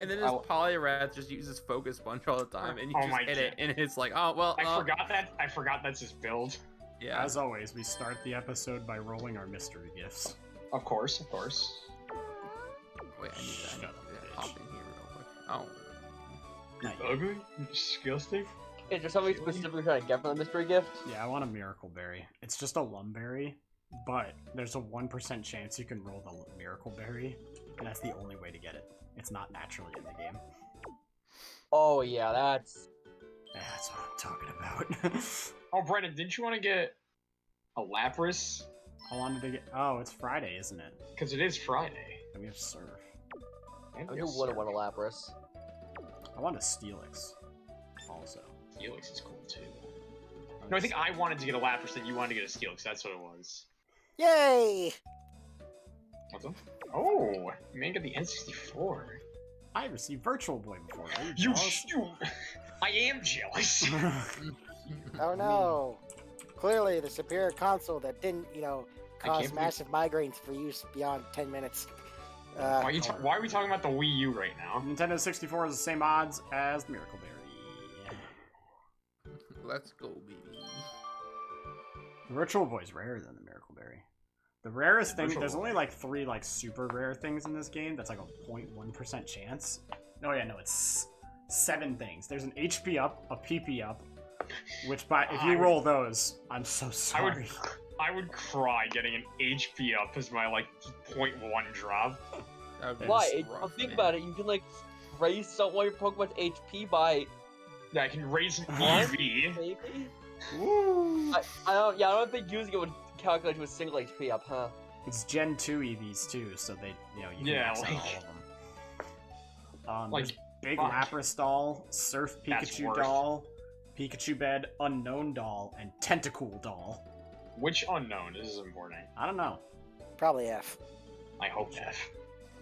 And then this Poliwrath just uses Focus Punch all the time, and you Oh just my hit it, God. and it's like, oh well. I forgot that's his build. Yeah. As always, we start the episode by rolling our mystery gifts. Of course, of course. Wait, I need Shut to up, bitch. hop in here real quick. Oh. Not You're yet. ugly. You're disgusting. Is there something specifically trying to get from the mystery gift? Yeah, I want a Miracle Berry. It's just a Lumberry, but there's a 1% chance you can roll the Miracle Berry, and that's the only way to get it. It's not naturally in the game. Oh yeah, that's. Yeah, that's what I'm talking about. Oh, Brennan, didn't you want to get a Lapras? I wanted to get. Oh, it's Friday, isn't it? Because it is Friday. And we have Surf. I do want a Lapras. I want a Steelix. Also. Steelix is cool too. No, I think I wanted to get a Lapras, and you wanted to get a Steelix. That's what it was. Yay! What's up? Oh, you may get the N64. I received Virtual Boy before. Are you You, jealous? I am jealous. Oh no! Clearly, the superior console that didn't, cause can't massive migraines for use beyond 10 minutes. why are we talking about the Wii U right now? Nintendo 64 is the same odds as Miracle Berry. Let's go, baby. Virtual Boy's rarer than the Miracle Berry. The rarest thing, Virtual there's Boy. only like 3 like super rare things in this game. That's like a 0.1% chance. Oh yeah, no, it's 7 things. There's an HP up, a PP up, which if you roll those, I'm so sorry. I would cry getting an HP up as my like 0.1 drop. Why? Think about it. You can like raise some one of your Pokemon's HP by Yeah, I can raise an What? EV. maybe. Woo! I don't think using it would calculate to a single HP up, huh? It's Gen 2 EVs too, so they, you can Yeah, max out like- all of them. Like, There's Big fuck. Lapras doll, Surf That's Pikachu worse. doll, Pikachu Bed Unknown doll, and Tentacool doll. Which unknown? This is important. I don't know. Probably F. I hope that.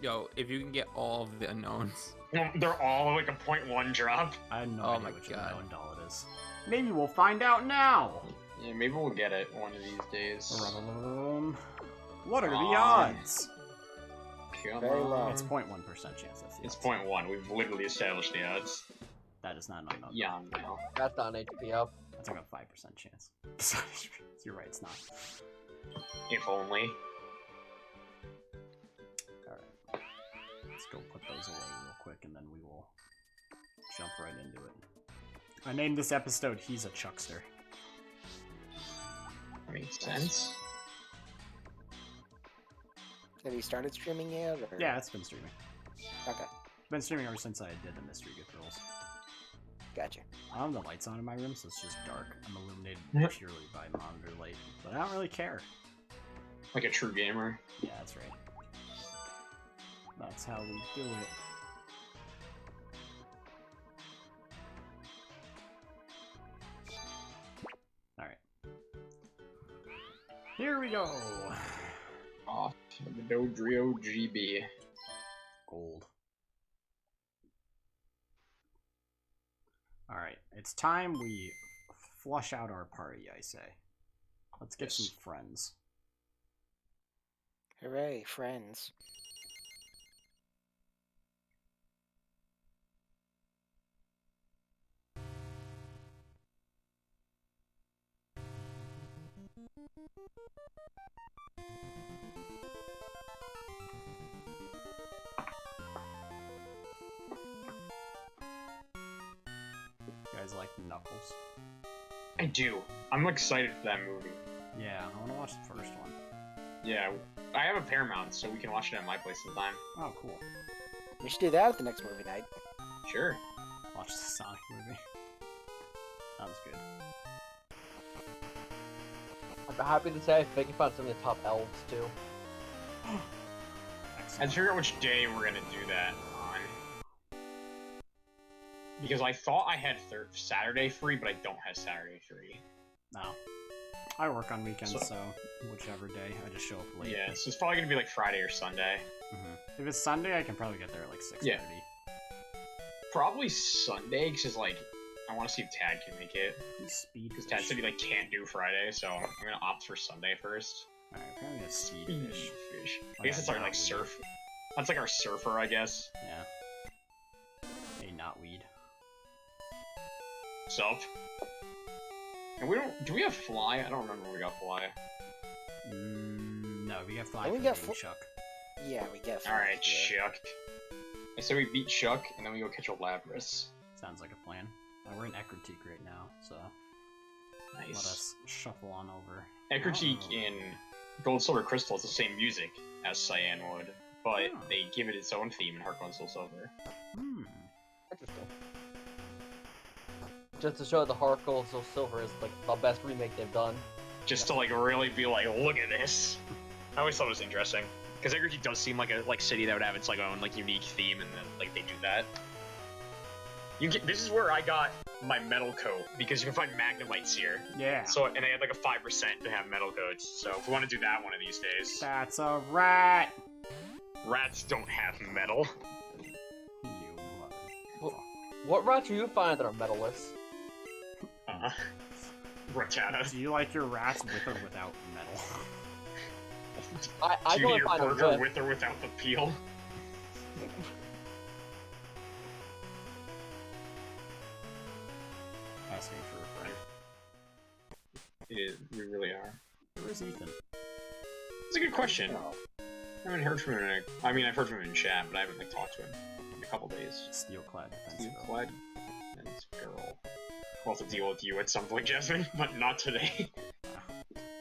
Yo, if you can get all of the unknowns. They're all like a 0.1 drop. I have no Oh idea my which God. unknown doll it is. Maybe we'll find out now. Yeah, maybe we'll get it one of these days. What are the Aw. odds? Come Very on. low. It's 0.1% chance. That's the It's odds. 0.1. We've literally established the odds. That is not an unknown. Yeah, no. That's not an HP up. That's like a 5% chance. You're right, it's not. If only. Alright. Let's go put those away real quick and then we will jump right into it. I named this episode He's a Chuckster. Makes sense. Have you started streaming yet? Or... Yeah, it's been streaming. Okay, Been streaming ever since I did the mystery gift rolls. gotcha. I don't have the lights on in my room, so it's just dark. I'm illuminated Yep. purely by monitor light, but I don't really care. Like a true gamer. Yeah, that's right. That's how we do it. Alright. Here we go! Off the Dodrio GB. Gold. Alright, it's time we flush out our party, I say. Let's get Yes. some friends. Hooray, friends. You guys like Knuckles? I do. I'm excited for that movie. Yeah, I want to watch the first one. Yeah, I have a Paramount, so we can watch it at my place sometime. Oh, cool. We should do that at the next movie night. Sure. Watch the Sonic movie. Sounds good. I'm happy to say I think I found some of the top elves too. I had Excellent. to figure out which day we're gonna do that on. Because I thought I had Saturday free, but I don't have Saturday free. No. I work on weekends, So- so whichever day, I just show up late. Yeah, so it's probably gonna be like Friday or Sunday. If it's Sunday, I can probably get there at like 6:30. Yeah. Probably Sunday, because like I want to see if Tad can make it. Speed Because Tad said he like can't do Friday, so I'm gonna opt for Sunday first. Alright, apparently it's Speedfish. Fish. Oh, I guess yeah, it's our not like weird. surf. That's like our surfer, I guess. Yeah. not weed. Sup? And we don't. Do we have fly? I don't remember when we got fly. No, we got fly And we for got being Chuck. Yeah, we guess. Alright, Chuck. And so we beat Chuck, and then we go catch a Lapras. Sounds like a plan. We're in Ekrotik right now, so let Nice. us shuffle on over. Ekrotik Oh. in Gold, Silver, Crystal is the same music as Cyanwood, but Oh. they give it its own theme in Heart Gold, Soul Silver. Hmm. Interesting. Just to show the Heart Gold Soul Silver is like the best remake they've done. Just to like really be like, look at this. I always thought it was interesting because Ekrotik does seem like a city that would have its like own like unique theme, and then like they do that. This is where I got my metal coat because you can find Magnemites here. Yeah. So and they had like a 5% to have metal coats. So if we want to do that one of these days, That's a rat! rats don't have metal. You mother. What rats are you finding that are medalists? Rattata. Do you like your rats with or without metal? I Do can you only eat your find them burger with. with or without the peel? Asking for a friend. We really are. Where's Ethan? It's a good question. I haven't heard from him. I mean, I've heard from him in chat, but I haven't like talked to him in a couple days. Steelclad defense. You girl. glad? That's girl. We'll have to deal with you at some point, Jasmine, but not today.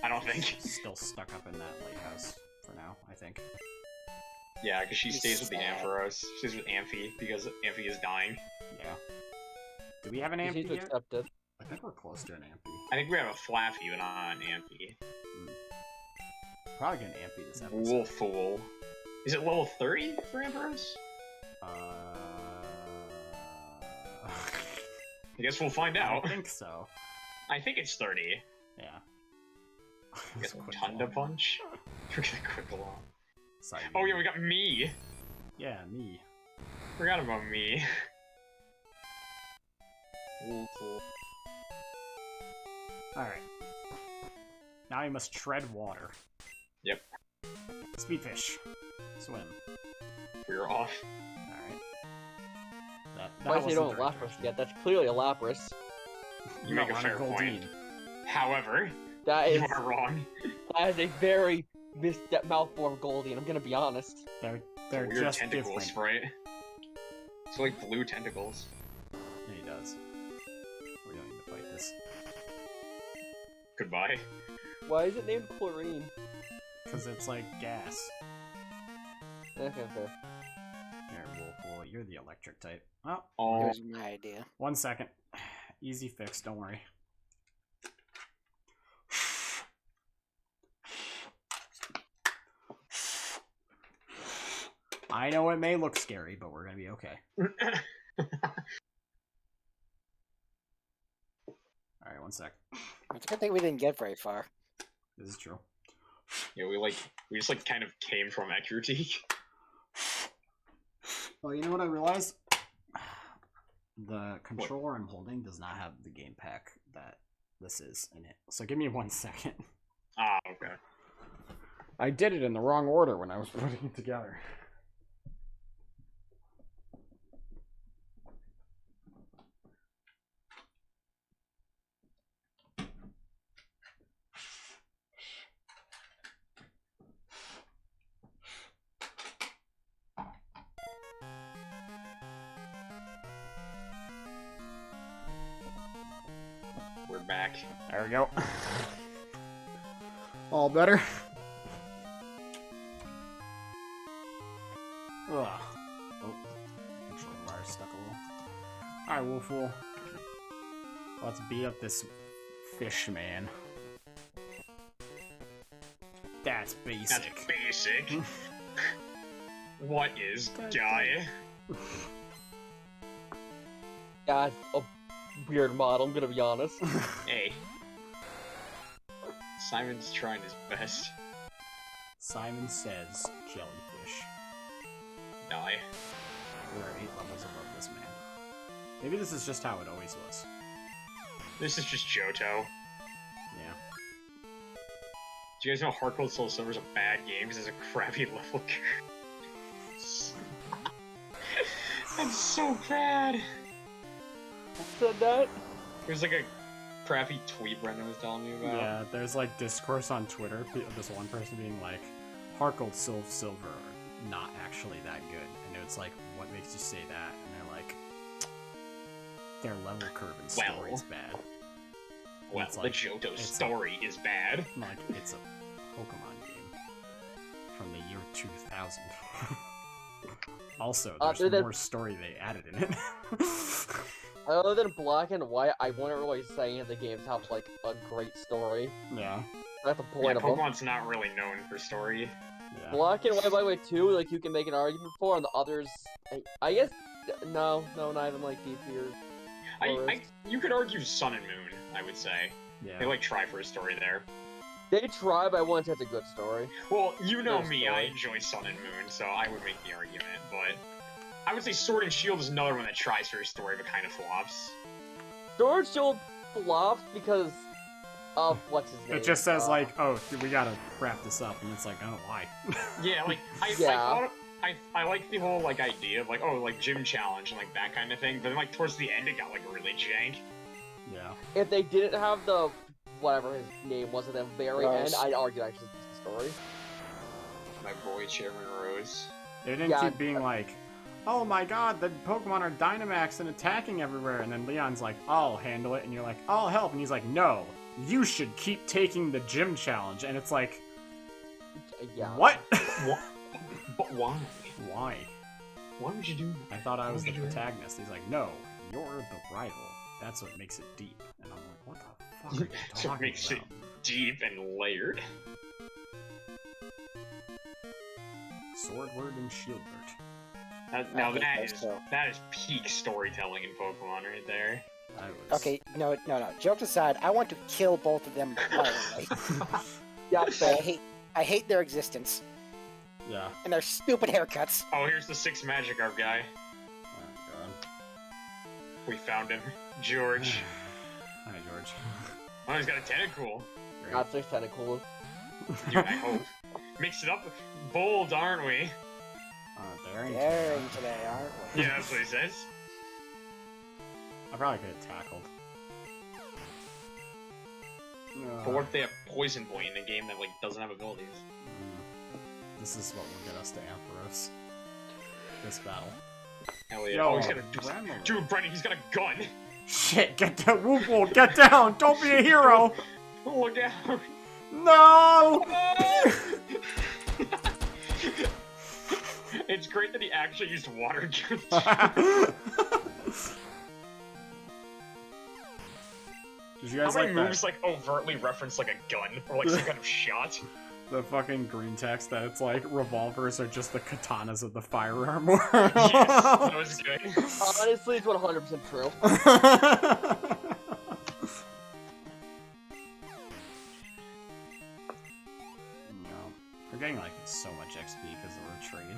I don't think. Still stuck up in that lighthouse for now, I think. Yeah, because she He's stays with the sad. Ampharos. She stays with Amphi because Amphi is dying. Yeah. Do we have an You Ampy need to yet? accept it. I think we're close to an Ampy. I think we have a Flaffy, but not an Amphi. Probably gonna Ampy this episode. Wolfool. Is it level 30 for Ampharos? I guess we'll find out. I think so. I think it's 30. Yeah. I guess Quick Tunda Claw. Punch? We're gonna quick along. Side Oh view. yeah, we got me. Yeah, me. Forgot about me. Wolfool. Alright. Now you must tread water. Yep. Speedfish. Swim. We're off. Alright. That Why say you wasn't don't very Lapras yet? That's clearly a Lapras. You No, make a on fair point. Goldeen. However, That is you are wrong. that is a very mouthful of Goldie, and I'm gonna be honest. They're Weird just tentacles, different. right? It's like blue tentacles. Yeah, he does. We don't need to fight this. Goodbye. Why is it named Chlorine? Because it's like gas. Okay, fair. Here, Wolf, you're the electric type. Oh, Oh, Here's my idea. 1 second. Easy fix, don't worry. I know it may look scary, but we're gonna be okay. Alright, 1 sec. It's a good thing we didn't get very far. This is true. yeah, we just like kind of came from Ekrotik. Well, you know what I realized? The controller I'm holding does not have the game pack that this is in it. So give me 1 second. Ah, okay. I did it in the wrong order when I was putting it together. We're back. There we go. All better. Ugh. Oh, control wire stuck a little. Alright, Wolfool. Let's beat up this fish man. That's That's basic. basic. What is guy? God, a weird model, I'm gonna be honest. Hey. Simon's trying his best. Simon says jellyfish. Die. We're 8 levels above this man. Maybe this is just how it always was. This is just Johto. Yeah. Do you guys know Heart Gold Soul Silver is a bad game because it's a crappy level curve? That's so bad. Said that? There's like a crappy tweet Brendan was telling me about. Yeah, there's like discourse on Twitter of this one person being like, Harkle Silver are not actually that good. And it's like, what makes you say that? And they're like, their level curve and story is bad. Well, It's the like- Johto it's story is bad. Like, it's a Pokemon game from the year 2000. Also, Other there's than- more story they added in it. Other than Black and White, I wouldn't really say the games have like a great story. yeah. That's the Yeah, point of them. Pokemon's not really known for story. Yeah. Black and White, by the way, too, like you can make an argument for, and the others, I guess, no, not even like D tier. You could argue Sun and Moon, I would say. They Yeah. like try for a story there. They try, but I wouldn't say it's a good story. Well, you know There's me, story. I enjoy Sun and Moon, so I would make the argument, but I would say Sword and Shield is another one that tries for a story but kind of flops. Sword Shield flops because of what's his name. It just says like, oh, we gotta wrap this up, and it's like, oh, why? Yeah, like Yeah. I like the whole like idea of like, oh, like gym challenge and like that kind of thing, but then like towards the end it got like really jank. Yeah. If they didn't have the whatever his name was at the very Rose. end, I'd argue actually it's the story. My boy Chairman Rose. They didn't Yeah. keep being like, oh my god, the Pokemon are Dynamax and attacking everywhere, and then Leon's like, I'll handle it, and you're like, I'll help, and he's like, no, you should keep taking the gym challenge, and it's like, Yeah. what? What? But why? Why? Why would you do I that? thought I was the Why would you do that? protagonist. He's like, no, you're the rival. That's what makes it deep. And I'm like, what the fuck are you That's what talking makes it about? deep and layered. Swordward and Shieldward. Now Okay, that is so- peak storytelling in Pokemon right there. I was... Okay, no. Jokes aside, I want to kill both of them violently. Yeah, I hate their existence Yeah. and their stupid haircuts. Oh, here's the 6 Magikarp guy. Oh, We found him. George. God. Hi, George. Oh, he's got a Tentacool. Great. That's just kind of cool. Dude, I hope. Mix it up. Bold, aren't we? Daring. Daring today, aren't we? Yeah, that's what he says. I probably could have tackled. But what if they have Poison Point in a game that like doesn't have abilities? This is what will get us to Ampharos. This battle. Hell yeah. Yo, Oh, he's got a Gremlin. dude, Brendan, he's got a gun. Shit, get down, Woople, get down! Don't be a hero! Look out. No! It's great that he actually used water gun. Did you How guys many like moves like overtly reference like a gun or like some kind of shot? the fucking green text that it's like revolvers are just the katanas of the firearm world? Yes, that was good. Honestly, it's 100% true. No. We're getting like so much XP because of our trade.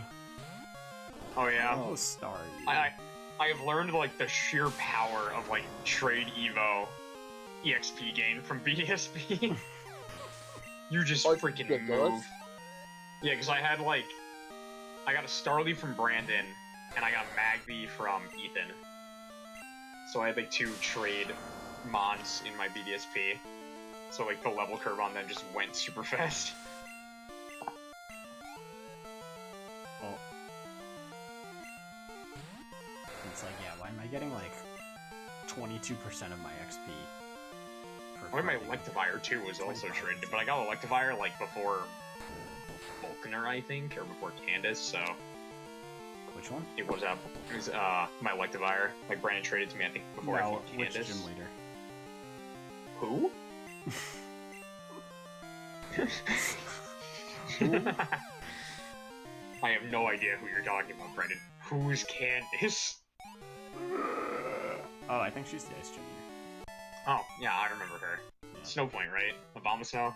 Oh yeah. Oh, star you. I have learned like the sheer power of like trade Evo EXP gain from BDSP. You just Oh, freaking ridiculous. move. Yeah, because I got a Starly from Brandon and I got a Magby from Ethan. So I had like 2 trade mons in my BDSP. So like the level curve on them just went super fast. Well, it's like, yeah, why am I getting like 22% of my XP? for I mean, my fighting? Electivire too was also traded, but I got Electivire like before Volkner, I think, or before Candace, so Which one? it was my Electivire. Like Brandon traded to me, I think, before I No, fought which Candace. gym leader? Who? I have no idea who you're talking about, Brendan. Who's Candace? Oh, I think she's the ice gym leader. Oh, yeah, I remember her. Yeah. Snowpoint, right? Abomasnow?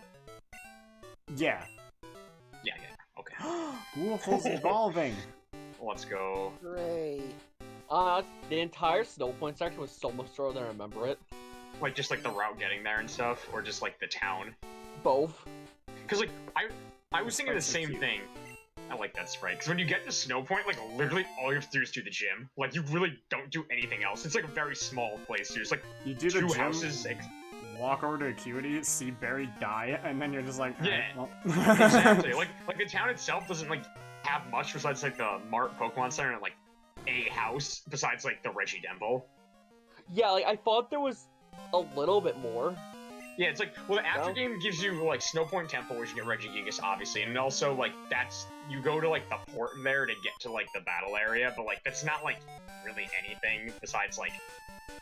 Yeah. Yeah, okay. Woofle's evolving. Let's go. Hooray. The entire Snowpoint section was so much slower than I remember it. Like, just like the route getting there and stuff, or just like the town. Both. Because, like, I was thinking the Spikes are same cute. thing. I like that sprite. Because when you get to Snow Point, like, literally all you have to do is do the gym. Like, you really don't do anything else. It's, like, a very small place. There's, like, You do the two gym, houses. walk over to Acuity, see Barry die, and then you're just like, Yeah. well. Exactly. like, the town itself doesn't, like, have much besides, like, the Mart Pokemon Center and, like, a house besides, like, the Reggie Demble. Yeah, like, I thought there was a little bit more. Yeah, it's like, well, the after game gives you, like, Snow Point Temple, where you get Regigigas, obviously, and also, like, that's, you go to, like, the port there to get to, like, the battle area, but, like, that's not, like, really anything besides, like,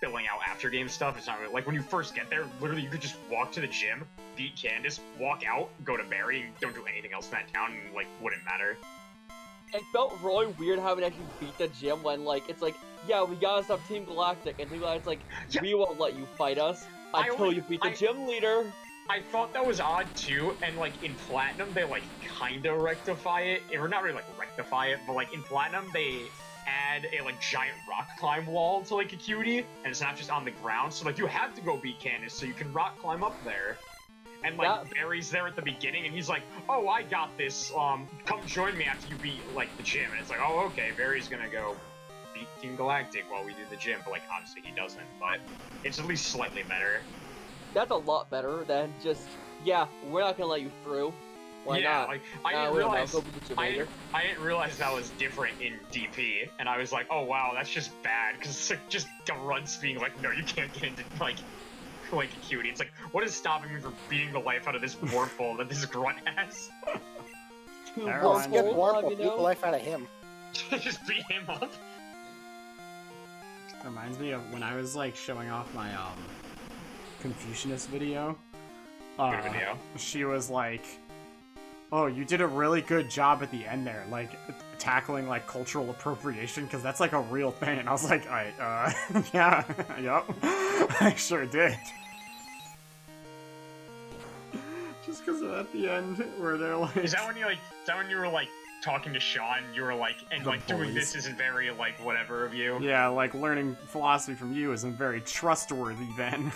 filling out after game stuff. It's not really, like, when you first get there, literally, you could just walk to the gym, beat Candace, walk out, go to Barry, and don't do anything else in that town, and, like, wouldn't matter. It felt really weird having to actually beat the gym when, like, it's like, yeah, we gotta stop Team Galactic, and Team Galactic's like, Yeah. we won't let you fight us until you beat the gym leader. I thought that was odd too, and like in Platinum they like kinda rectify it, or not really like rectify it, but like in Platinum they add a like giant rock climb wall to like Acuity, and it's not just on the ground, so like you have to go beat Candace so you can rock climb up there. And like Barry's there at the beginning and he's like, oh, I got this, come join me after you beat like the gym, and it's like, oh, okay, Barry's gonna go beat Team Galactic while we do the gym, but like obviously he doesn't, but it's at least slightly better. That's a lot better than just, yeah, we're not gonna let you through. Why yeah, not? like I didn't we don't know, realize go beat the gym leader. I didn't realize that was different in DP, and I was like, oh wow, that's just bad, because it's like just Grunts being like, no, you can't get into like Acuity. It's like, what is stopping me from beating the life out of this Warple that this Grunt has? Well, skip Warple, beat the know? life out of him. Just beat him up. Reminds me of when I was like showing off my Confucianist video. Good video. She was like, "Oh, you did a really good job at the end there, like tackling like cultural appropriation, because that's like a real thing." And I was like, "Alright, yeah, yep, I sure did." Just because at the end where they're like, Is that when you were like talking to Sean? You were like, and The like doing bullies. this isn't very like whatever of you. yeah, like learning philosophy from you isn't very trustworthy then.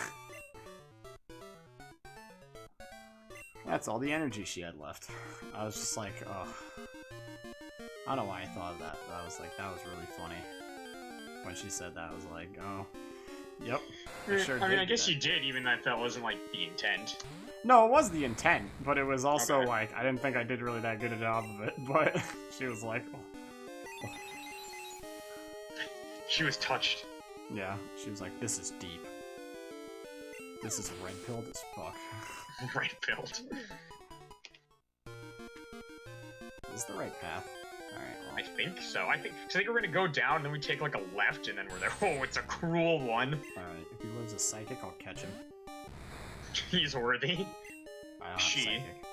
That's all the energy she had left. I was just like, oh. I don't know why I thought of that, but I was like, that was really funny. When she said that, I was like, oh. Yep. Sure I mean, did I do guess that. you did, even if that wasn't like the intent. No, it was the intent, but it was also Okay. like, I didn't think I did really that good a job of it, but she was like, oh. She was touched. Yeah, she was like, this is deep. This is red-pilled as fuck. Right build. Is the right path? I Alright, think so. I think we're gonna go down, then we take like a left, and then we're there. Oh, it's a cruel one. alright. If he lives a psychic, I'll catch him. He's worthy. I don't have She. psychic.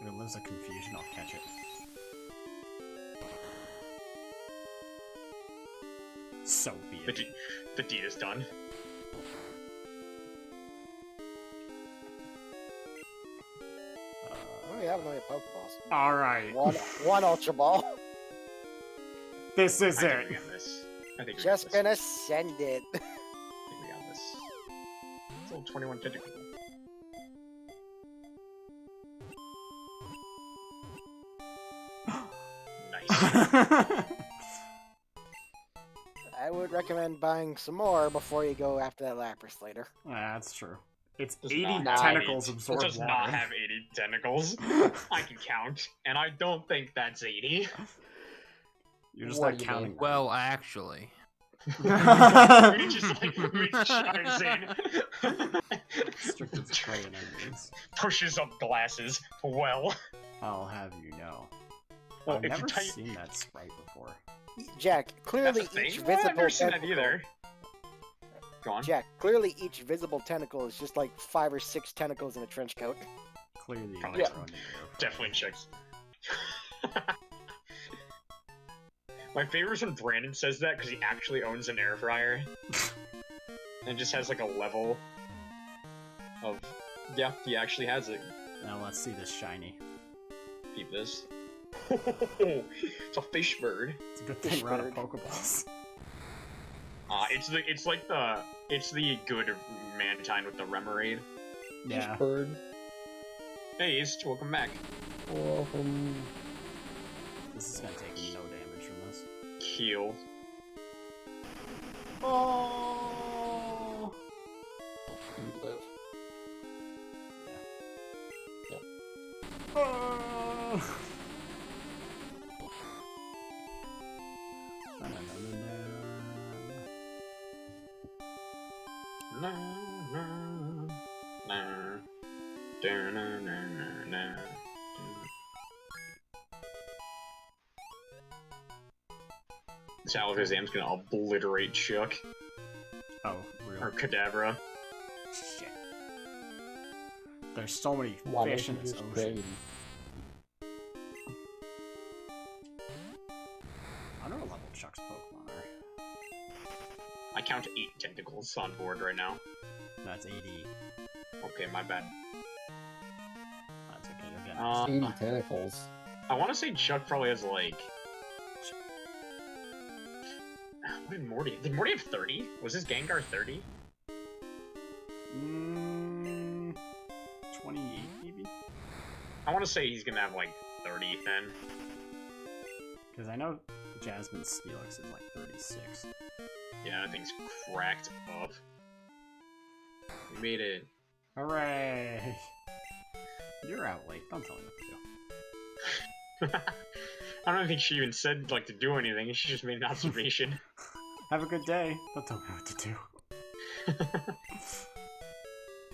If it lives a confusion, I'll catch it. So be The, it. the deed is done. What do we have in the way of Pokeballs? Alright. One Ultra Ball. This is I think it. we got this. I think we Just got this. gonna send it. I think we got this. It's a little 21 tentacle. Nice. I would recommend buying some more before you go after that Lapras later. Yeah, that's true. It's Does 80 not have tentacles 80. absorb It does water. not have 80 tentacles. I can count, and I don't think that's 80. You're just What not do you counting. mean? Well, actually. We just like chimes in. Restricted spray and enemies. Pushes up glasses. Well, I'll have you know. well I've if never you type, seen that sprite before. Jack, that's clearly a thing. each Well, I've visible never seen that tentacle. either. Go on. Jack, clearly each visible tentacle is just like 5 or 6 tentacles in a trench coat. Clearly, Probably you're Yeah. running Definitely checks. My favorite is when Brandon says that because he actually owns an air fryer. And just has like a level of, yeah, he actually has it. Now let's see this shiny. Peep this. It's a fish bird. It's a good thing we're out of Pokeballs. It's the good Mantine with the Remoraid. Yeah. Bird. Hey, Ace, welcome back. Welcome. This is gonna take no damage from this. Keel. Oh! You live. Oh! Na, na, na, da, na, na, na, na. This Alakazam's gonna obliterate Chuck. Oh, real. Or Kadabra. Shit. There's so many Why fish don't in you this just ocean. trade? I don't know what level Chuck's Pokemon are. I count 8 tentacles on board right now. That's 80. Okay, my bad. That's okay, you're getting 80 tentacles. I want to say Chuck probably has like. What did Morty? Did Morty have 30? Was his Gengar 30? 28 maybe? I want to say he's gonna have like 30 then. Because I know Jasmine Steelix is like 36. Yeah, that thing's cracked up. We made it. Hooray! You're out late. Don't tell me what to do. I don't think she even said like to do anything. She just made an observation. Have a good day. Don't tell me what to do.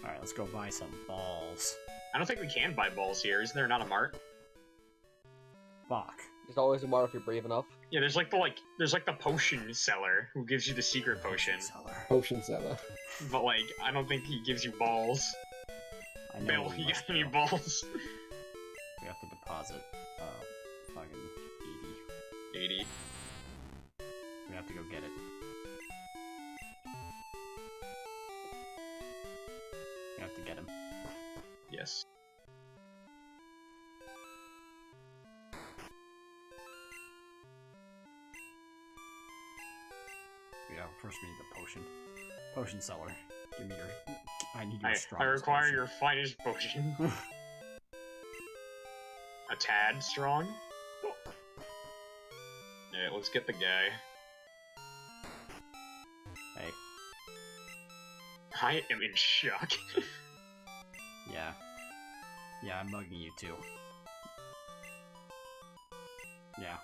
Alright, let's go buy some balls. I don't think we can buy balls here. Isn't there not a mart? Fuck. There's always a mark if you're brave enough. Yeah, there's like the potion seller who gives you the secret potion. Seller. Potion seller. But like, I don't think he gives you balls. I know Bill, we you must got any go. balls? We have to deposit, fucking 80. 80. We have to go get it. We have to get him. Yes. Yeah, first we need the potion. Potion seller. Give me your... I need your I strongest require potion. your finest potion. A tad strong. Yeah, let's get the guy. Hey. I am in shock. Yeah. Yeah, I'm mugging you too. Yeah.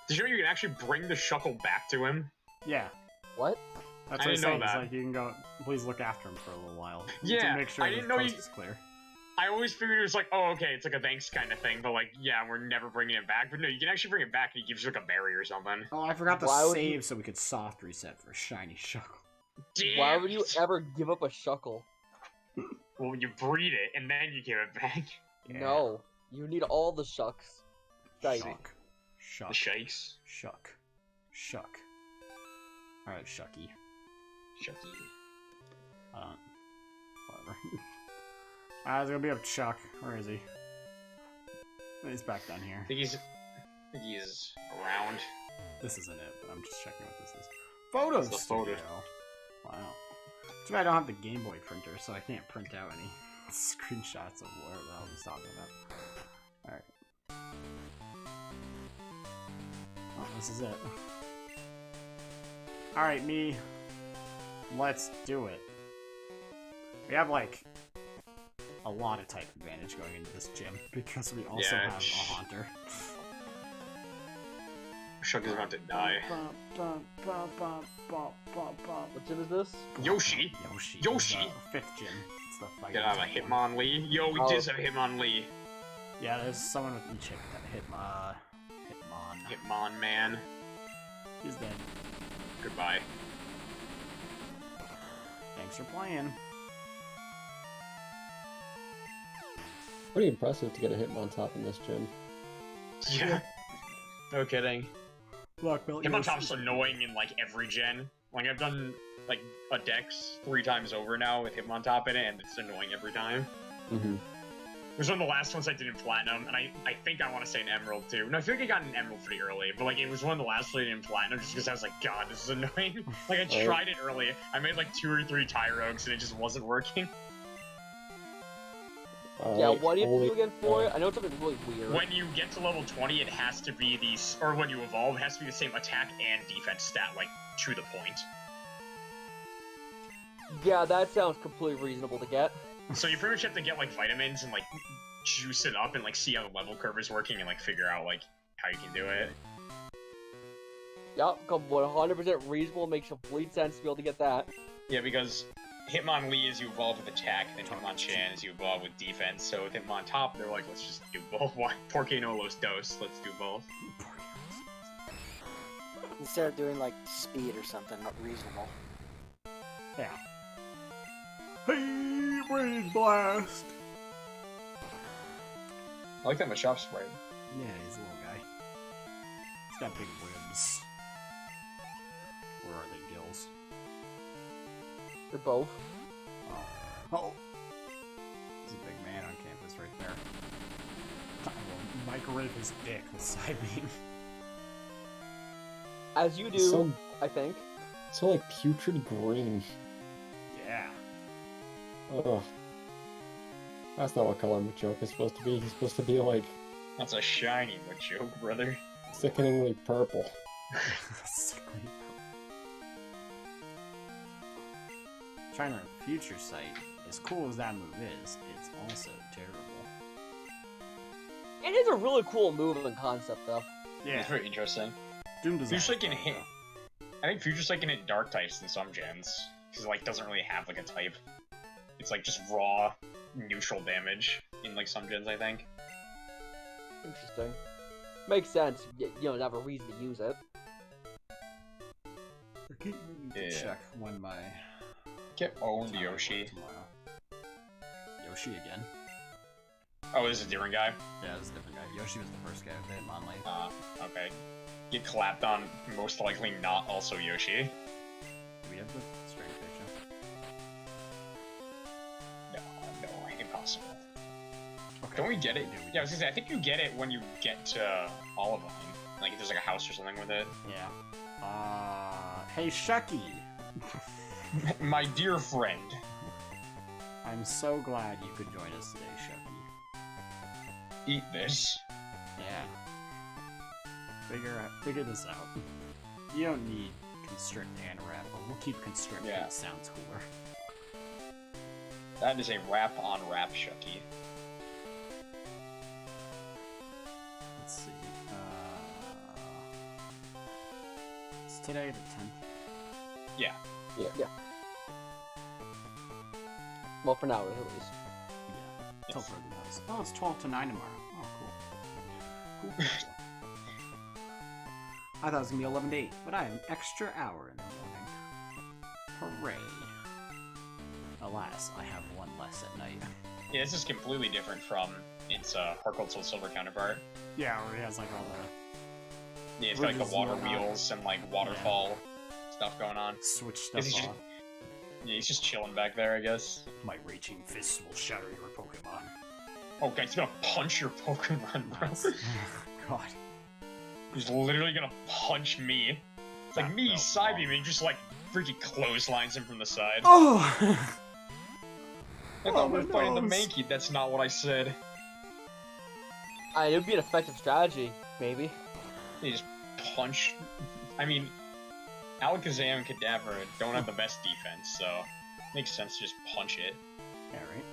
Did you know you can actually bring the Shuckle back to him? Yeah. What? That's I what he's didn't know saying. He's that. like, you can go, please look after him for a little while. Yeah, to make sure I the didn't know coast you- is clear. I always figured it was like, oh, okay, it's like a thanks kind of thing, but like, yeah, we're never bringing it back. But no, you can actually bring it back and he gives you like a berry or something. Oh, I forgot to Why would save you- so we could soft reset for shiny Shuckle. Damn Why would you it. ever give up a Shuckle? Well, you breed it and then you give it back. Yeah. No. You need all the shucks. Shiny. Shuck. Shuck. The shakes. Shuck. Shuck. Alright, Shucky. Shucky. Whatever. It's gonna be up Chuck. Where is he? He's back down here. I think he's around. This isn't it, but I'm just checking what this is. Photo It's the photo. studio. Wow. Too bad I don't have the Game Boy printer, so I can't print out any screenshots of whatever the hell he's talking about. Alright. Oh, this is it. Alright, me. Let's do it. We have, like, a lot of type advantage going into this gym, because we also Yeah. have a Haunter. Shuck is about to die. What gym is this? Yoshi! Yoshi. Yoshi! The 5th gym. It's the fighting Did I have a type one. Hitmonlee? Yo, we Oh. did have Hitmonlee. Yeah, there's someone with each hit. Hitmon. Hitmon, man. He's dead. Goodbye. Thanks for playing. Pretty impressive to get a Hitmontop in this gym. Yeah. No kidding. Black belt. Hitmontop's annoying in like every gen. Like I've done like a Dex 3 times over now with Hitmontop in it, and it's annoying every time. Mm-hmm. It was one of the last ones I did in Platinum, and I think I want to say an Emerald too. No, I feel like I got an Emerald pretty early, but like it was one of the last ones I did in Platinum just because I was like, God, this is annoying. Like I Right. tried it early. I made like 2 or 3 Tyrogues and it just wasn't working. Yeah, Alright, what do you have to only- do again for it? I know it's something really weird. When you get to level 20, it has to be these, or when you evolve, it has to be the same attack and defense stat, like, to the point. Yeah, that sounds completely reasonable to get. So you pretty much have to get, like, vitamins and, like, juice it up and, like, see how the level curve is working and, like, figure out, like, how you can do it. Yup, 100% reasonable, makes complete sense to be able to get that. Yeah, because Hitmonlee is you evolve with attack, then Hitmonchan is you evolve with defense. So with Hitmon top, they're like, let's just do both. Why? Porque no los dos, let's do both. Instead of doing like speed or something reasonable. Yeah. Hey, Rage Blast! I like that Machop sprite. Yeah, he's a little guy. He's got big ribs. Where are they, gills? They're both. Oh! There's a big man on campus right there. I will microwave his dick with Psybeam. As you do, So, I think. so like putrid green. Yeah. Ugh. That's not what color Machoke is supposed to be. He's supposed to be like That's a shiny Machoke, brother. sickeningly purple. Sickly. Trying to Future Sight, as cool as that move is, it's also terrible. It is a really cool move and concept, though. Yeah. It's very interesting. Doom design. Future Sight can hit. I think Future Sight can hit dark types in some gens. Because it, like, doesn't really have, like, a type. It's, like, just raw, neutral damage in, like, some gens, I think. Interesting. Makes sense. You don't have a reason to use it. I keep meaning to Yeah. check when my Get owned, time Yoshi. tomorrow. Yoshi again. Oh, this is a different guy? Yeah, this is a different guy. Yoshi was the first guy with Hitmonlee. Okay. Get clapped on, most likely not also Yoshi. Do we have the strength picture? No, impossible. Okay. Don't we get it? Yeah, we Yeah, I was gonna say, I think you get it when you get to Olivine. Like, if there's like a house or something with it. Yeah. Hey Shucky! My dear friend. I'm so glad you could join us today, Shucky. Eat this. Yeah. Figure this out. You don't need Constrict and Wrap, but we'll keep Constrict Yeah. it sounds cooler. That is a rap on rap, Shucky. Let's see. It's today the 10th. Yeah. Well, for now, at least. Yeah. Till further notice. Oh, it's 12 to 9 tomorrow. Oh, cool. Cool. I thought it was gonna be 11 to 8, but I have an extra hour in the morning. Hooray. Alas, I have one less at night. Yeah, this is completely different from its Heart Gold Soul Silver counterpart. Yeah, where he has like all the Yeah, it's got like the Bridges water and whatnot. wheels and like waterfall stuff going on. switch stuff Is he just- on. Yeah, he's just chilling back there, I guess. My raging fists will shatter your Pokemon. Oh, God, he's gonna punch your Pokemon, bro. God. He's literally gonna punch me. It's like That me, felt Psybeam, wrong. and just like freaking clotheslines him from the side. Oh! I oh, thought we were my fighting the nose. Mankey. That's not what I said. It would be an effective strategy, maybe. He just punch. I mean, Alakazam and Kadabra don't have the best defense, so it makes sense to just punch it. Yeah, right?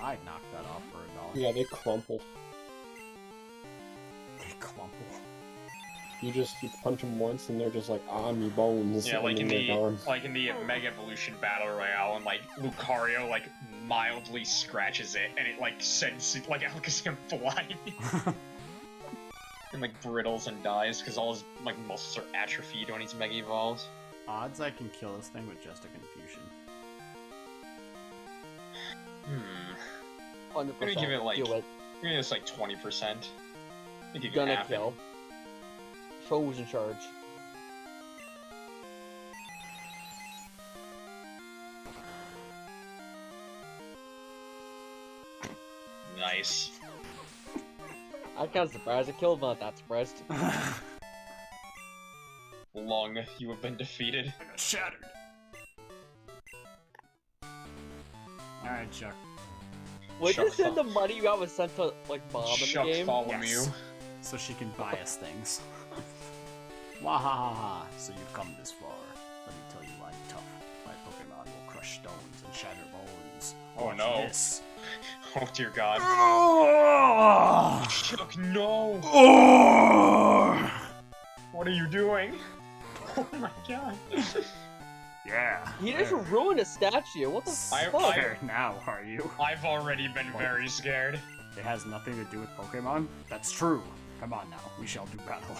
I'd knock that off for $1. Yeah, they crumple. They clumple. You punch them once and they're just like, me bones. Yeah, like in and then they're gone. the Mega Evolution Battle Royale, and like Lucario like mildly scratches it, and it like sends it, like Alakazam flying. And like brittles and dies because all his like muscles are atrophied when he's Mega Evolved. Odds I can kill this thing with just a Confusion. 100%. Gonna give it, like, Do it. Maybe it's like 20%. I think you can Gonna half it. kill. Show who's in charge. Nice. I'm kind of surprised I killed him. Not that surprised. Long you have been defeated. I got shattered. Alright, Chuck. Would you Chuck send the money you got was sent to like Mom in the Chuck game? follow Yes. So she can buy us things. Wahaha! So you've come this far. Let me tell you I'm tough. My Pokemon will crush stones and shatter bones. Oh, Watch no. This. Oh dear God. Oh! Chuck, no! What are you doing? Oh my God. Yeah. He just there. ruined a statue. What the fuck? There now, are you? I've already been very scared. It has nothing to do with Pokemon? That's true. Come on now, we shall do battle.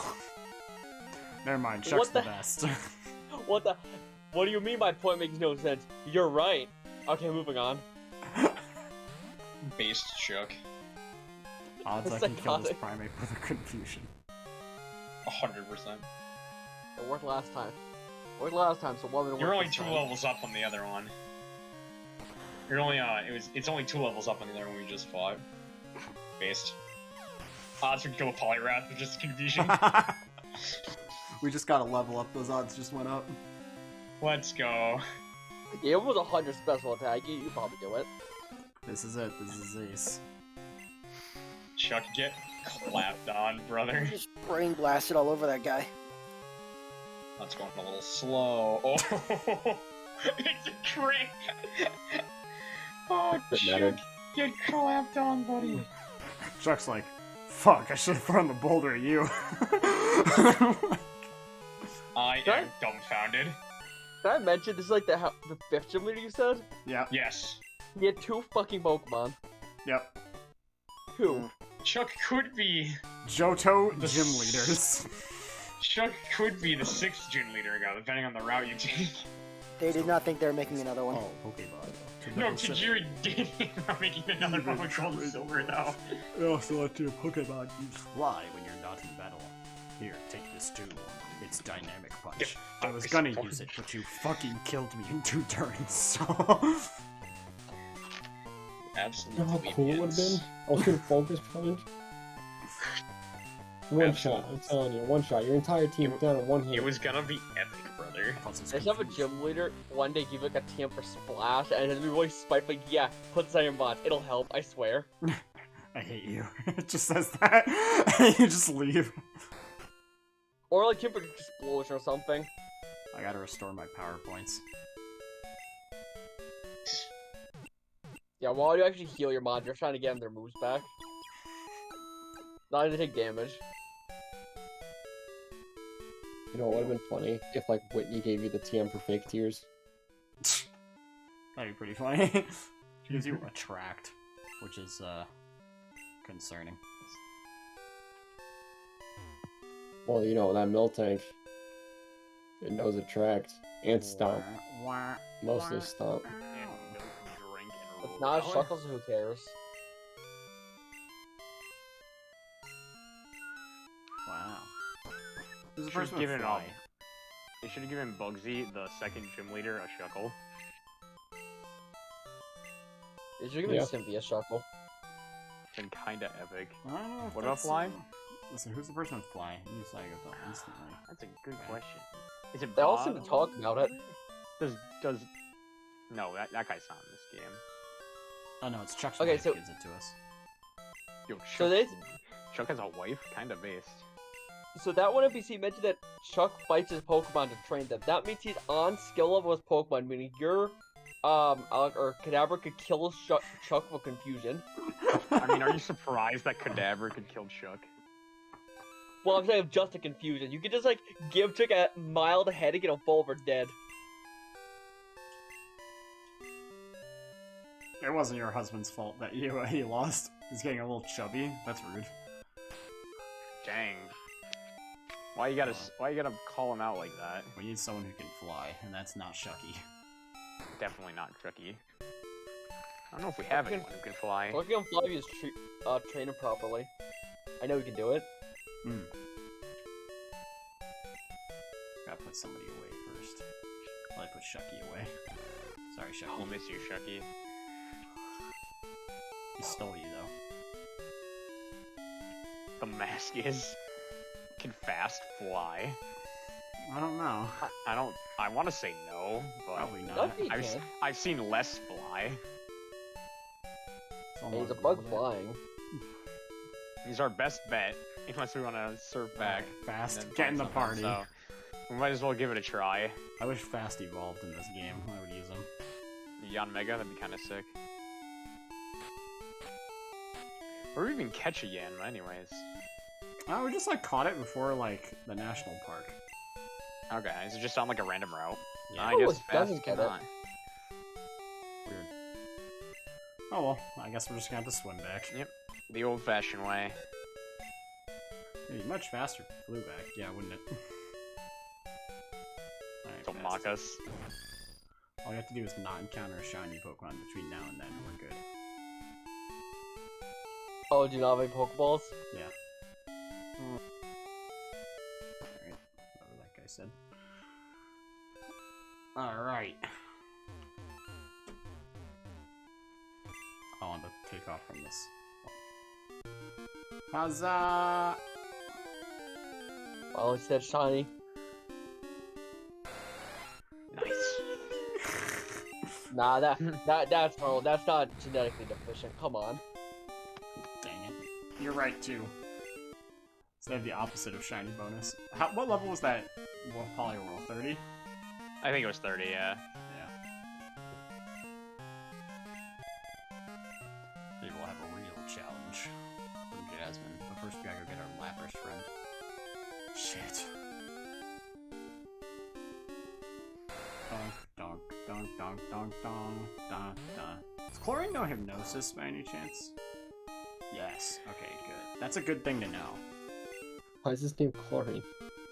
Never mind, Chuck's What the the- best. What the? What do you mean my point makes no sense? You're right. Okay, moving on. Based Chuck. Odds I That's can kill this psychotic. primate with a confusion. 100%. It worked last time. Worked last time, so what? You're only 2 levels up on the other one. You're only it's only 2 levels up on the other one we just fought. Based. Odds would kill a Poliwrath with just confusion. We just gotta level up, those odds just went up. Let's go. Yeah, it was 100 special attack. You probably do it. This is it, this is Ace. Chuck, get clapped on, brother. Just brain blasted all over that guy. That's going a little slow. Oh, it's a crit. Oh, That Chuck, mattered. get clapped on, buddy. Chuck's like, fuck, I should've thrown the boulder at you. I am dumbfounded. Did I mention this is like the 5th gym leader you said? Yep, Yes. He had 2 fucking Pokemon. yep. 2. Chuck could be. Johto The gym s- leaders. Chuck could be the 6th gym leader guy, depending on the route you take. They did not think they were making another one. Oh, Pokeball. No, Tajiri did not making another one with gold and silver though. It also lets your Pokemon use fly when you're not in battle. Here, take this too. It's Dynamic Punch. Get I was focus gonna punch. use it, but you fucking killed me in 2 turns, so... You know Absolutely. how cool it would have been? I was gonna focus punch. One shot, I'm telling you, one shot. Your entire team down in one hit. It was gonna be epic, brother. Plus it's I just have a confused. gym leader one day give like a TM for Splash and then be really spiteful, like, yeah, put this on your bot. It'll help, I swear. I hate you. It just says that. And you just leave. Or like TM for Explosion or something. I gotta restore my power points. Yeah, while you actually heal your mod, you're trying to get them their moves back. Not to take damage. You know, it would have been funny if, like, Whitney gave you the TM for fake tears. That'd be pretty funny. She gives you Attract, which is, concerning. Well, you know, that Miltank, it knows Attract and Stomp. Wah, Mostly Stomp. And milk, drink, and It's not a roll. Shuckle, so who cares? wow. Who's the Should've person with given fly? up. They should have given Bugsy, the 2nd gym leader, a Shuckle. They should give me Yeah. Cynthia Shuckle. Been kinda epic. I don't know if What about that's, Fly? Listen, who's the person with fly? You use Cyberthon instantly. That's a good question. Is it They all Bob? seem to talk about it. Does no, that guy's not in this game. Oh no, it's Chuck's Okay, wife so- gives it to us. Yo, Chuck, So they- Chuck has a wife, kinda based. So that one NPC mentioned that Chuck fights his Pokemon to train them. That means he's on skill level with Pokemon, meaning your Alec or Kadabra could kill Chuck with confusion. I mean, are you surprised that Cadaver could kill Chuck? Well, I'm saying just a confusion. You could just like give Chuck a mild headache and he'll fall over dead. It wasn't your husband's fault that he lost. He's getting a little chubby. That's rude. Dang. Why you gotta call him out like that? We need someone who can fly, and that's not Shucky. Definitely not Chucky. I don't know if we have anyone who can fly. Lucky on Flavia is train him properly. I know he can do it. Gotta put somebody away first. Well, I put Shucky away. Sorry, Shucky. I'll miss you, Chucky. He stole you, though. The mask is can fast fly. I don't know. I want to say no, but Probably not. Lucky I've can. I've seen less fly. And he's a bug flying. He's our best bet, unless we want to surf back. Fast, and then get in the find something, party. So we might as well give it a try. I wish Fast evolved in this game. I would use him. Yanmega, that'd be kind of sick. Or even catch a Yanma, anyways. Oh, we just like caught it before like the national park. Okay, is it just on like a random route? Yeah. I Oh, guess it doesn't Fast get it. cannot. Weird. Oh well, I guess we're just gonna have to swim back. Yep, the old-fashioned way. It'd be much faster if it flew back. Yeah, wouldn't it? Alright, Don't Fast. mock us. All you have to do is not encounter a shiny Pokemon between now and then, and we're good. Oh, do you not have any Pokeballs? Yeah. Alright, whatever that guy said. Alright. I want to take off from this. Huzzah! Well, it's that shiny. Nice. Nah, that's normal. That's not genetically deficient. Come on. Dang it. You're right, too. So they have the opposite of shiny bonus. What level was that Poliwhirl? 30? I think it was 30, yeah. Yeah. Maybe we'll have a real challenge from Jasmine. But first we gotta go get our Lapras friend. Shit. Donk, donk, donk, donk, donk, donk, donk, donk. Does Chlorine know Hypnosis by any chance? Yes. Okay, good. That's a good thing to know. Why is this name Chlorine?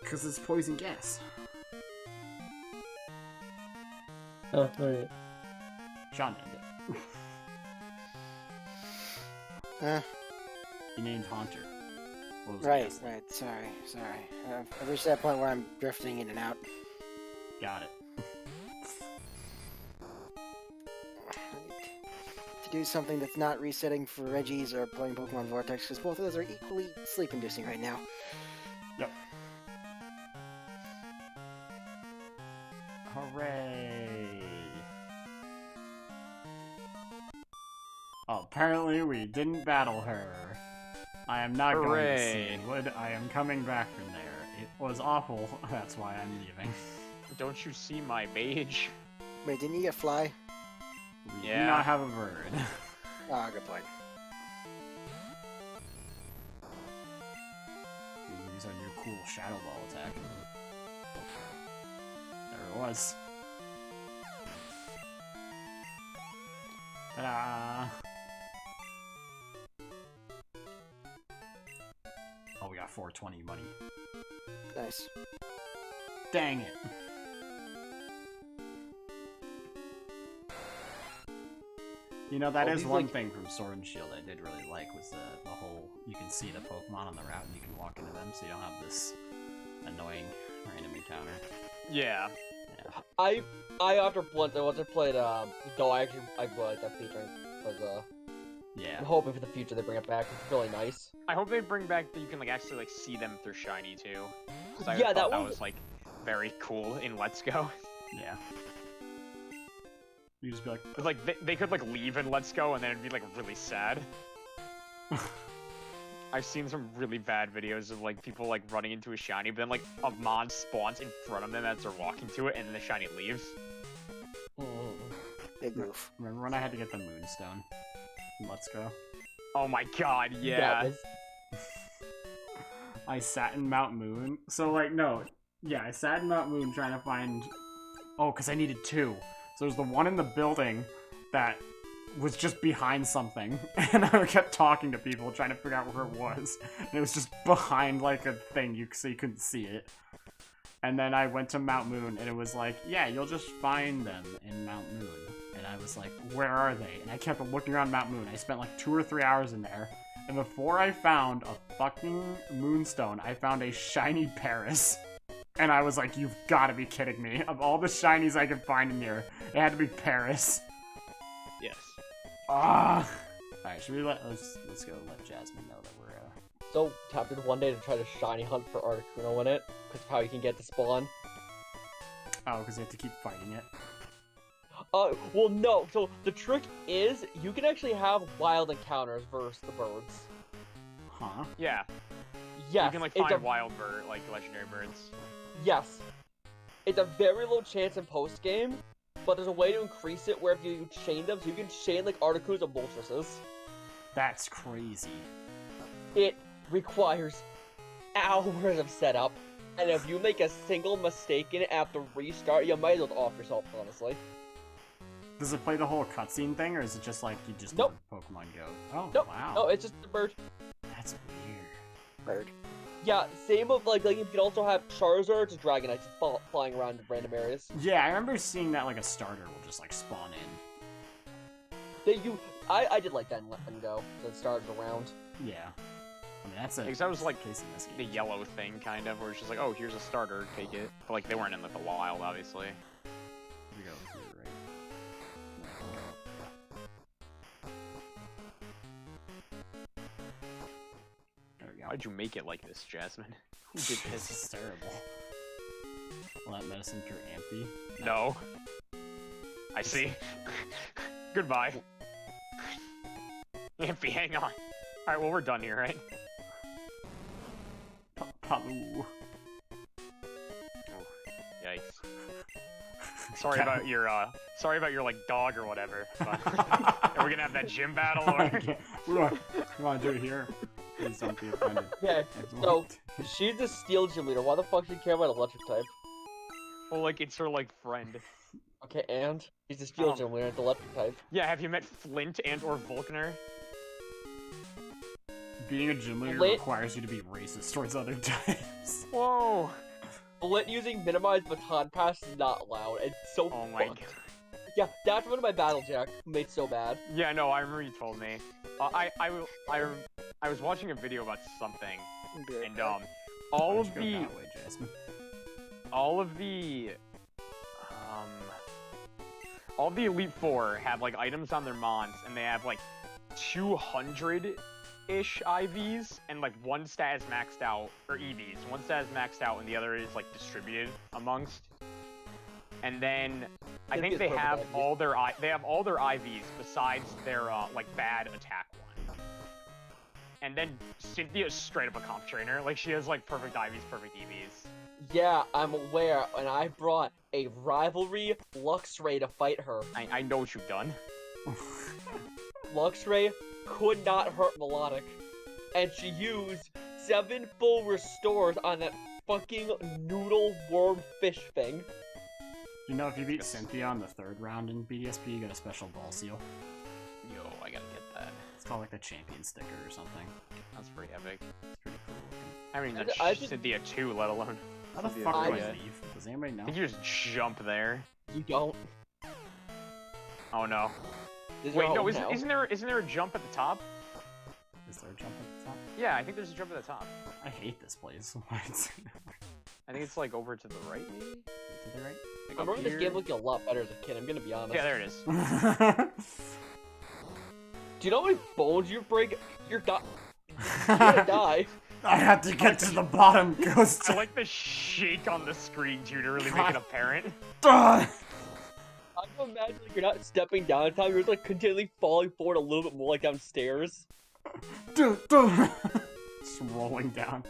Because it's poison gas. Oh, alright. Sean named it. Uh, He named Haunter. What was the right, guess? right. Sorry. I've reached that point where I'm drifting in and out. Got it. To do something that's not resetting for Reggies or playing Pokemon Vortex, because both of those are equally sleep-inducing right now. Yep. Hooray! Oh, apparently we didn't battle her. I am not going to Hooray. Seawood. I am coming back from there. It was awful. That's why I'm leaving. Don't you see my mage? Wait, didn't you get Fly? We do Yeah. not have a bird. Ah, good point. We use our new cool Shadow Ball attack. There it was. Ta-da! Oh, we got 420 money. Nice. Dang it! You know, that Oh, is he's one like- thing from Sword and Shield I did really like, was the whole, you can see the Pokemon on the route and you can walk into them, so you don't have this annoying random encounter. Yeah. I after once I played though I like that feature because Yeah. I'm hoping for the future they bring it back. It's really nice. I hope they bring back that you can like actually like see them through shiny too. 'Cause I Yeah, thought that that was- was like very cool in Let's Go. Yeah. You just be like, But, like they could like leave in Let's Go and then it'd be like really sad. I've seen some really bad videos of like people like running into a shiny, but then like a mon spawns in front of them as they're walking to it, and then the shiny leaves. Big move. remember when I had to get the Moonstone? Let's go. Oh my god, yeah. That was- I sat in Mount Moon. So, like, no. Yeah, I sat in Mount Moon trying to find... Oh, because I needed two. So there's the one in the building that was just behind something. And I kept talking to people trying to figure out where it was. And it was just behind, like, a thing, so you couldn't see it. And then I went to Mount Moon, and it was like, yeah, you'll just find them in Mount Moon. And I was like, where are they? And I kept looking around Mount Moon. I spent like 2 or 3 hours in there. And before I found a fucking Moonstone, I found a shiny Paris. And I was like, you've got to be kidding me. Of all the shinies I could find in here, it had to be Paris. Yes. Ah. Alright, should we let's go let Jasmine know that we're So tapped in one day to try to shiny hunt for Articuno in it, because of how you can get to spawn. Oh, because you have to keep fighting it. Well, no. So the trick is you can actually have wild encounters versus the birds. Huh? Yeah. Yes. You can like it's find a- wild bird, like legendary birds. Yes. It's a very low chance in post game, but there's a way to increase it where if you chain them, so you can chain like Articunos and Moltres. That's crazy. It requires hours of setup, and if you make a single mistake in it after restart, you might as well off yourself, honestly. Does it play the whole cutscene thing, or is it just like you just Nope. do Pokemon Go? Oh, Nope. wow. No, it's just the bird. That's weird. Bird. Yeah, same of like you can also have Charizard, just Dragonites flying around in random areas. Yeah, I remember seeing that like a starter will just like spawn in. I did like that in Let Them Go, so it started around. Yeah. I mean, that's a Because that was like case in this the game. yellow thing, kind of, where it's just like, oh, here's a starter, take it. But like they weren't in like the wild, obviously. We go here, right? There we go. Why'd you make it like this, Jasmine? Who did This this? is terrible. Will that medicine cure Ampy? No. I see. Goodbye. Amphy, hang on. Alright, well, we're done here, right? Palu. Yikes. Sorry about your, like, dog or whatever. But are we gonna have that gym battle, or? We want to do it here. Please don't be offended. Okay, so Excellent. she's the Steel Gym Leader. Why the fuck does she care about Electric type? Well, like, it's her, like, friend. Okay, and she's the Steel Oh. Gym Leader. It's Electric type. Yeah, have you met Flint and or Volkner? Being a gym leader Lit- requires you to be racist towards other types. Whoa! Blit using minimized baton pass is not allowed. It's so Oh my fucked. god. Yeah, that's one of my battle jack made so bad. Yeah, no, I remember you told me. I was watching a video about something, Be right and back. all Why'd of you go the that way, Jasmine? all of the Elite Four have like items on their mons, and they have like 200-ish IVs, and like one stat is maxed out, or EVs. One stat is maxed out, and the other is like distributed amongst. And then I It'd think be they a perfect have IVs. all their IVs besides their like bad attack one. And then Cynthia's straight up a comp trainer. Like, she has, like, perfect IVs, perfect EVs. Yeah, I'm aware, and I brought a rivalry Luxray to fight her. I know what you've done. Luxray could not hurt Melodic, and she used 7 full restores on that fucking noodle worm fish thing. You know, if you beat Cynthia on the 3rd round in BDSP, you get a special ball seal. Yo, I gotta get that. It's called like the champion sticker or something. That's pretty epic. It's pretty cool looking. I haven't even I done just- Cynthia 2, let alone. How the Cynthia fuck do I three. leave? Does anybody know? I think you just jump there. You don't. Oh no. This is Wait, your no, home now. isn't there a jump at the top? Is there a jump at the top? Yeah, I think there's a jump at the top. I hate this place. Why is it I think it's like over to the right, maybe? to the right? Like I up remember this here? game looking a lot better as a kid, I'm gonna be honest. Yeah, there it is. Do you know how many bones you break? You're gonna die. I had to get to the bottom, Ghost. I like the shake on the screen, too, to really make it apparent. Duh. I can imagine like, you're not stepping down in time, you're just like continually falling forward a little bit more like downstairs. Just rolling down.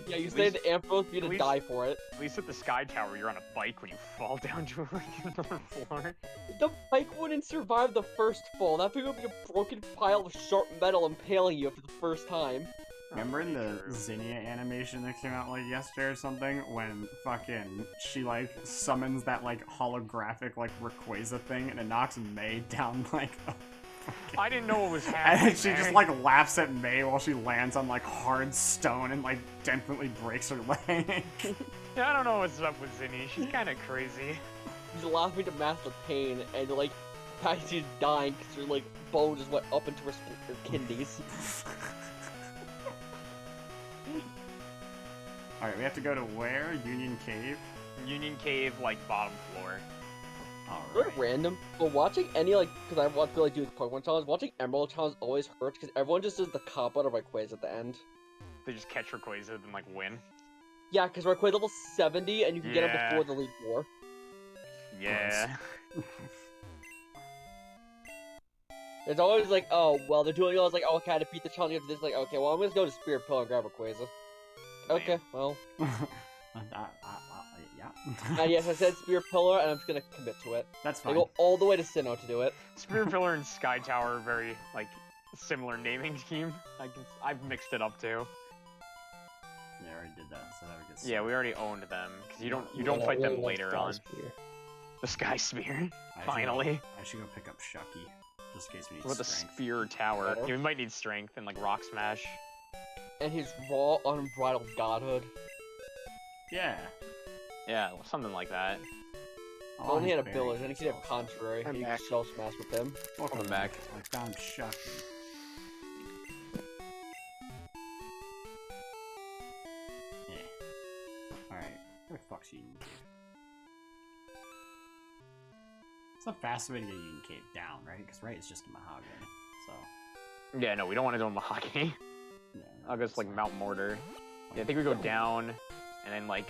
Yeah, you At say least- the Ampharos for you at to least- die for it. At least at the Sky Tower, you're on a bike when you fall down to like another floor. The bike wouldn't survive the first fall. That thing would be a broken pile of sharp metal impaling you for the first time. Remember in the True. Zinnia animation that came out like yesterday or something, when fucking she like summons that like holographic like Rayquaza thing and it knocks May down like a I didn't know what was and happening. then she just there. like laughs at May while she lands on like hard stone and like definitely breaks her leg. Yeah, I don't know what's up with Zinni. She's kind of crazy. He's laughing to Master Pain, and like, she's dying because her like bone just went up into her kidneys. Alright, we have to go to where? Union Cave? Union Cave, like bottom floor. Very Alright. random, but watching any like, because I want to like do the Pokemon challenge, watching Emerald challenge always hurts because everyone just does the cop out of Rayquaza at the end. They just catch Rayquaza and like win. Yeah, because Rayquaza level 70 and you can get him Yeah. before the Elite Four. Yeah. It's always like, oh, well, they're doing all this, like, oh, okay, to beat the challenge after this, like, okay, well, I'm gonna go to Spirit Pillar and grab a Quasar. Okay, well. Yeah. And yes, I said Spirit Pillar, and I'm just gonna commit to it. That's I fine. go all the way to Sinnoh to do it. Spirit Pillar and Sky Tower are very like similar naming scheme. I've mixed it up too. Yeah, I already did that, so that would get. Yeah, we already owned them because you don't Yeah, fight them really later Sky on. Spear. The Sky Spear. I should Finally. Go, I should go pick up Shucky, just in case we need What about the strength. Spear Tower? Better. Yeah, we might need strength and like Rock Smash. And his raw, unbridled godhood. Yeah. Yeah, something like that. Oh, If only he's had a buried village, then he could have himself. Contrary. I'm He back. could Shell Smash with him. Welcome back. I found Shucky. Yeah. Alright. Where the fuck's Eden Cave? It's the fastest way to get Eden Cave down, right? Because right is just a mahogany. So, Yeah, no, we don't want to go Mahogany. yeah. I'll go to like Mount Mortar. Yeah, I think we go down, and then like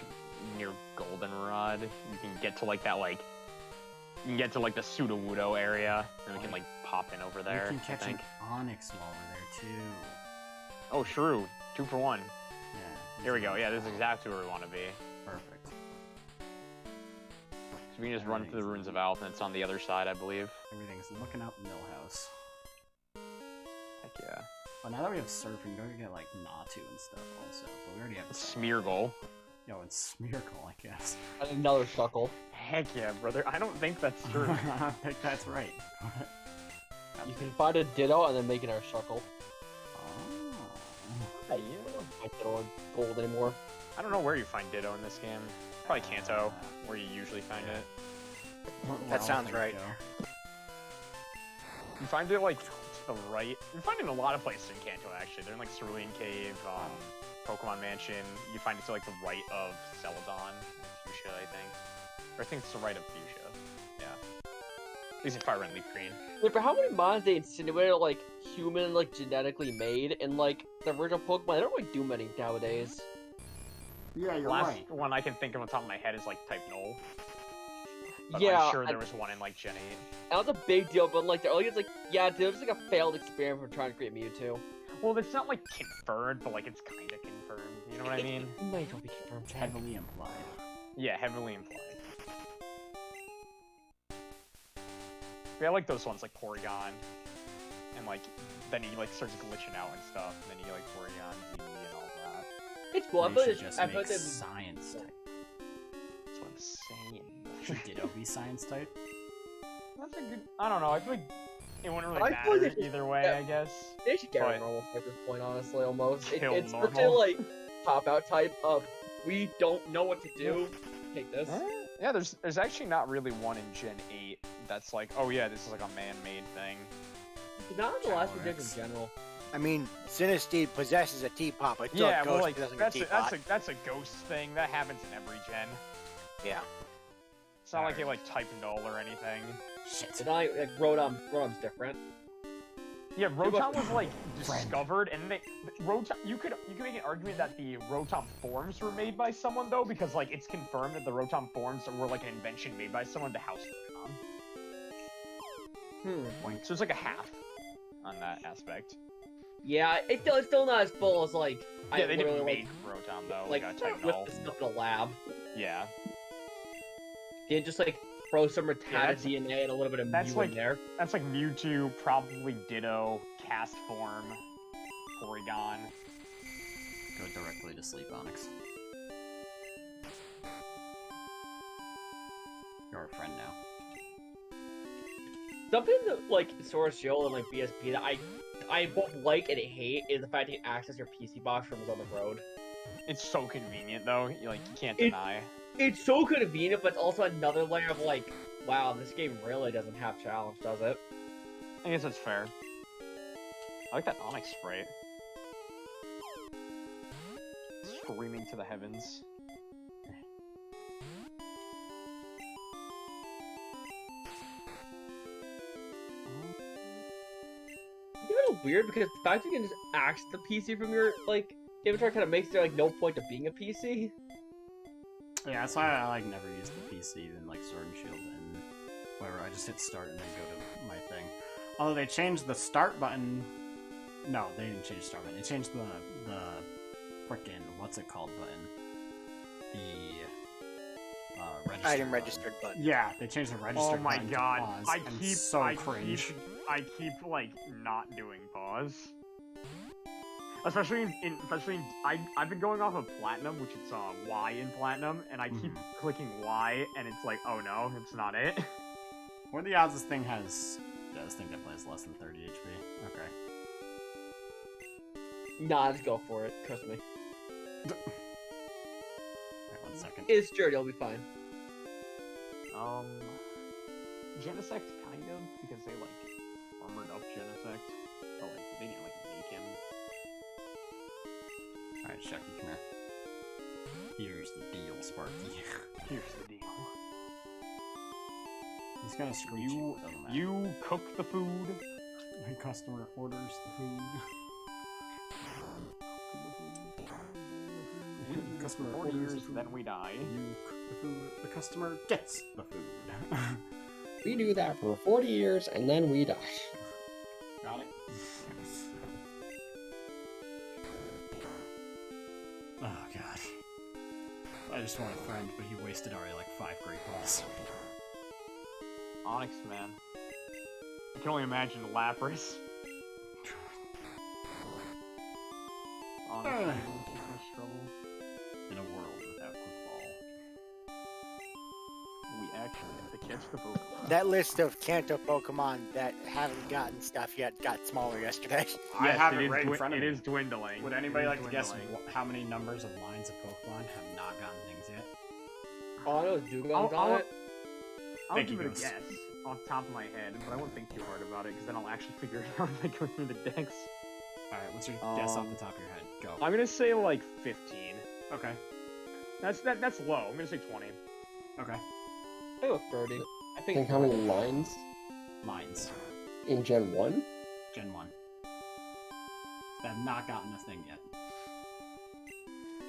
near Goldenrod, you can get to like that like you can get to like the Sudowoodo area, and we can like pop in over there. You can I catch an think. Onyx while we're there too. Oh, shrew, 2 for 1. Yeah. Here we go. Yeah, this is exactly where we want to be. Perfect. So we can just run through the ruins of Alph, and it's on the other side, I believe. Everything's looking up Millhouse. Heck yeah. But now that we have surfing, don't get like Natu and stuff also. But we already have Smeargle. Yo, it's Smeargle, I guess. And another Shuckle. Heck yeah, brother. I don't think that's true. I think that's right. You can find a Ditto and then make it our Shuckle. Oh. I don't gold anymore. I don't know where you find Ditto in this game. Probably Kanto, where you usually find it. That sounds right. You find it like to the right. You find it in a lot of places in Kanto actually. They're in like Cerulean Cave, Pokemon Mansion. You find it to like the right of Celadon, Fuchsia, I think. Or I think it's the right of Fuchsia. Yeah. At least if I run Leaf Green. Like, for how many mods they insinuated like human, like genetically made, and like the original Pokemon, they don't really do many nowadays. Yeah, you're Last right. one I can think of on top of my head is like Type Null. But Yeah, I'm sure there I- was one in like Gen 8. That was a big deal, but like the early it's like, yeah, there was like a failed experiment for trying to create Mewtwo. Well, it's not like confirmed, but like it's kind of confirmed. You know what I mean? It might not be confirmed. It's heavily implied. Yeah, heavily implied. Yeah, I like those ones like Porygon, and like then he like starts glitching out and stuff, and then you like Porygon Z and all that. It's cool. I They feel should like just I make feel like they- science type. That's what I'm saying. Should Ditto be science type? That's a good. I don't know. I feel like it wouldn't really I feel like matter they- either way. yeah. I guess. they should get But- rid of normal at this point, honestly, almost. Kill It's such a normal. like pop out type of we don't know what to do. Take this. Yeah, there's actually not really one in Gen 8 that's like, oh yeah, this is like a man-made thing. Not in the last Calyrex. project in general. I mean, Sinistede possesses a teapot, but still Yeah, a well, ghost like possessing that's a a, teapot. that's a ghost thing that happens in every gen. Yeah. It's not like you like type null or anything. Shit. It's not like Rotom's different. Yeah, Rotom was like Friend. discovered, and Rotom. You could make an argument that the Rotom forms were made by someone though, because like it's confirmed that the Rotom forms were like an invention made by someone to house Rotom. So it's like a half on that aspect. Yeah, it's still not as full as like Yeah, they literally, didn't make Rotom though. like Like a type with null. the stuff in a lab. Yeah, They just like throw some retarded that's- DNA and a little bit of that's Mew like- in there. that's like Mewtwo, probably Ditto, Cast Form, Porygon. Go directly to sleep, Onyx. You're a friend now. Something that like Sword and Shield and like BSP that I both like and hate is the fact you can access your PC box from on the road. It's so convenient though. You can't It- deny. It's so convenient, but it's also another layer of like, wow, this game really doesn't have challenge, does it? I guess that's fair. I like that Onyx sprite. Screaming to the heavens. It's a little weird because the fact you can just access the PC from your like inventory kind of makes there like no point to being a PC. Yeah, that's why I like never use the PC in like Sword and Shield and whatever. I just hit start and then go to my thing. Although they changed the start button. No, they didn't change the start button. They changed the frickin' what's it called button. The registered Item button. registered button. Yeah, they changed the registered Oh my button to god. pause, I and keep so I cringe. keep like not doing pause. Especially I've been going off of platinum, which is Y in platinum, and I keep clicking Y, and it's like, oh no, it's not it. What are the odds this thing has? Yeah, this thing definitely has less than 30 HP. Okay. Nah, just go for it. Trust me. Wait 1 second. It's sturdy. I'll be fine. Genesect kind of, because they like armored up Genesect, but like they didn't like make him. Alright, Shucky, come here. Here's the deal, Sparky. Here's the deal. He's gonna screech You it, doesn't matter. you cook the food. The customer orders the food. The customer orders the Orders, food. then we die. You cook the food. The customer gets the food. We do that for 40 years and then we die. Got it? Oh god. I just want a friend, but he wasted already like 5 great balls. Onyx, man. I can only imagine Lapras. Onyx, man, is trouble. In a world without quick We actually have to catch the Pokemon. That list of Kanto Pokemon that haven't gotten stuff yet got smaller yesterday. I Yes, have it is right in dwi- front of It me. is dwindling. Would It anybody is like to guess dwindling. how many numbers of lines of Pokemon have not gotten things yet? All I know is Dugong's I'll- on it. I'll Thank give you, it a Ghost. guess off the top of my head, but I won't think too hard about it because then I'll actually figure it out if I go through the decks. Alright, what's your guess off the top of your head? Go. I'm gonna say like 15. Okay. That's low. I'm gonna say 20. Okay. I go 30. I Think think how many lines Lines. in Gen 1? Gen 1. That have not gotten a thing yet.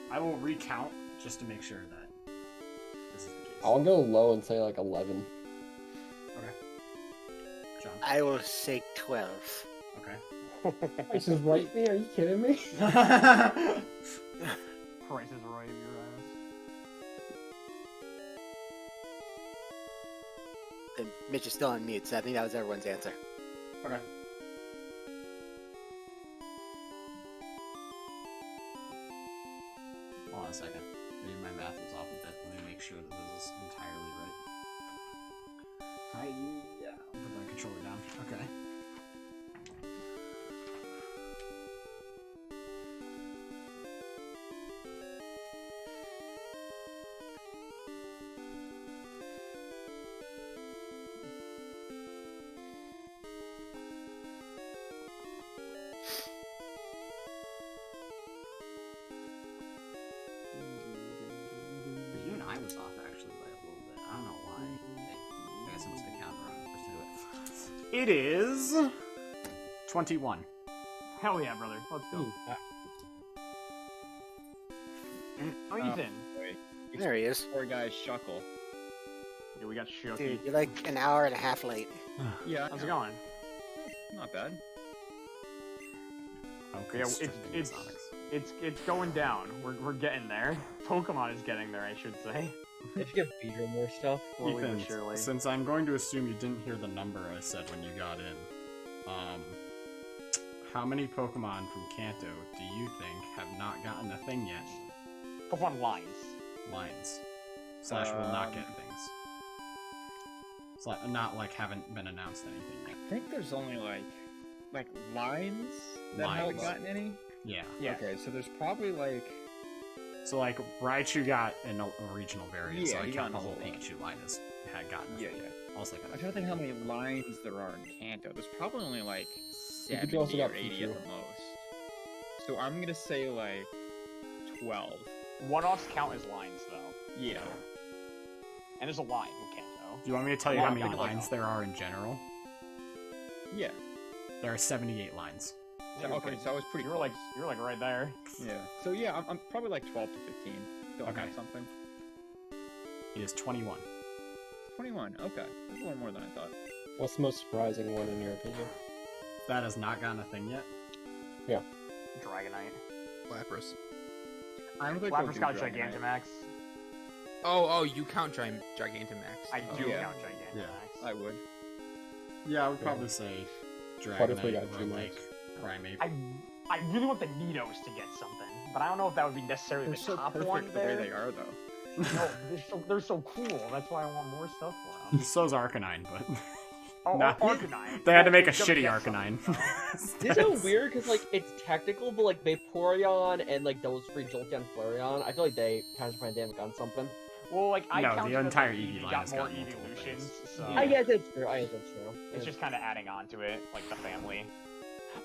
I will recount just to make sure that this is the case. I'll go low and say like 11. Okay. John. I will say 12. Okay. This is right there, are you kidding me? Price is right of your ass. And Mitch is still on mute, so I think that was everyone's answer. Okay. Hold on a second. Maybe my math was off a bit. Let me make sure that this is entirely right. Yeah. I'll put that controller down. Okay. Even I was off actually by a little bit. I don't know why. I guess it must have counted wrong. Let's do it. It is 21. Hell yeah, brother. Let's go. Oh, Ethan. There he is. Poor guy Shuckle. Yeah, we got Shucky. Dude, you're like an hour and a half late. Yeah, How's it going? not bad. Okay, Yeah, it's going down. We're getting there. Pokemon is getting there, I should say. if you give Beedrill more stuff. Slowly but Ethan, surely. since I'm going to assume you didn't hear the number I said when you got in, how many Pokemon from Kanto do you think have not gotten a thing yet? Pokemon lines. Lines. Slash will not get things. It's like, not like haven't been announced anything yet. I think there's only like lines that haven't Lines. gotten any. Yeah. Yeah. Okay, so there's probably like So like Raichu got a regional variant, so Yeah, I he count the got a whole whole lot. Pikachu line as had gotten a yeah, thing. yeah. I was like, I'm trying to think how many lines there are in Kanto. There's probably only like Pikachu 70 also or got 80 Pichu. at the most. So I'm gonna say like 12. One-offs count as lines, though. Yeah. And there's a line in Kanto. do you want me to tell you Well, how I'm many thinking like- lines there are in general? Yeah. There are 78 lines. So, okay, so I was pretty. You were like right there. Yeah. So yeah, I'm probably like 12 to 15. Don't Okay. have something. It is 21. 21. Okay, that's a little more than I thought. What's the most surprising one in your opinion? That has not gotten a thing yet. Dragonite. Lapras. I don't think Lapras got Dragonite. Gigantamax. Oh, you count Gigantamax. I do yeah. count Gigantamax. I would. Yeah, I would probably say What if we Dragonite got or G-Max? like Primeape. I really want the Nidos to get something, but I don't know if that would be necessarily They're the so top perfect one the way there. they are, though. No, they're so cool. That's why I want more stuff for them. So's Arcanine, but Oh, Nah. Arcanine. they had to make a They're gonna shitty get Arcanine. something, It's so weird because like it's technical, but like Vaporeon and like those free Jolteon, Flareon, I feel like they kind of pandemic on something. Well, like I No, counted the that entire the Eevee line got has more got multiple evolutions, things. so I guess it's true. I guess it's true. it's just kind of adding on to it, like the family.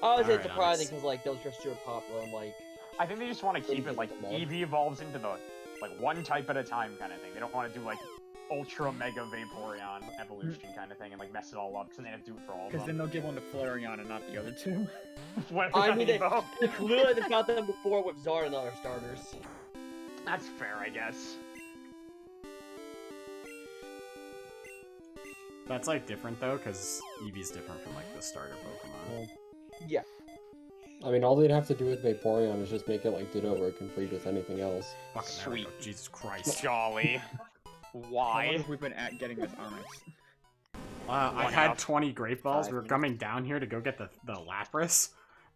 I was Alright, surprising Alex. because like those are super popular. I'm like, I think they just want to keep it like Love. Eevee evolves into the like one type at a time kind of thing. They don't want to do like Ultra Mega Vaporeon evolution kind of thing and like mess it all up because then they have to do it for all of Because them. then they'll give one to Flareon and not the other two. What I about mean, they Evo? clearly they've got them before with Zard and other starters. That's fair, I guess. That's like different though, because Eevee's different from like the starter Pokemon. Yeah. I mean, all they'd have to do with Vaporeon is just make it like Ditto where it can breed with anything else. Fucking there we Sweet. go. Jesus Christ. Jolly. How long Why? have we been at getting this Onyx? I One had out. 20 Great Balls. We were coming down here to go get the Lapras,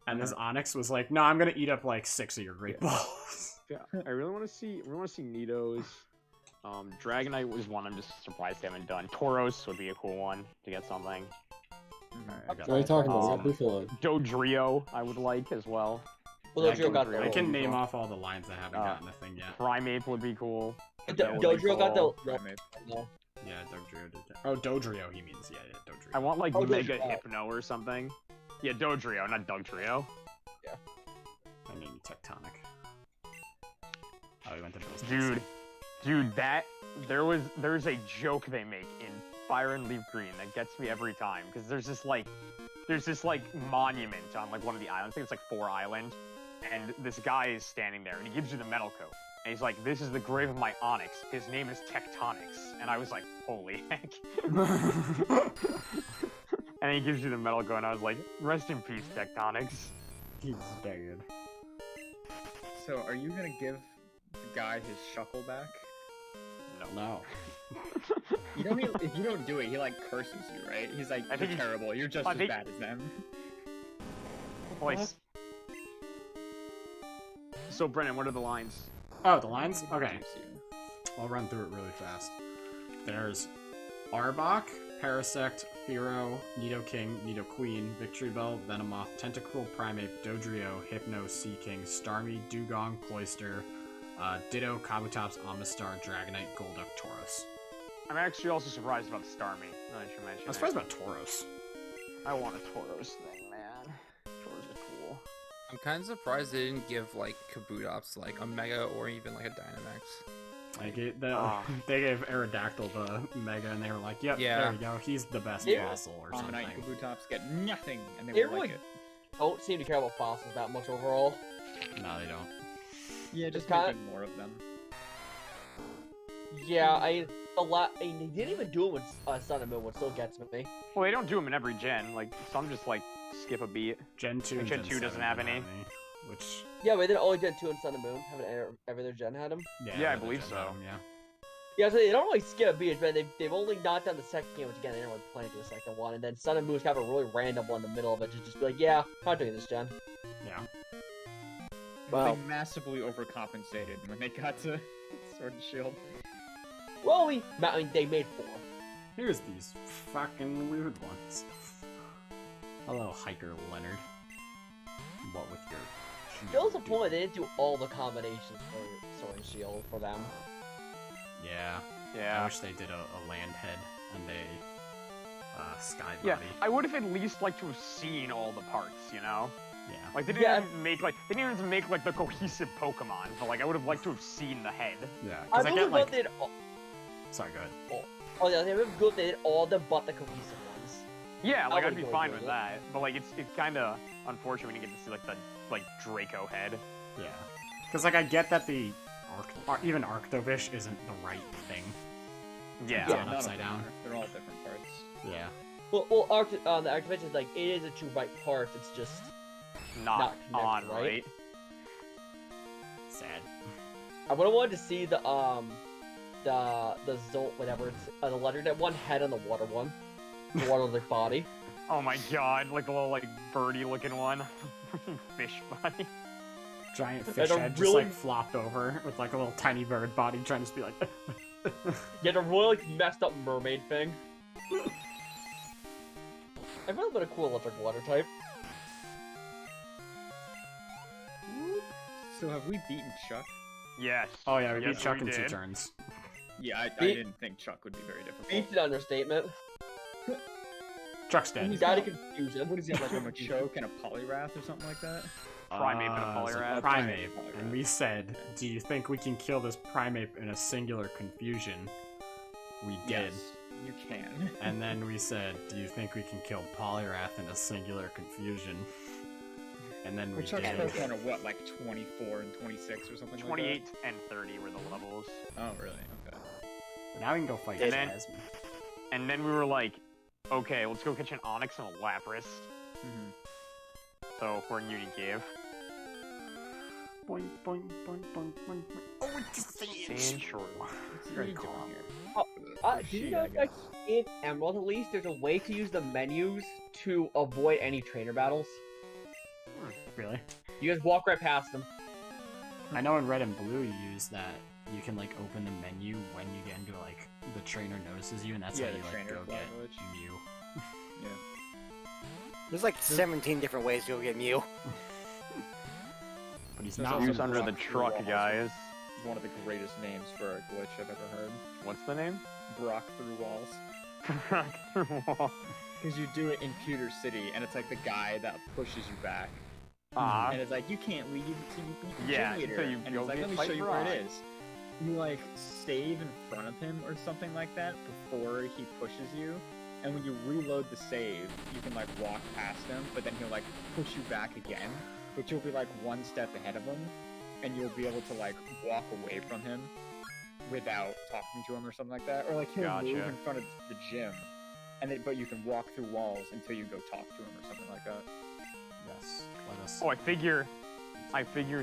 and this Onyx was like, "No, I'm gonna eat up like 6 of your Great Balls." Yeah, I really want to see. Nidos. Dragonite was one I'm just surprised they haven't done. Tauros would be a cool one to get something. I got What are you talking about? We Um, got Buffalon. Dodrio I would like as well. Well, Yeah, Dodrio got Dodrio. I the. can name off all the lines that haven't Uh, gotten a thing yet. Primeape would be cool. Dodrio got the. Primeape. No. Yeah, Dodrio did that. Oh, Dodrio, he means. Yeah, Dodrio. I want like Oh, Mega Dodrio. Hypno or something. Yeah, Dodrio, not Dugtrio. I named Tectonic. Oh, he went to Bill's Dude, there's a joke they make in Fire and Leaf Green that gets me every time because there's this monument on like one of the islands. I think it's like 4 Island, and this guy is standing there and he gives you the metal coat. And he's like, "This is the grave of my Onyx. His name is Tectonics." And I was like, "Holy heck!" And he gives you the metal coat, and I was like, "Rest in peace, Tectonics." He's dead. So, are you gonna give the guy his shuckle back? No. You know, if you don't do it, he like curses you, right? He's like, I "You're think he- terrible. You're just I as think- bad as them." Voice. So, Brennan, what are the lines? Oh, the lines? Okay. Keeps you. I'll run through it really fast. There's Arbok, Parasect, Fearow, Nidoking, Nidoqueen, Victreebel, Venomoth, Tentacruel, Primeape, Dodrio, Hypno, Seaking, Starmie, Dugong, Cloyster, Ditto, Kabutops, Amistar, Dragonite, Golduck, Tauros. I'm actually also surprised about Starmie. Now that you mention I'm it. surprised about Tauros. I want a Tauros thing, man. Tauros are cool. I'm kind of surprised they didn't give like Kabutops like a Mega or even like a Dynamax. They gave Aerodactyl the Mega, and they were like, "Yep, Yeah. there we go. He's the best Yeah. fossil or something." Omnite Kabutops get nothing, and they They will like really it. don't seem to care about fossils that much overall. No, they don't. Yeah, just kinda- making more of them. Yeah, I mean, they didn't even do it with Sun and Moon, which still gets me. Well, they don't do them in every gen. Like some just like skip a beat. Gen 2 Like, and Gen Gen 2 doesn't 7 have didn't any. Which, Yeah, but then only Gen 2 and Sun and Moon haven't every other gen had them. Yeah, I the believe Gen so. had 'em, yeah. Yeah, so they don't really skip a beat, but they've only not done the second game, which again, they didn't really plan to do the second one. And then Sun and Moon's kind of a really random one in the middle of it, to just be like, yeah, not doing this gen. Yeah. Well, They massively overcompensated when they got to Sword and Shield. well, I mean, they made 4. Here's these fucking weird ones. Hello, Hiker Leonard. What with your... Still disappointed they didn't do all the combinations for Sword and Shield for them. Yeah. I Yeah. wish they did a land head and a sky body. Yeah, I would have at least liked to have seen all the parts, you know? Yeah. Like they didn't Yeah. even make like the cohesive Pokemon, but like I would have liked to have seen the head. Yeah. I 'Cause I really get thought like... they did all, Sorry, go ahead. oh yeah, they would have good if they did all of them but the cohesive ones. Yeah, like I I'd be would fine go with with it. that. But like it's kind of unfortunate when you get to see like the Draco head. Yeah. Because like I get that the even Arctovish isn't the right thing. Yeah. Yeah. none of upside them down. are. They're all different parts. Yeah. Well, the activation is like it is the two right parts. It's just Not connected, on, right? right? Sad. I would have wanted to see the Zolt, whatever it's the letter that one head on the water one, the water like body. Oh my god, like a little like birdie looking one. Fish body. Giant fish a head just really- like flopped over with like a little tiny bird body trying to just be like. Yeah, the really like messed up mermaid thing. I've really been a cool electric water type. So have we beaten Chuck? Yes. Oh yeah, we yes, beat Chuck in 2 did. turns. Yeah, I Beat- didn't think Chuck would be very difficult. Beats an understatement. Chuck's dead. He's got a confusion. What is he have, like a Machoke and a Polyrath or something like that? Primate and a it's Polyrath. Primate. Polyrath. And we said, do you think we can kill this primate in a singular confusion? We did. Yes, you can. And then we said, do you think we can kill Polyrath in a singular confusion? And then we Which Chuck's did. first one of what, like 24 and 26 or something 28 and 30 were the levels. like that? Oh, really? Okay. Now we can go fight And then- Jasmine. And then we were like, okay, let's go catch an Onyx and a Lapras. Mm-hmm. So we're in Uni Cave. Boing, boing, boing, boing, boing, boing. Oh, it's just And short. What's Very he doing calm. here? Do you She, know I that in Emerald at least there's a way to use the menus to avoid any trainer battles? Really? You just walk right past them. I know in Red and Blue you use that. You can like open the menu when you get into like the trainer notices you, and that's Yeah, how the you like trainer go fly get glitch. Mew. There's like 17 different ways to get Mew. But he's There's not. also Use under the Brock through truck, walls. guys. It's one of the greatest names for a glitch I've ever heard. What's the name? Brock through walls. Because you do it in Pewter City, and it's like the guy that pushes you back. And it's like, you can't leave until you beat the Yeah, gym leader. so you and go he's like, get let me fight show you for where it Brock. is. You like stave in front of him or something like that before he pushes you. And when you reload the save, you can like walk past him, but then he'll like push you back again. But you'll be like one step ahead of him, and you'll be able to like walk away from him without talking to him or something like that. Or like he'll move Gotcha. in front of the gym, and then but you can walk through walls until you go talk to him or something like that. Yes. Let us. Oh, I figure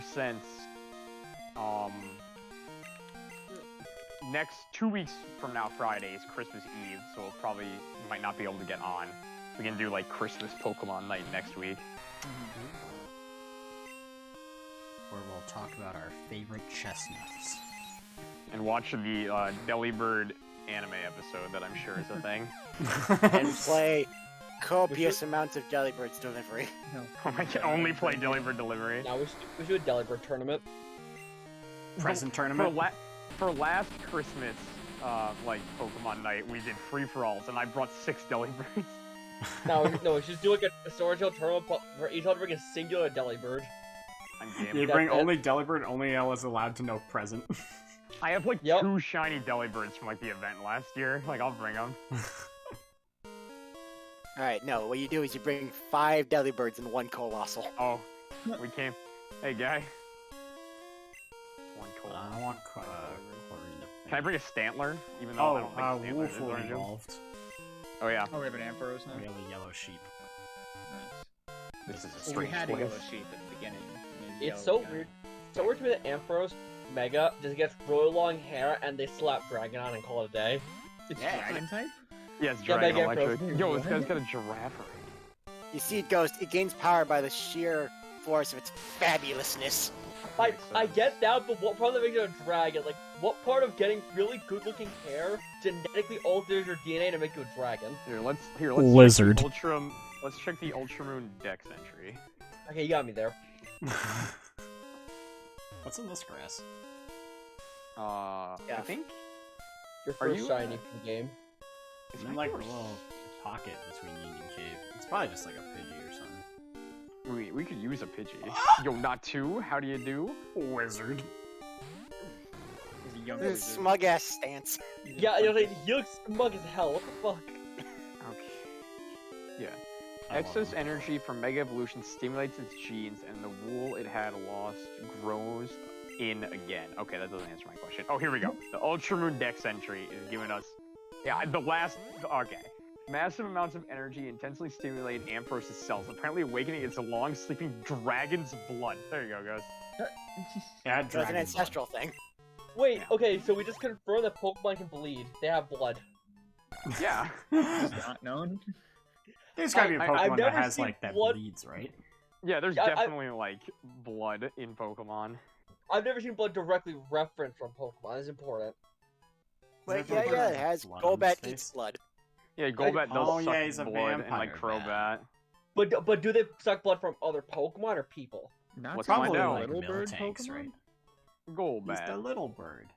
since, next 2 weeks from now, Friday is Christmas Eve, so we'll probably might not be able to get on. We can do like Christmas Pokemon night next week. Where we'll talk about our favorite chestnuts. And watch the Delibird anime episode that I'm sure is a thing. And play copious amounts of Delibirds Delivery. I can only play Delibird Delivery. Now we should do a Delibird tournament. Present For, tournament. for last Christmas, like Pokemon night, we did free-for-alls, and I brought 6 Delibirds. No, we should do like a Sword Shield tournament, but for each one to bring a singular Delibird. I'm You game. bring That's it. only Delibird, only L is allowed to know present. I have like Yep. 2 shiny Delibirds from like the event last year. Like I'll bring them. Alright, no, what you do is you bring 5 Delibirds and 1 Colossal. Oh, we came. Hey guy. One cold. I don't want Can I bring a Stantler? Even though I don't think Stantler is Wolf orange. evolved. Oh yeah. Oh, we have an Ampharos now? We have a yellow sheep. Nice. This is a Well, we strange had a place. yellow sheep at the beginning. and It's yellow so again. weird. So weird to me that Ampharos Mega just gets really long hair and they slap Dragon on and call it a day. It's Yeah. dragon type? Yeah, it's Yeah, Dragon Mega Electric. Pro. Yo, this guy's got a Girafarig. You see it goes, it gains power by the sheer force of its fabulousness. I get that, but what part of that makes it a dragon? Like, what part of getting really good-looking hair genetically alters your DNA to make you a dragon? Let's Lizard. Check the let's check the Ultramoon Dex entry. Okay, you got me there. What's in this grass? I Yeah. think Your Are first you, shiny from the game. It's in like a little pocket between Union Cave. It's probably just like a Pidgey or something. we could use a Pidgey. Yo, not 2. How do you do? Wizard. He's a young This wizard. smug ass stance. Yeah, you're like, he looks smug as hell. What the fuck? Okay. Yeah. I love Excess him. energy from Mega Evolution stimulates its genes, and the wool it had lost grows in again. Okay, that doesn't answer my question. Oh, here we go. The Ultramoon Dex entry is giving us Yeah, the last. Okay. Massive amounts of energy intensely stimulate Ampharos' cells, apparently awakening its long sleeping dragon's blood. There you go, guys. Yeah, That's an dragon ancestral thing. Wait, Yeah. okay, so we just confirmed that Pokemon can bleed. They have blood. Yeah. Just not known. There's gotta be a I've Pokemon that never has seen like that blood- bleeds, right? Yeah, there's I- definitely like blood in Pokemon. I've never seen blood directly referenced from Pokemon. It's important. Wait, there a yeah, Pokemon yeah, that it has has. blood on his Golbat face? eats blood. Yeah, Golbat does Oh, suck yeah, he's a blood, and like vampire Crobat. But do they suck blood from other Pokemon or people? Not Let's to find Probably out. like Little bird Miltanks, Pokemon? right? He's Golbat. the little bird.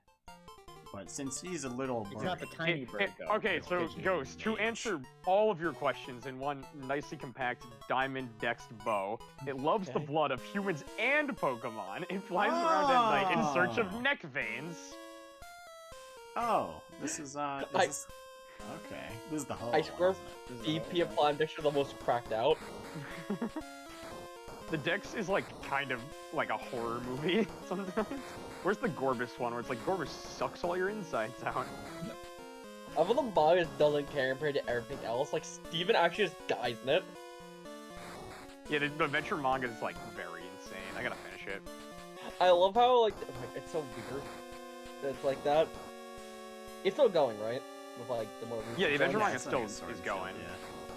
But since he's a little It's bird, not the tiny bird, though. Okay, so Pigeon Ghost, to Mage. answer all of your questions in one nicely compact diamond-dexed bow, it loves the Okay. blood of humans and Pokemon. It flies around at night in search of Oh. neck veins. oh, this is I- this... okay. This is the whole. I swear isn't it? This is the DP whole and Plan Dictionary are the most cracked out. The Dex is like kind of like a horror movie sometimes. Where's the Gorbis one where it's like Gorbis sucks all your insides out? I feel the manga just doesn't care compared to everything else. Like, Steven actually just dies in it. Yeah, the adventure manga is like very insane. I gotta finish it. I love how, like, it's so weird that it's like that. It's still going, right? With, like, the more recent Yeah, the adventure ones? manga it's still like a sword is and going. shield,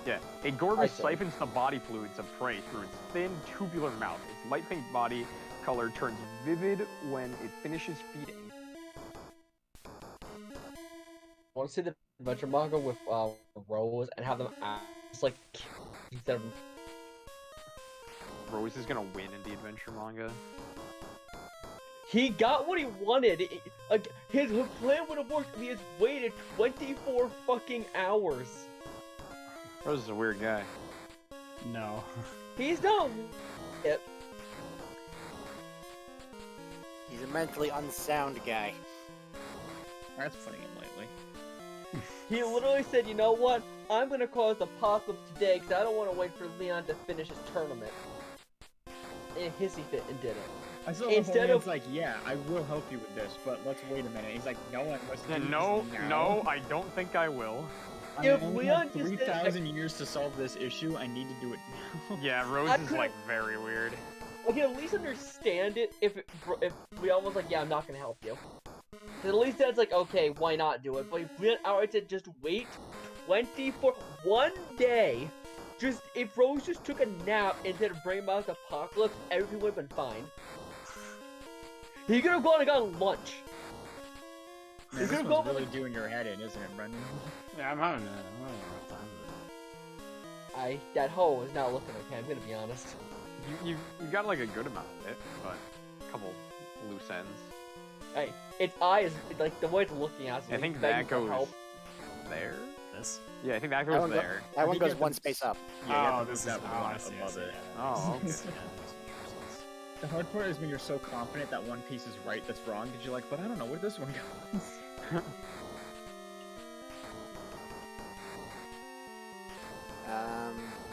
Yeah, a I Gorbis see. siphons the body fluids of prey through its thin, tubular mouth. Its light pink body color turns vivid when it finishes feeding. I want to see the adventure manga with Rose and have them act just like instead of Rose is gonna win in the adventure manga. he got what he wanted. Like his plan would have worked if he has waited 24 fucking hours. Rose is a weird guy. yeah. No. He's not. He's a mentally unsound guy. That's putting him lightly. He literally said, "You know what? I'm gonna cause the apocalypse today because I don't want to wait for Leon to finish his tournament." And hissy fit and did it. I saw Instead the of- like, yeah, I will help you with this, but let's wait a minute. He's like, no, I must do Yeah, this no, now. no, I don't think I will. I If only Leon have just did- 3,000 years to solve this issue. I need to do it now. Yeah, Rose I is like very weird. I can at least understand it if Leon was like, "Yeah, I'm not gonna help you." 'Cause at least that's like, okay, why not do it? But if Leon outright said, "Just wait 24 one day," just if Rose just took a nap instead of bringing about the apocalypse, everything would have been fine. He could have gone and gotten lunch. Man, You're this gonna one's go- really doing your head in, isn't it, Brendan? Yeah, I'm having a rough time with it. That hoe is not looking okay. I'm gonna be honest. You got like a good amount of it, but a couple loose ends. Hey, its eye is like the way it's looking at. I think it's that begging for goes help. there. This? Yeah, I think that That goes one go- there. That I one think you goes have one to- space up. Yeah, you have oh, to this move is. that Oh, one I see. I above see. it. Yeah, Oh, this is- okay. yeah, this makes more sense. The hard part is when you're so confident that one piece is right that's wrong, because you're like, but I don't know where this one goes.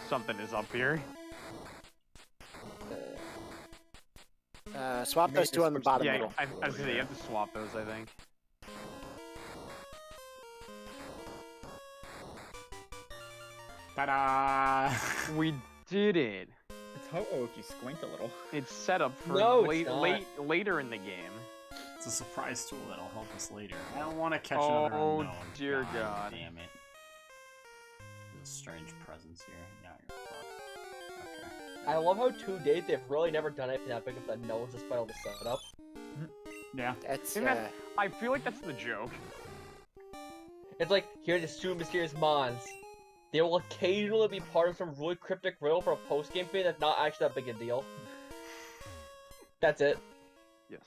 Something is up here. Swap Maybe those two it's on the supposed to bottom Yeah, middle. I was gonna say, you have to swap those, I think. Ta-da! We did it. It's Ho-Oh if you squint a little. It's set up for No, it's not. later in the game. It's a surprise tool that'll help us later. I don't want to catch another Oh, unknown. dear God. Damn it. There's a strange presence here. Yeah, you're fucked. Okay. I love how to date they've really never done anything that big of a nose despite all the setup. Yeah. That's Think that- I feel like that's the joke. It's like, here's the super mysterious mons. They will occasionally be part of some really cryptic riddle for a post-game thing that's not actually that big a deal. That's it. Yes.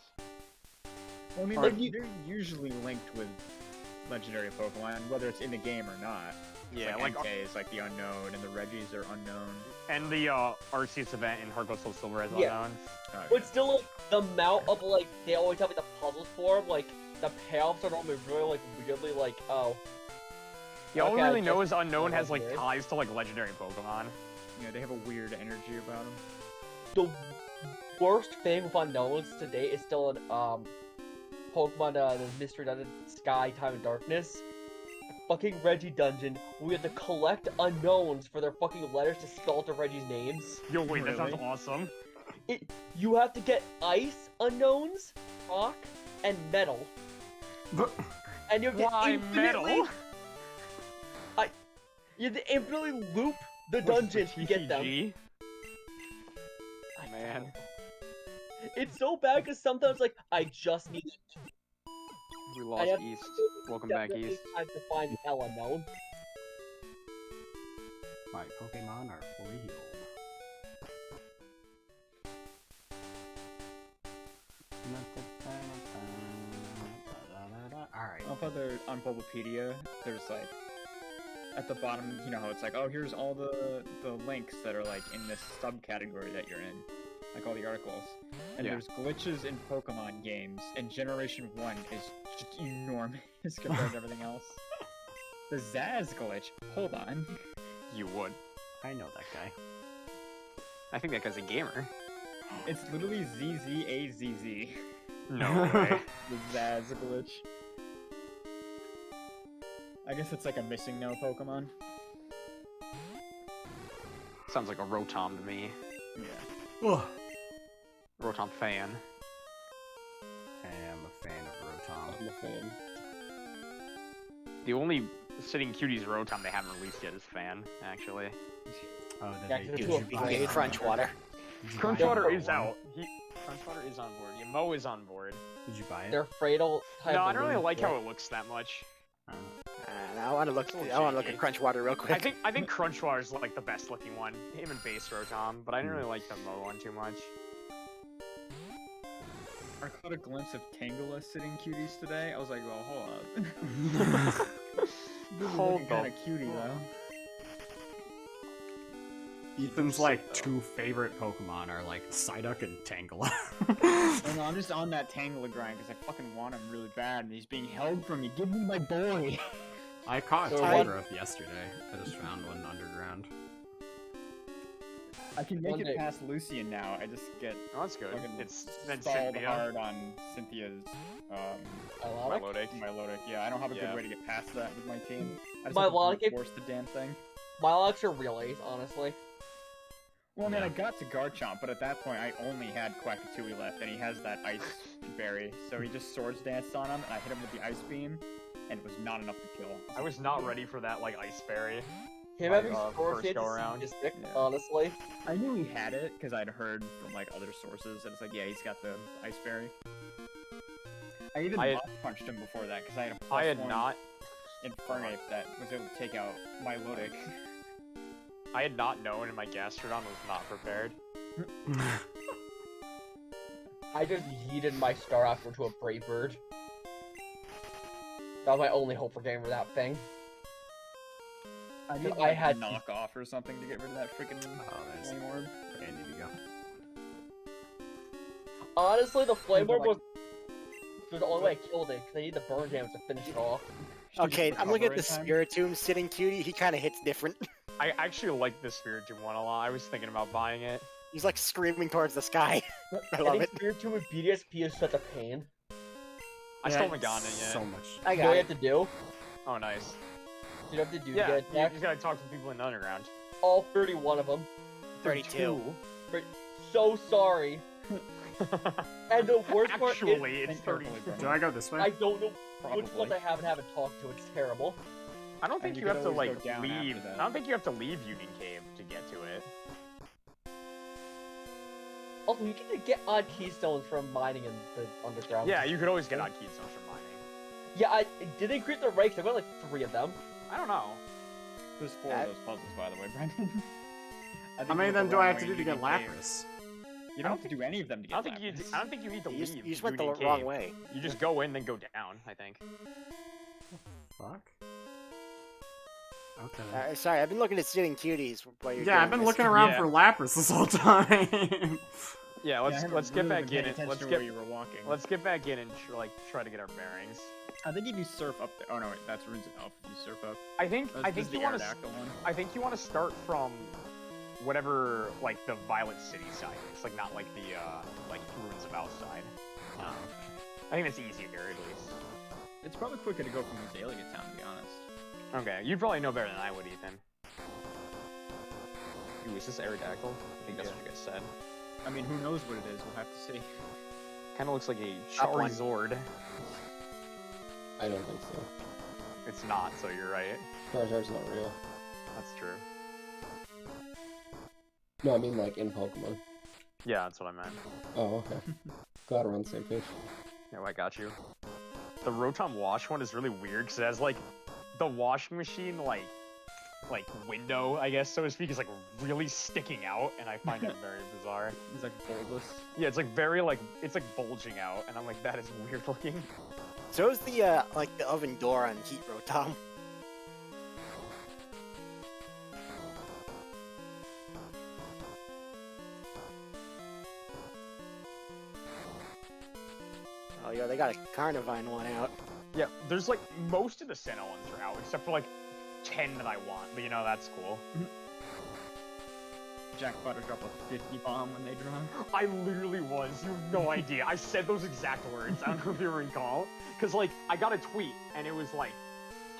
Well, I mean, Or- they're usually linked with legendary Pokemon, whether it's in the game or not. Yeah, like like Entei is like the unknown, and the Reggies are unknown. and the Arceus event in Heart Gold Soul Silver as Yeah. unknown. But still, like, the amount of, like, they always have, like, the puzzles for them, like, the payoffs are normally really, like, weirdly, like, oh. Yeah, all we Okay, I really know guess is unknown they're has like weird. ties to like legendary Pokemon. Yeah, they have a weird energy about them. The worst thing with unknowns to date is still in, Pokemon, the Mystery Dungeon Sky, Time and Darkness. fucking Reggie dungeon where we have to collect unknowns for their fucking letters to spell out the Reggie's names. Yo, wait, that sounds Really? awesome. You have to get ice unknowns, rock, and metal. And you have to Why infinitely... metal? You have to infinitely loop the dungeon to get them. TCG? I Man. know. It's so bad because sometimes, like, I just need it. We I lost have East. Welcome back, definitely East. time to find the L unknown. My Pokemon are fully healed. Alright. Up on Bulbapedia, there's like at the bottom, you know how it's like, oh, here's all the links that are like in this subcategory that you're in, like all the articles. And Yeah. there's glitches in Pokemon games, and Generation 1 is just enormous compared to everything else. The Zaz glitch, hold on. You would. I know that guy. I think that guy's a gamer. It's literally ZZAZZ. No way. The Zaz glitch. I guess it's like a missing no Pokemon. Sounds like a Rotom to me. Yeah. Ugh. Rotom fan. I am a fan of Rotom. I'm a fan. The only Sitting Cuties Rotom they haven't released yet is fan, actually. Oh, Yeah, did it's they, a did you cool buy game. Crunchwater. Did you buy Crunchwater it? is out. Crunchwater is on board. Yeah, Mo is on board. Did you buy it? Their Freydle type No, I of don't really move, like yeah. how it looks that much. I want to look. It's a little I want to look janky. at Crunchwater real quick. I think Crunchwater is like the best looking one. Him and base Rotom, but I didn't really like the Mo one too much. I caught a glimpse of Tangela sitting cuties today. I was like, well, hold up. Hold kind the of cutie though. Ethan's like two favorite Pokemon are like Psyduck and Tangela. Oh, no, I'm just on that Tangela grind because I fucking want him really bad, and he's being held from me. Give me my boy. I caught So Tangrowth yesterday. I just found one underground. I can make One it day. past Lucian now. I just get Oh, that's good. fucking It's then stalled Cynthia. hard on Cynthia's Milotic? Milotic. Milotic. Yeah, I don't have a Yeah. good way to get past that with my team. I just Milotic- have to force the damn thing. Milotics are real ace, honestly. Well, man, Yeah. I got to Garchomp, but at that point I only had Quackatui left, and he has that Ice Berry, so he just Swords Danced on him, and I hit him with the Ice Beam, and it was not enough to kill. I was not ready for that like Ice Berry. Him Like, having first Swords Dance go is around. just sick, Yeah. honestly. I knew he had it, because I'd heard from, like, other sources, and it's like, yeah, he's got the Ice Berry. I even I had- Moth punched him before that, because I had a I had +1 not. Infernape that was able to take out Milotic. I had not known, and my Gastrodon was not prepared. I just yeeted my Staraptor into a Brave Bird. That was my only hope for getting rid of that thing. I need I like, had a to- knockoff or something to get rid of that freaking Oh, there's Flame Orb. where I need to go. Honestly, the Flame Orb like- was the only way I killed it, because I need the burn damage to finish it off. Okay, I'm looking at the recover in time. Spiritomb sitting cutie. He kind of hits different. I actually like the Spiritomb one a lot. I was thinking about buying it. He's like screaming towards the sky. I love think it. Spiritomb with BDSP is such a pain. I still haven't gotten it yet. So much. I You know got what you it. have to do? Oh, nice. You have to do Yeah, to you get attacked. just gotta talk to people in the underground. All 31 of them. 32. So sorry. And the worst part is, Actually, it's Think 30. carefully, bro. Do I go this way? I don't know which Probably. ones I haven't talked to. It's terrible. I don't think And you you have could to always like go down after leave. that. I don't think you have to leave Union Cave to get to it. Also, you can get odd keystones from mining in the underground. Yeah, you could always get odd keystones from mining. Yeah, did they increase the ranks? I got like 3 of them. I don't know. There's 4 of those puzzles, by the way, Brendan. I think How many you of went them the do I wrong have way to do in to get Union Cave. Lapras? You don't have to do any of them to I get don't think you. Lapras. I don't think you need to You leave. just, you just went the Union wrong Cave. way. You just go in, then go down. I think. Fuck. Okay. Sorry, I've been looking at sitting cuties while you're Yeah, I've doing been this. looking around Yeah. for Lapras this whole time. Yeah, Yeah, I let's haven't get really back been paying in it. attention Let's to get where you were walking. let's get back in and try to get our bearings. I think if you surf up there. Oh no, wait, that's Runes of Elf. If you surf up. I think This is you the want to. Aerodactyl one. I think you want to start from whatever like the Violet City side is, like not like the like Ruins of Outside. I think that's easier at least. It's probably quicker to go from Azalea Town, to be honest. Okay, you probably know better than I would, Ethan. Ooh, is this Aerodactyl? I think that's what you guys said. I mean, who knows what it is? We'll have to see. Kind of looks like a Up one. Charizard. I don't think so. It's not, so you're right. Charizard's not real. That's true. No, I mean like in Pokemon. Yeah, that's what I meant. Oh, okay. Glad we're on the same page. No, I got you. The Rotom Wash one is really weird because it has like the washing machine like window, I guess, so to speak, is like really sticking out, and I find it very bizarre. He's like bulbous. Yeah, it's like very like it's like bulging out, and I'm like, that is weird looking. So is the like the oven door on Heat Rotom. Oh yeah, they got a Carnivine one out. Yeah, there's like most of the Sinnoh ones are out, except for like 10 that I want, but you know, that's cool. Jack Butter drop a 50 bomb when they drop. I literally was, you have no idea. I said those exact words, I don't know if you recall. Because, like, I got a tweet, and it was like,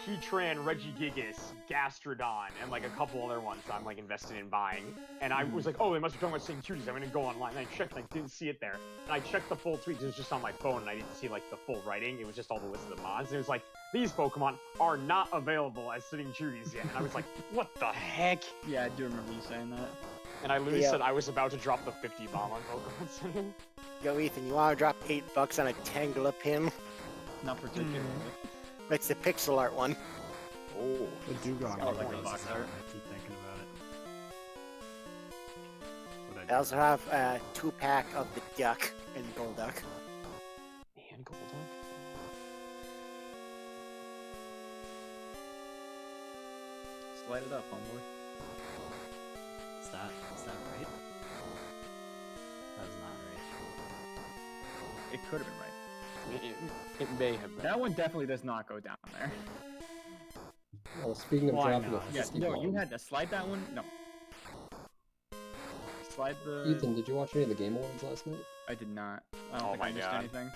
Heatran, Regigigas, Gastrodon, and like a couple other ones I'm like invested in buying. And I was like, oh, they must be talking about St. Cuties. I'm gonna go online. And I checked, and I didn't see it there. And I checked the full tweet, 'cause it was just on my phone, and I didn't see like the full writing. It was just all the list of the mods. And it was like, these Pokemon are not available as St. Cuties yet. And I was like, what the heck? Yeah, I do remember you saying that. And I literally Yeah. said I was about to drop the 50 bomb on Pokemon Center. Yo, Ethan, you want to drop $8 on a Tangela pin? Not particularly. It's the pixel art one. Oh. The Dugong. Oh, like one a is box out. art. I keep thinking about it. What'd I do? also have a 2-pack of the Duck and Golduck. And Golduck. Slide it up, homeboy. Is that right? That's not right. It could have been right. It may have been. That one definitely does not go down there. Well, speaking of Why dropping not? a Yeah, 50 no, you bomb, had to slide that one. No. Slide the. Ethan, did you watch any of the Game Awards last night? I did not. I don't Oh think my I missed God. anything.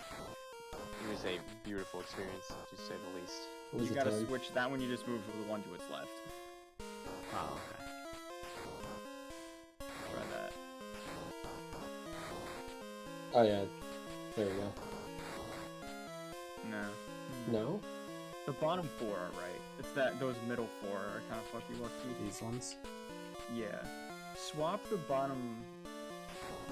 It was a beautiful experience, to say the least. What was You the gotta time? switch that one. You just move to the one to its left. Oh, okay. Try that. Oh yeah, there we go. No. No? The bottom four are right. It's that those middle four are kind of fucky lucky. These ones. Yeah. Swap the bottom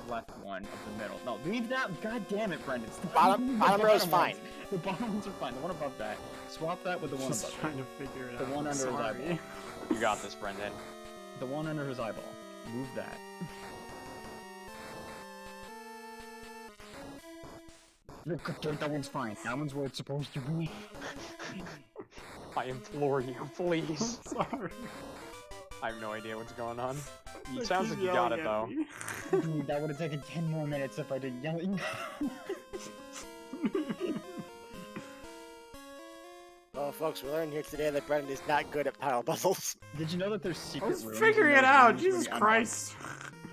left one of the middle. No, leave that. God damn it, Brendan. Stop. Bottom- The bottom row's ones. fine. The bottom ones are fine. The one above that. Swap that with the one Just above trying it. to figure it The out. one under his Sorry. eyeball. You got this, Brendan. The one under his eyeball. Move that. Look, that one's fine. That one's where it's supposed to be. I implore you, please. Sorry. I have no idea what's going on. They It sounds keep like you got yelling it, at though. me. Dude, that would have taken 10 more minutes if I didn't yell at you. Well, folks, we learned here today that Brendan is not good at paddle puzzles. Did you know that there's I secret was rooms? figuring in it those out. rooms where Jesus you unlock- Christ.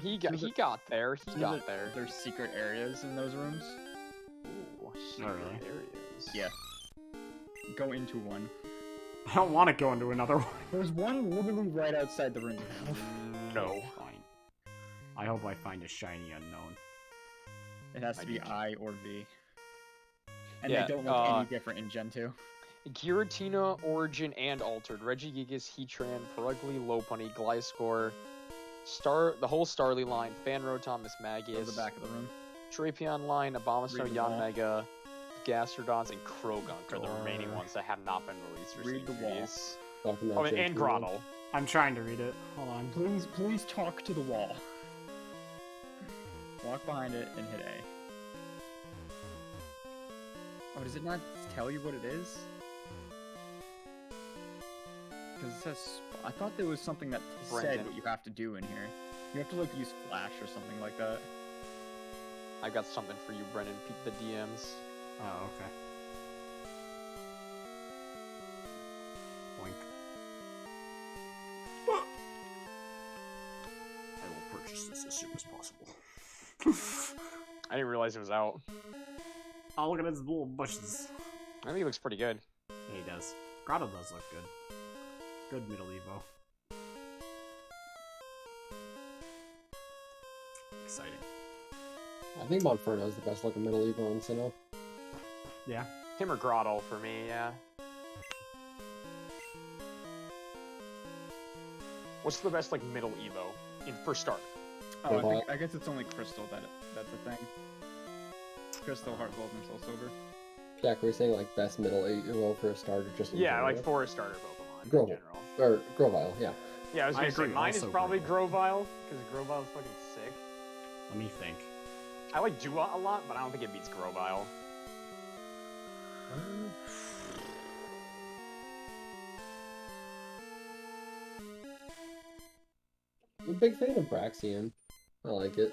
He got there. He You know got that there. There's secret areas in those rooms. Ooh, Oh, really? areas. Yeah. Go into one. I don't want to go into another one. There's one literally right outside the room. No. Fine. I hope I find a shiny unknown. It has to be I or V. And Yeah, they don't look any different in Gen 2. Giratina, Origin, and Altered. Regigigas, Heatran, Perugly, Lopunny, Gliscor, the whole Starly line, Fanrotom, Miss Go to Magius, the back of the room. Drapion line, Abomasnow, Read them all. Yanmega, Gastrodons, and Krogunk are the remaining Or- ones that have not been released. Read the wall. Series. Talking Oh, about and Gen 2 ones. Grottle. I'm trying to read it. Hold on. Please talk to the wall. Walk behind it and hit A. Oh, does it not tell you what it is? Because it says... I thought there was something that said Brendan. what you have to do in here. You have to, like, use Flash or something like that. I've got something for you, Brendan. Peek the DMs. Oh, okay. Boink. I will purchase this as soon as possible. I didn't realize it was out. Oh, look at his little bushes. I think it looks pretty good. Yeah, he does. Grotto does look good. Good middle Evo. Exciting. I think Monferno is the best looking middle Evo in Sinnoh. Yeah. Him or Grotto for me, yeah. What's the best like middle Evo for start? Oh, I guess it's only Crystal that's the thing. Crystal, Heart Gold, and Soul Silver. Jack, were you saying like best middle Evo for a starter just in Yeah, general? like for a starter Pokemon in Grovyle. general. Or Grovyle, yeah. Yeah, I was gonna say agree, mine is also probably Grovyle. Grovyle, because Grovile's fucking sick. Let me think. I like Dua a lot, but I don't think it beats Grovyle. I'm a big fan of Braxian. I like it.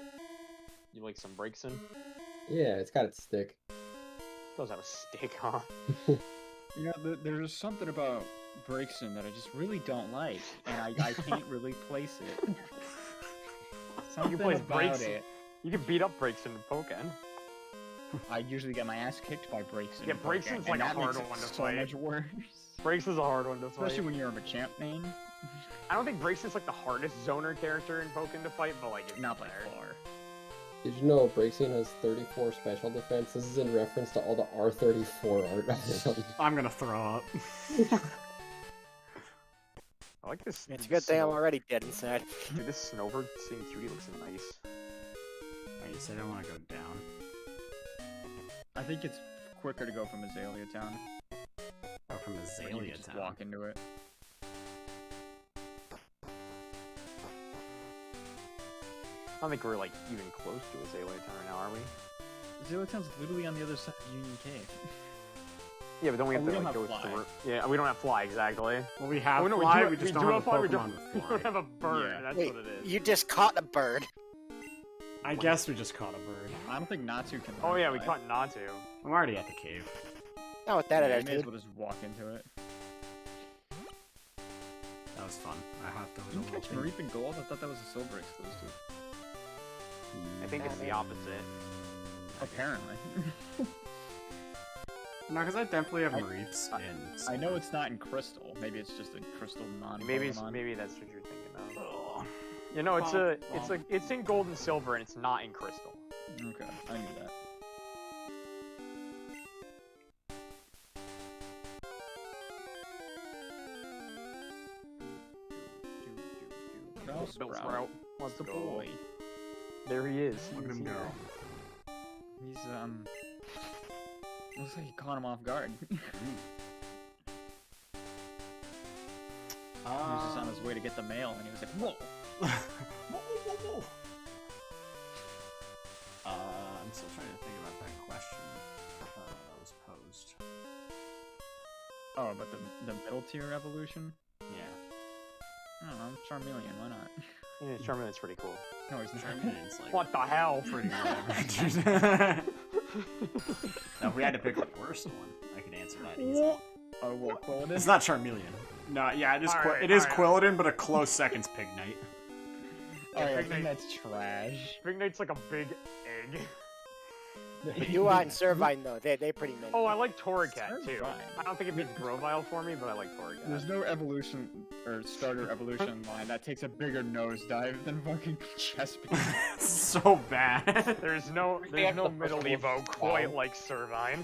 You like some Braixen? Yeah, it's got its stick. Does have a stick, huh? You know, there's something about Braixen that I just really don't like, and I can't really place it. Something play about Braixen. it. You can beat up Braixen in Pokken. I usually get my ass kicked by Braixen. Yeah, in Pokken, Braixen's and like a that hard makes it one to so fight. much worse. Braixen's a hard one to fight. Especially when you're a Machamp main. I don't think Braixen's like the hardest zoner character in Pokken to fight, but like it's Not by there. far. Did you know Braxian has 34 special defense? This is in reference to all the R34 art. I'm gonna throw up. I like this. It's a good thing I'm already dead inside. Dude, this Snowbird seeing cutie looks nice. Alright, you said I want to go down. I think it's quicker to go from Azalea Town. Oh, from Where you Azalea can just Town. walk into it. I don't think we're like even close to Azalea Town right now, are we? Azalea Town's literally on the other side of Union Cave. Yeah, but then we Oh, have we to don't like have go fly. through. Yeah, we don't have fly exactly. Well, we have Oh, no, fly, do, we just do don't have a fly. We Pokemon don't, with we fly. don't have a bird. Yeah. That's Wait, what it is. you just caught a bird. I guess we just caught a bird. I don't think Natsu can. Oh learn yeah, we fly. caught Natu. I'm already at the cave. Not with that Yeah, you may as attitude. well just walk into it. That was fun. I hopped over Did you the catch little Mareep and Gold? I thought that was a silver exclusive. I think it's the opposite. Apparently. No, because I definitely have I- Mareeps in. I know it's not in Crystal. Maybe it's just a Crystal non. Maybe that's what you're thinking of. You know, it's in Gold and Silver, and it's not in Crystal. Okay, I knew that. Bellsprout. What's the go. boy? There he is. Look at him He's go. here. He's looks like you caught him off guard. He was just on his way to get the mail, and he was like, "Whoa!" I'm still trying to think about that question that was posed. Oh, but the middle tier evolution? Yeah. I don't know, Charmeleon. Why not? Yeah, Charmander's pretty cool. No, he's not. Charmander's like What the hell? pretty good. Now, if we had to pick the worst one, I could answer that easy. Oh, well, Quilladin? It's not Charmeleon. No, yeah, it is. Alright, It is alright. Quilladin, but a close second's Pignite. Alright, I Pignite- think that's trash. Pignite's like a big egg. Dua and Servine though, they're pretty mint. Oh, I like Torracat too. Fine. I don't think it beats Grovyle for me, but I like Torracat. There's no evolution or starter evolution line that takes a bigger nosedive than fucking Chespin. So bad. There's no have the middle first one. Evo quite like Servine.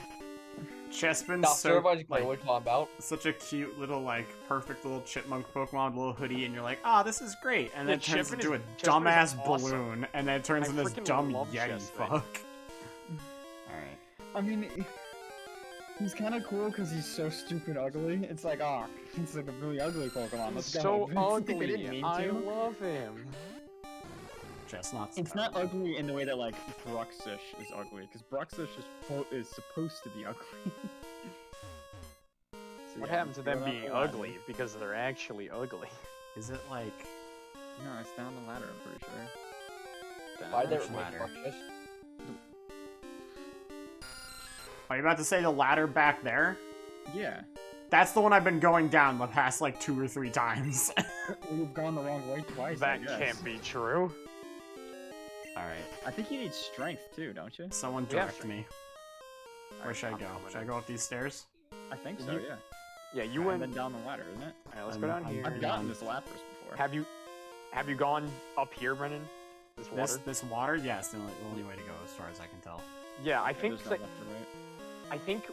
Chespin's Now, so Servine's like, what we're talking about. such a cute little like perfect little chipmunk Pokemon, little hoodie, and you're like, ah, this is great, and then it Yeah, turns Chespin into a is dumbass awesome. balloon, and then it turns I into this freaking dumb love Yeti Chespin. fuck. Alright. I mean, he's kind of cool because he's so stupid ugly. It's like, oh, he's like a really ugly Pokemon. Let's He's go. so They didn't ugly. mean I to. love him. Chestnuts. It's not ugly in the way that like Bruxish is ugly, because Bruxish is supposed to be ugly. So, What yeah, happened to them you're not being allowed. ugly? Because they're actually ugly. Is it like? No, it's down the ladder. I'm pretty sure. Why Which they're ladder? Bruxish? Are you about to say the ladder back there? Yeah, That's the one I've been going down the past like 2 or 3 times. we've gone the wrong way twice. I That guess. can't be true. Alright. I think you need strength too, don't you? Someone Yeah, direct sure. me. Where should I I'm go? coming Should I in. go up these stairs? I think so. You- Yeah. Yeah, you And went. then down the ladder, isn't it? Alright, let's go down I'm- here. I've gotten this Lapras before. Have you gone up here, Brennan? This water? This water, yeah, it's the only way to go as far as I can tell. Yeah, I Yeah, think there's no that, left or right. I think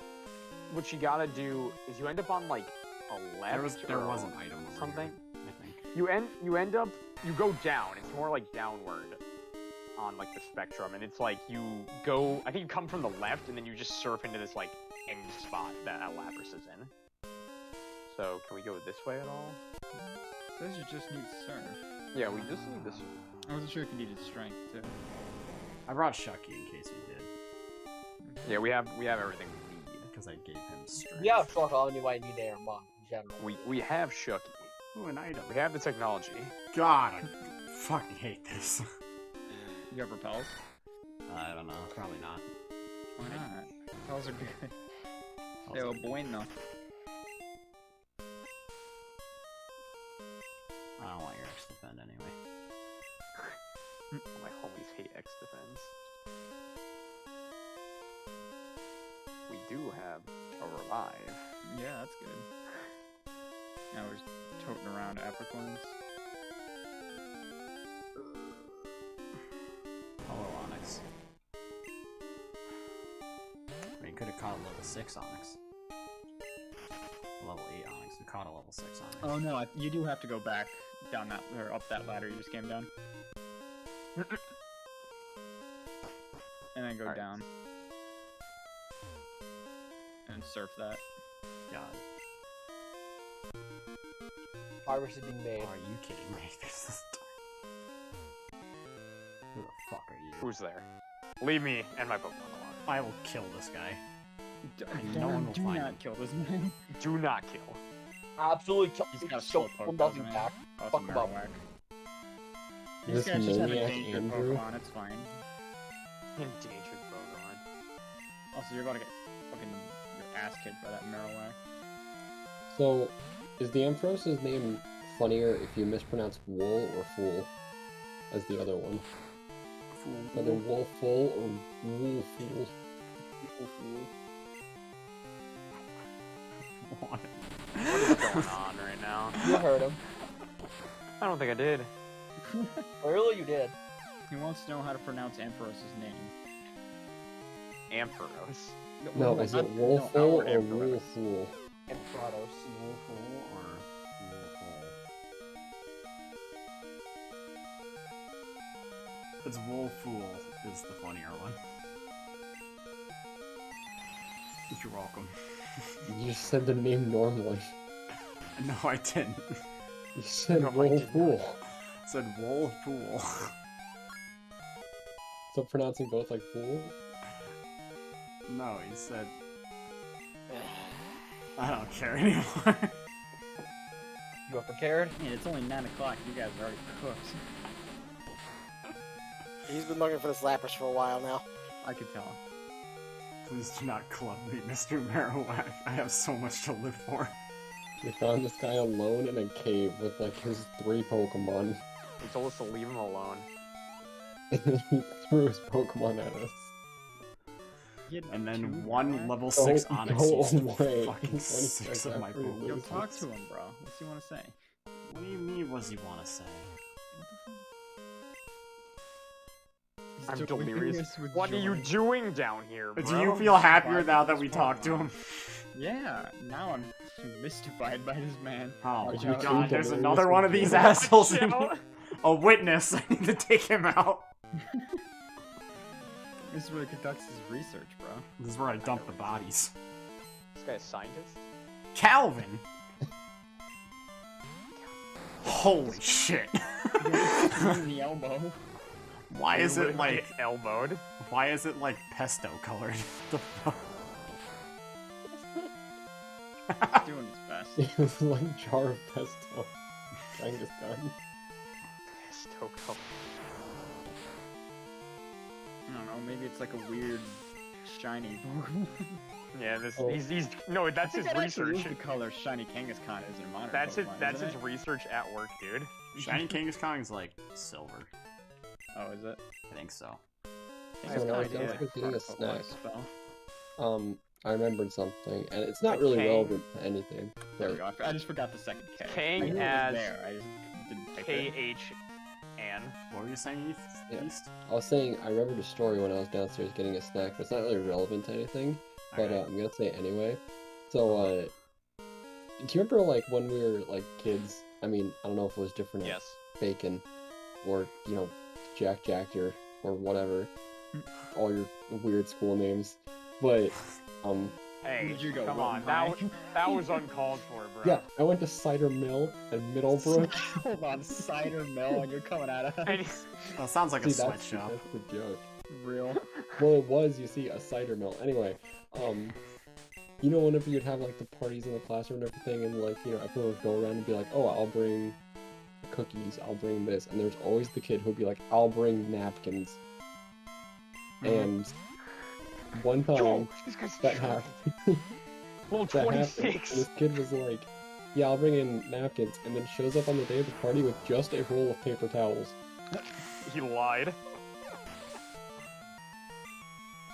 what you gotta do is you end up on like a left. There or was an item over something. here, I think. You go down. It's more like downward on like the spectrum, and it's like you go. I think you come from the left, and then you just surf into this like end spot that Lapras is in. So can we go this way at all? Says you just need Surf. Yeah, we just need this. I wasn't sure if you needed Strength too. I brought Shucky in case we did, Yeah, we have everything we need. because I gave him strength. Yeah, fuck all you might need there, but in general. We have Shucky. Ooh, an item. We have the technology. God, I fucking hate this. You have repels? I don't know, probably not. Why not? Repels are good. Also- They're bueno. I don't want your X defend anyway. My homies hate X defense. We do have a revive. Yeah, that's good. Now we're just toting around Epic-Ones. Hello, Onyx. I mean, could have caught a level 6 Onyx. Level 8 Onyx. We caught a level 6 Onyx. Oh no, you do have to go back down that, or up that ladder you just came down. And then go Alright. down. And surf that. God. Progress is being made. Are you kidding me? This is... Who the fuck are you? Who's there? Leave me and my Pokemon alone. I will kill this guy. Do, no one will do find not me. kill this man. Do not kill. Absolutely He's got a choke Slowpoke, from doesn't nothing he? back. Oh, Fuck it's a him up. Marowak. This These guys just have maniac endangered Andrew? Pokemon, it's fine. Endangered Pokemon. Also, you're about to get fucking your ass kicked by that Marowak. So, is the Ampharos' name funnier if you mispronounce wool or fool as the other one? Either wool-fool or wool-fool. What? What is going on right now? You heard him. I don't think I did. Clearly you did. He wants to know how to pronounce Ampharos' name. Ampharos. No, is it wool-fool or wool-fool? And Prados. Wool-fool or wool-hole? It's wool-fool is the funnier one. You're welcome. You just said the name normally. No, I didn't. You said No, I did wool-fool. I said wool-fool. So pronouncing both like fool? No, he said... I don't care anymore. You are prepared? Man, it's only 9 o'clock. You guys are already cooked. He's been looking for this Lapras for a while now. I could tell. Please do not club me, Mr. Marowak. I have so much to live for. We found this guy alone in a cave with like his 3 Pokemon. He told us to leave him alone. And then he threw his Pokemon at us. He had And two then one Marowak? level 6 Go Onyx used away. fucking 20 6 of my after he Pokemon. Yo, loses. talk to him, bro. What's he want to say? What do you mean, what's he want to say? I'm He's delirious. with What are you joy. doing down here, bro? Do you feel happier Surviving now that this we talked to Pokemon. him? Yeah, now I'm mystified by this man. Oh Watch my out, god, too, there's Delirious another one of with these joy. assholes in Watch here. out. A witness, I need to take him out. This is where he conducts his research, bro. This is where I dump the bodies. This guy's a scientist? Calvin! Holy shit. In the elbow. Why is He it would like... get elbowed? Why is it like pesto colored? The fuck? He's doing his best. It was like jar of pesto. Genghis Khan. Stoked up. I don't know, maybe it's like a weird, shiny Pokemon. Yeah, this Oh. he's no, that's his That actually research. is the color shiny Kangaskhan is in modern That's his Pokemon, that's isn't his it? research at work, dude. Shiny Kangaskhan is like silver. Oh, is it? I think so. I have So no now idea. sounds like getting a snack. Spell. I remembered something, and it's not A really Kang. relevant to anything. There we But go. I just forgot the second K. Kang I knew it was as there. I just didn't type it. KH-N. What were you saying, Yeah. East? I was saying I remembered a story when I was downstairs getting a snack, but it's not really relevant to anything. But Okay. I'm gonna say it anyway. So, do you remember like when we were like kids? I mean, I don't know if it was different at Yes. Bacon, or Jack or whatever, all your weird school names. But Hey, Did you go come Wilton on. High? That was uncalled for, bro. yeah, I went to Cider Mill in Middlebrook. Hold on, Cider Mill, and you're coming at us. And That sounds like See, a sweatshop. that's the joke. Real. Well, it was, you see, a cider mill. Anyway, whenever you'd have like the parties in the classroom and everything, and like, everyone would go around and be like, oh, I'll bring cookies, I'll bring this, and there's always the kid who'd be like, I'll bring napkins. And one Yo, time this guy's that happened, Well, that happened, 26. and this kid was like, yeah, I'll bring in napkins, and then shows up on the day of the party with just a roll of paper towels. He lied.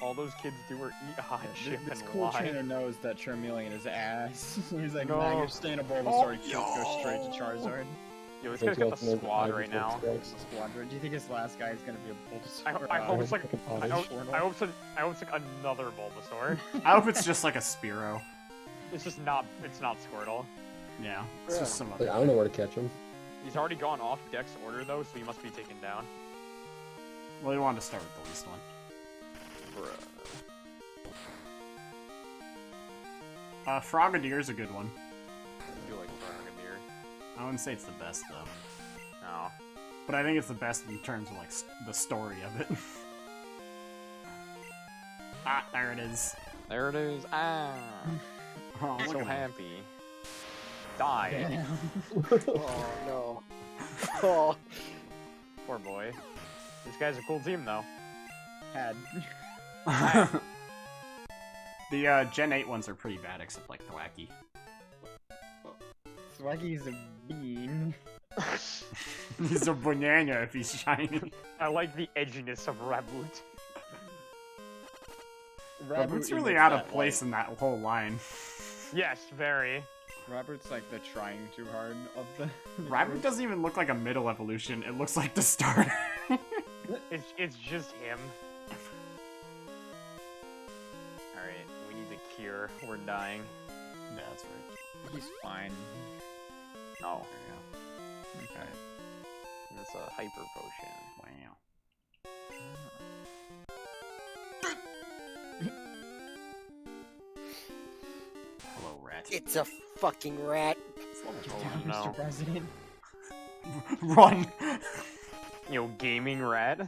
All those kids do are eat hot chip This and cool lie. trainer knows that Charmeleon is ass. He's like, No. nah, you're staying a Bulbasaur, Oh, kids go straight to Charizard. Yo, this Like, guy's got also the known as squad Ivy right now. Strikes. Squadron. Do you think his last guy is gonna be a Bulbasaur? I hope it's like Fucking I Oddish. hope it's like another Bulbasaur. I hope it's just like a Spearow. It's not Squirtle. Yeah, it's just some Like, other. I don't know where to catch him. He's already gone off Dex order though, so he must be taken down. Well, you wanted to start with the least one. Frogadier's a good one. I do like Frogadier. I wouldn't say it's the best though, No. but I think it's the best in terms of like the story of it. Ah, there it is. There it is. Ah. Oh, I'm look so at him. happy. Die. Oh no. Oh. Poor boy. This guy's a cool team though. Had. The Gen 8 ones are pretty bad, except like Thwacky. Swaggy's a bean. He's a banana if he's shiny. I like the edginess of Raboot. Raboot's really imitates out of that, place in that whole line. Yes, very. Robert's like the trying too hard of the. Raboot doesn't even look like a middle evolution, it looks like the starter. It's just him. Alright, we need a cure. We're dying. Yeah, that's right. He's fine. Oh, There you go. Okay. it's a hyper potion. Wow. Hello, rat. It's a fucking rat. Oh Down, no. Mr. President. Run! Yo, gaming rat.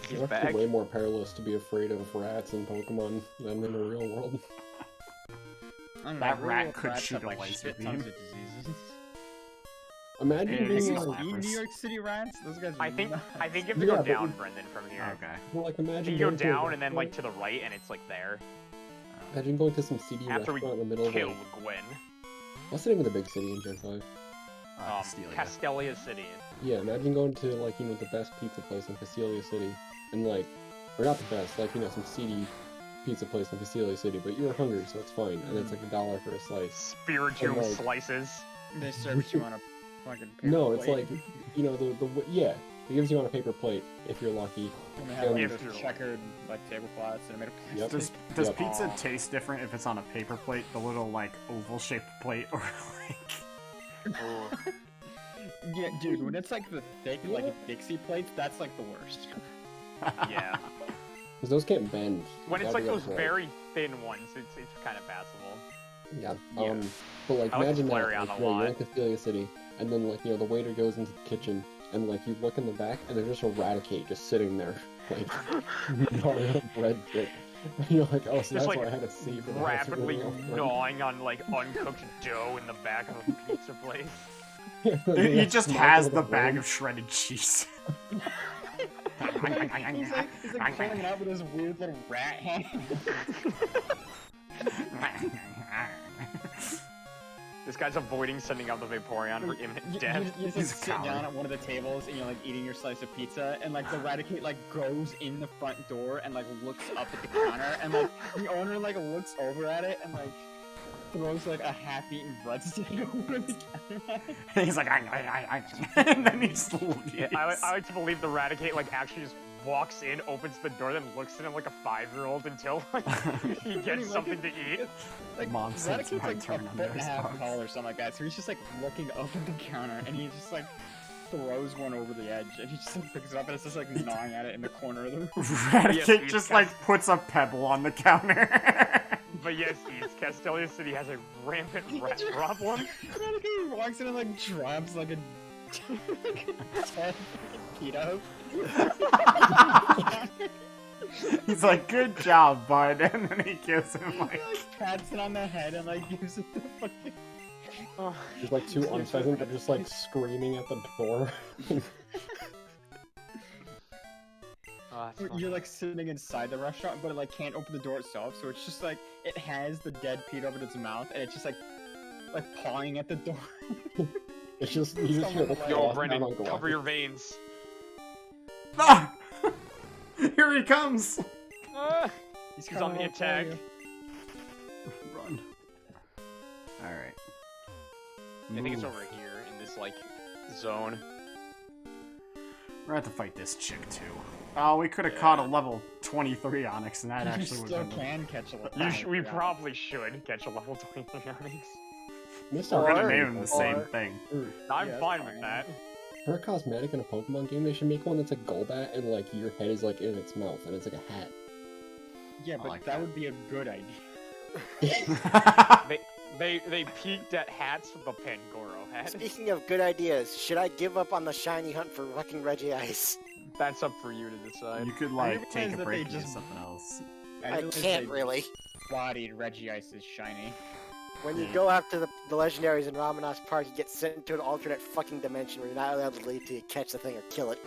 He's It's back. actually way more perilous to be afraid of rats in Pokemon than in the real world. I don't know, That real rat world could rats shoot have, a like, laser shit beam. tons of diseases. Imagine Yeah, Have this being you is like, flat. seen New York City rats? Those guys are I think nuts. you have to Yeah, go but down, we- Brendan, from here. Okay. well, like imagine You go going to a down and then like restaurant- to the right, and it's like there. Imagine going to some seedy After we restaurant in the middle of Kill like, Gwen. what's the name of the big city in Gen 5? Castelia. Castelia City. Yeah, imagine going to like, the best pizza place in Castelia City, and like, or not the best, like, some seedy pizza place in Castelia City, but you were hungry, so it's fine, and it's like $1 for a slice. Spiritomb like- slices. They serve you on a fucking paper No, it's plate. like, yeah, it gives you on a paper plate, if you're lucky. And they have like If those you're checkered like tablecloths that are made of Yep. plastic. Does Yep. pizza Aw. taste different if it's on a paper plate, the little like oval shaped plate, or like? Yeah, dude, when it's like the thick like Dixie plates, that's like the worst. Yeah. Because those can't bend. When it's That'd like be those rough. very thin ones, it's kind of passable. Yeah. Yeah. But like, I like imagine that, Flareon like, a you're lot. in Castelia City, and then like, the waiter goes into the kitchen, and like, you look in the back, and there's just a Raticate just sitting there, like, gnawing on a bread bit. And you're like, oh, so Just that's like why I had to save it. rapidly gnawing on like uncooked dough in the back of a pizza place. He just has the bag of shredded cheese. he's like pulling it out with his weird little rat hand. This guy's avoiding sending out the Vaporeon for imminent death. You just He's a sit down coward. at one of the tables and you're like eating your slice of pizza, and like the Raticate like goes in the front door and like looks up at the counter, and like the owner like looks over at it and like throws like a half-eaten breadstick over the counter. And he's like, I. And then he just leaves. Yeah, I like to believe the Raticate like actually just walks in, opens the door, then looks at him like a 5-year-old until like, he gets something to eat. Like, Mom said it's Raticate's my like turn a on foot and a those half dogs. tall or something like that, so he's just like looking up at the counter and he just like throws one over the edge and he just like, picks it up and it's just like gnawing at it in the corner of the room. Raticate Yes, just yes. like puts a pebble on the counter. But yes, East Castelia City has a rampant rat problem. Raticate walks in and like drops like a 10 pedo. He's like, good job, bud. And then he gives him like. Pats it on the head and like gives it the fucking. There's like two unpheasant that are just like screaming at the door. You're like sitting inside the restaurant, but it like can't open the door itself, so it's just like it has the dead pedo in its mouth, and it's just like pawing at the door. It's just you just hear the Yo, claws Brendan, down on cover your veins. Ah! Here he comes. He's on the attack. Run. All right. I think it's Move. over here in this like zone. We're gonna have to fight this chick too. Oh, we could have caught a level 23 Onyx, and that You actually would still have been. can catch a We probably should catch a level 23 Onyx. Mr. We're gonna Or- name him the same or- thing. I'm Yeah, fine that's with that. For a cosmetic in a Pokemon game, they should make one that's a Golbat and like your head is like in its mouth and it's like a hat. Yeah, but like that that. would be a good idea. They peaked at hats with the Pangoro hat. Speaking of good ideas, should I give up on the shiny hunt for fucking Reggie Ice? That's up for you to decide. You could I like take realize a that break they and do just- something else. I realize can't they really. Bodied Regice is shiny. When you go after the legendaries in Ramanas Park, you get sent into an alternate fucking dimension where you're not allowed to leave till you catch the thing or kill it.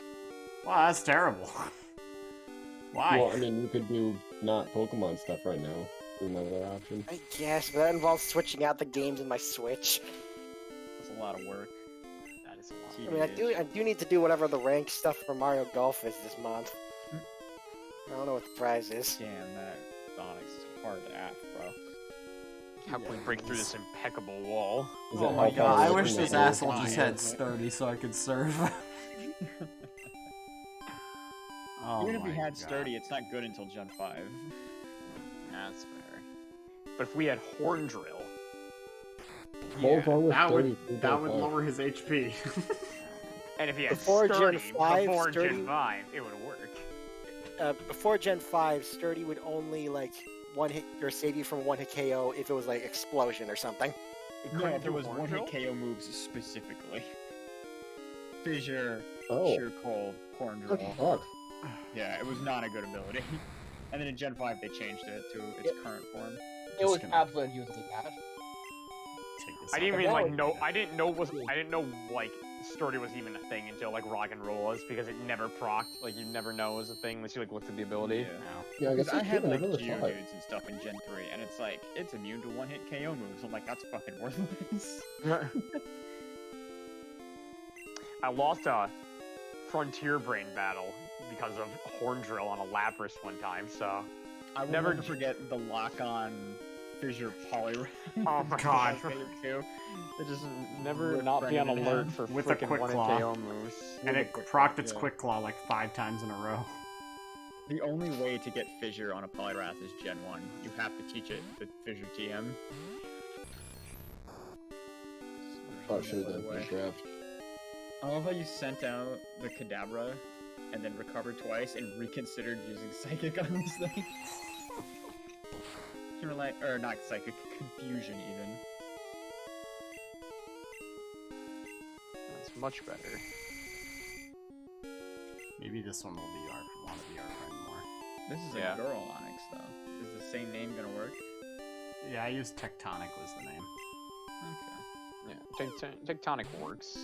Wow, that's terrible. Why? Well, I mean, you could do not Pokemon stuff right now. Is another option. I guess, but that involves switching out the games in my Switch. That's a lot of work. That is a lot. I mean, I do need to do whatever the ranked stuff for Mario Golf is this month. I don't know what the prize is. Damn, that Onyx is hard to act, bro. How can we break through this impeccable wall? Is Oh that my how god, far I away wish from this the asshole door? just had sturdy so I could serve. Oh Even if my you had God. Sturdy, it's not good until Gen 5. That's fair. But if we had Horn Drill, What was wrong with that would, 30? that would lower his HP. and if he had Before Gen Sturdy 5, before Sturdy- Gen 5, it would work. Before Gen 5, Sturdy would only, like, one hit or save you from one hit KO if it was, like, Explosion or something. It No, couldn't if there do was Horn one hit Drill? KO moves specifically. Fissure, Oh, Sheer Cold, Horn what Drill. the fuck? Yeah, it was not a good ability. And then in Gen 5 they changed it to its current form. It was gonna- absolutely unusably bad. Take this I out. didn't But even that like was- know. I didn't know like Sturdy was even a thing until like Rock and Roll was because it never procced. Like you never know it was a thing unless you like looked at the ability. Yeah, I guess Because I had I like never saw it. Geodudes and stuff in Gen 3, and it's like, it's immune to one hit KO moves. I'm like, that's fucking worthless. I lost a Frontier Brain battle because of Horn Drill on a Lapras one time. So I will Never never forget the lock-on Fissure Poliwrath. Oh my God. It just never ripped not be on Brendan in alert half. for With a freaking Quick one Claw. KO moves. And it Quick procced Claw, its yeah. Quick Claw like 5 times in a row. The only way to get Fissure on a Poliwrath is Gen 1. You have to teach it the Fissure TM. Oh, should have By the done way. the draft. I love how you sent out the Kadabra and then recovered twice and reconsidered using Psychic on this thing. You were like, or not Psychic, Confusion even. That's much better. Maybe this one will be want to be our friend more. This is Yeah. a girl Onyx though. Is the same name gonna work? Yeah, I used Tectonic was the name. Okay. Yeah, Tectonic works.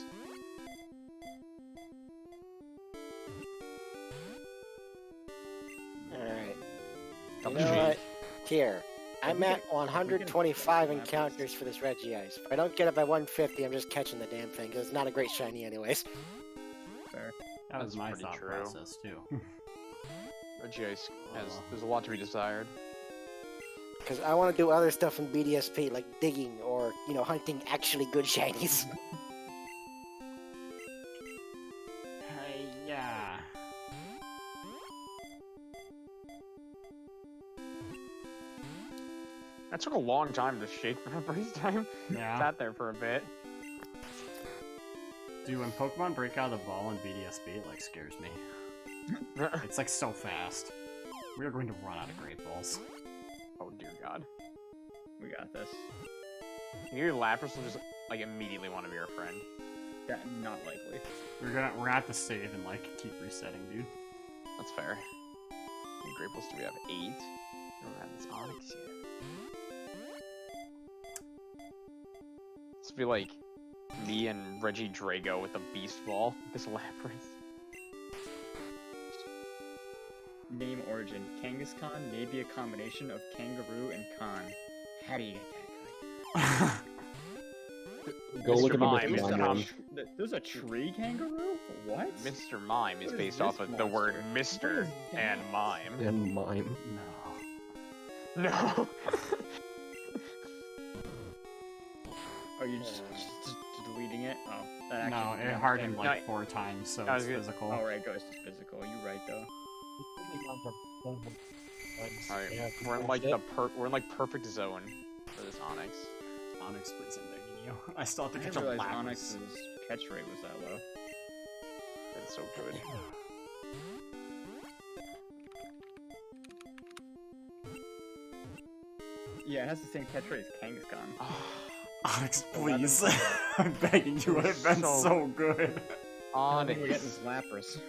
Alright. You Double know G. what? Here. I'm at 125 encounters for this Regice. If I don't get it by 150, I'm just catching the damn thing, because it's not a great shiny anyways. Fair. That was That's my pretty thought true. process too. Regice has there's a lot to be desired. Because I want to do other stuff in BDSP, like digging or, you know, hunting actually good shinies. Yeah. That took a long time to shake for the first time. Yeah. Sat there for a bit. Dude, when Pokemon break out of the ball in BDSP, it like scares me. It's like so fast. We are going to run out of Great Balls. Oh dear God. We got this. Your Lapras will just like immediately want to be our friend. That not likely. We're gonna have to save and like keep resetting, dude. That's fair. How many Great Balls do we have? 8. We don't have this Onyx yet. This would be like me and Reggie Drago with a Beast Ball. This Lapras. Name origin: Kangaskhan may be a combination of kangaroo and Khan. How do you get that good? Go look Mr. at Mime the is Mr. the Mime. There's a tree kangaroo? What? Mr. Mime is What is based this off of the word monster? Mr. What is and that? Mime. And mime. No. No. Are you just deleting it? Oh, that No, actually it didn't hardened work. like 4 times, so I it's was gonna- physical. Oh, right, goes to physical. You're right, though. Alright, we're in like we're in like perfect zone for this Onyx. Onyx, please, I'm begging you. I still have to I catch a didn't realize Lapras. Onyx's catch rate was that low. It's so good. Yeah, it has the same catch rate as Kangaskhan. Onyx, 11. please. I'm begging you, it would have been So- so good. I think we're getting Onyx. this Lapras.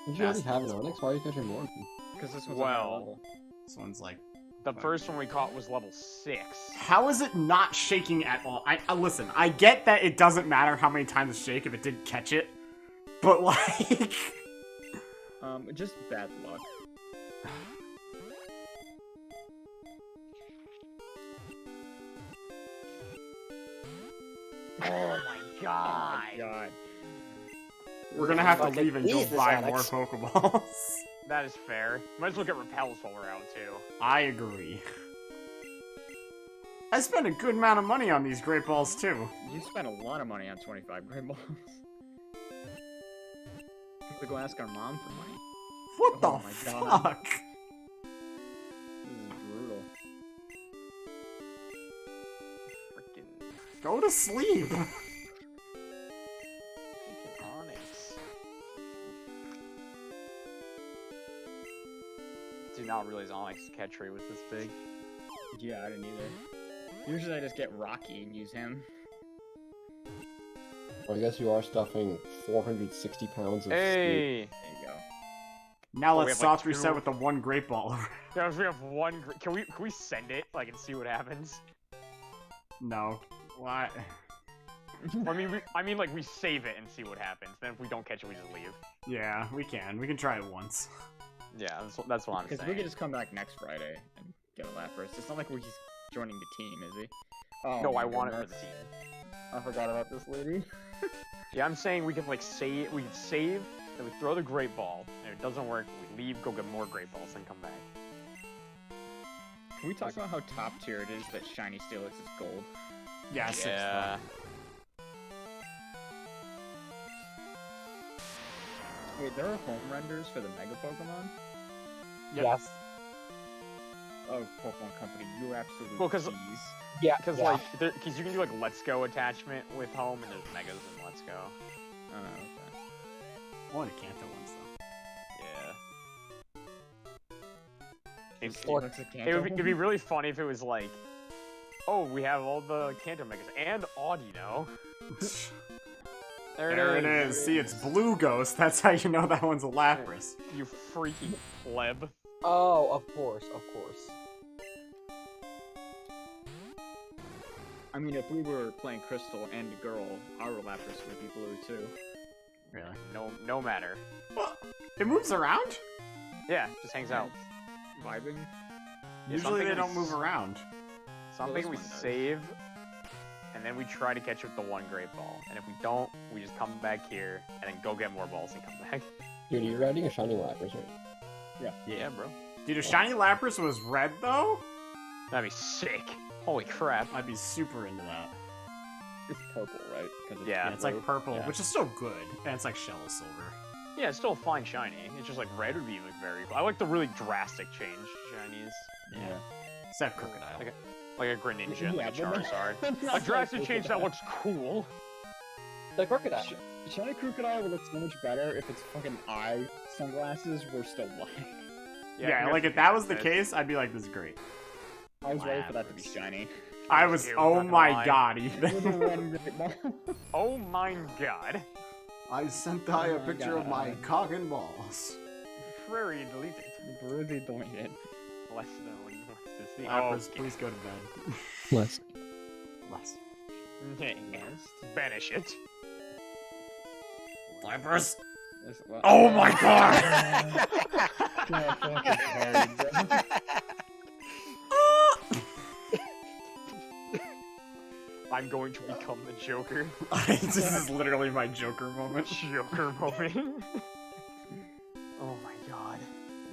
Did you already have an Onyx? Why are you catching more of them? Because this one's a higher Well, level. This one's like... The first one we caught was level 6. How is it not shaking at all? Listen, I get that it doesn't matter how many times it shake if it did catch it, but like... Just bad luck. Oh my god. God. We're gonna have to Fucking leave and go Jesus, buy more Onyx. Pokeballs. That is fair. Might as well get repels while we're out too. I agree. I spent a good amount of money on these Great Balls too. You spent a lot of money on 25 Great Balls. We have to go ask our mom for money. What the Oh my God. fuck? This is brutal. Freaking Go to sleep. Onyx. Did not realize Onyx's catch rate was this big. Yeah, I didn't either. Usually I just get Rocky and use him. Well, I guess you are stuffing 460 pounds of steak. Hey! There you go. Now Oh, we let's have, like, soft reset two- with the one Great Ball. Yeah, we have one. Can we send it like and see what happens? No. Why? I mean like we save it and see what happens. Then if we don't catch it, we just leave. Yeah, we can. We can try it once. Yeah, that's what I'm Because saying. we could just come back next Friday and get a Lapras. It's not like he's joining the team, is he? Oh, No, my I want it for the goodness. team. I forgot about this lady. Yeah, I'm saying we can like save. We can save. Then we throw the Great Ball. And if it doesn't work, we leave, go get more Great Balls, then come back. Can we talk about how top tier it is that Shiny Steelix is gold? Yes, Yeah. Wait, there are home renders for the Mega Pokemon? Yes. Oh, Pokemon Company, you absolute Well, 'cause- cheese. Yeah. Because yeah. like, because you can do like Let's Go attachment with Home, and there's Megas in Let's Go. Oh, okay. One of the Kanto ones though. Yeah. Steelix a It'd be really funny if it was like, oh, we have all the Kanto Megas and Audino. There it is. See, it's Blue Ghost. That's how you know that one's a Lapras. You freaky pleb. Oh, of course, of course. I mean, if we were playing Crystal and a girl, our Lapras would be blue too. Really? No matter. What? It moves around? Yeah, just hangs out. Vibing. Usually they something don't move around. So I'm Well, thinking we this one does. save, and then we try to catch up the one great ball. And if we don't, we just come back here and then go get more balls and come back. Dude, you're riding a shiny Lapras, right? Yeah, bro. Dude, if Shiny Lapras was red though, That'd be sick. Holy crap. I'd be super into that. It's purple, right? 'Cause it's Yeah, Yeah, it's like blue. purple, Yeah. which is still good, and it's like shell of silver. Yeah, it's still a fine shiny. It's just like red would be like very cool. I like the really drastic change shinies. Yeah. Except Crocodile. Okay. Like a Greninja and like a Yeah, but- Charizard. A drastic change that looks cool. The crocodile. Shiny Crocodile would look so much better if its fucking eye sunglasses were still black. Yeah, you like have if that was the to- case, I'd be like, this is great. I was ready for that to be Lapras. shiny. I was, Dude, oh not gonna my lie. god, With Ethan. a one great ball. Oh my god. I sent Ty a picture of my cock and balls. Prairie deleted. Really deleted. Less than what he wants to see. Lapras, okay. please go to bed. Less. Less. Yes. Banish it. Lapras. That's what- Oh my god! Yeah, fucking hard, bro. I'm going to become the Joker. This is literally my Joker moment. Joker moment. Oh my god.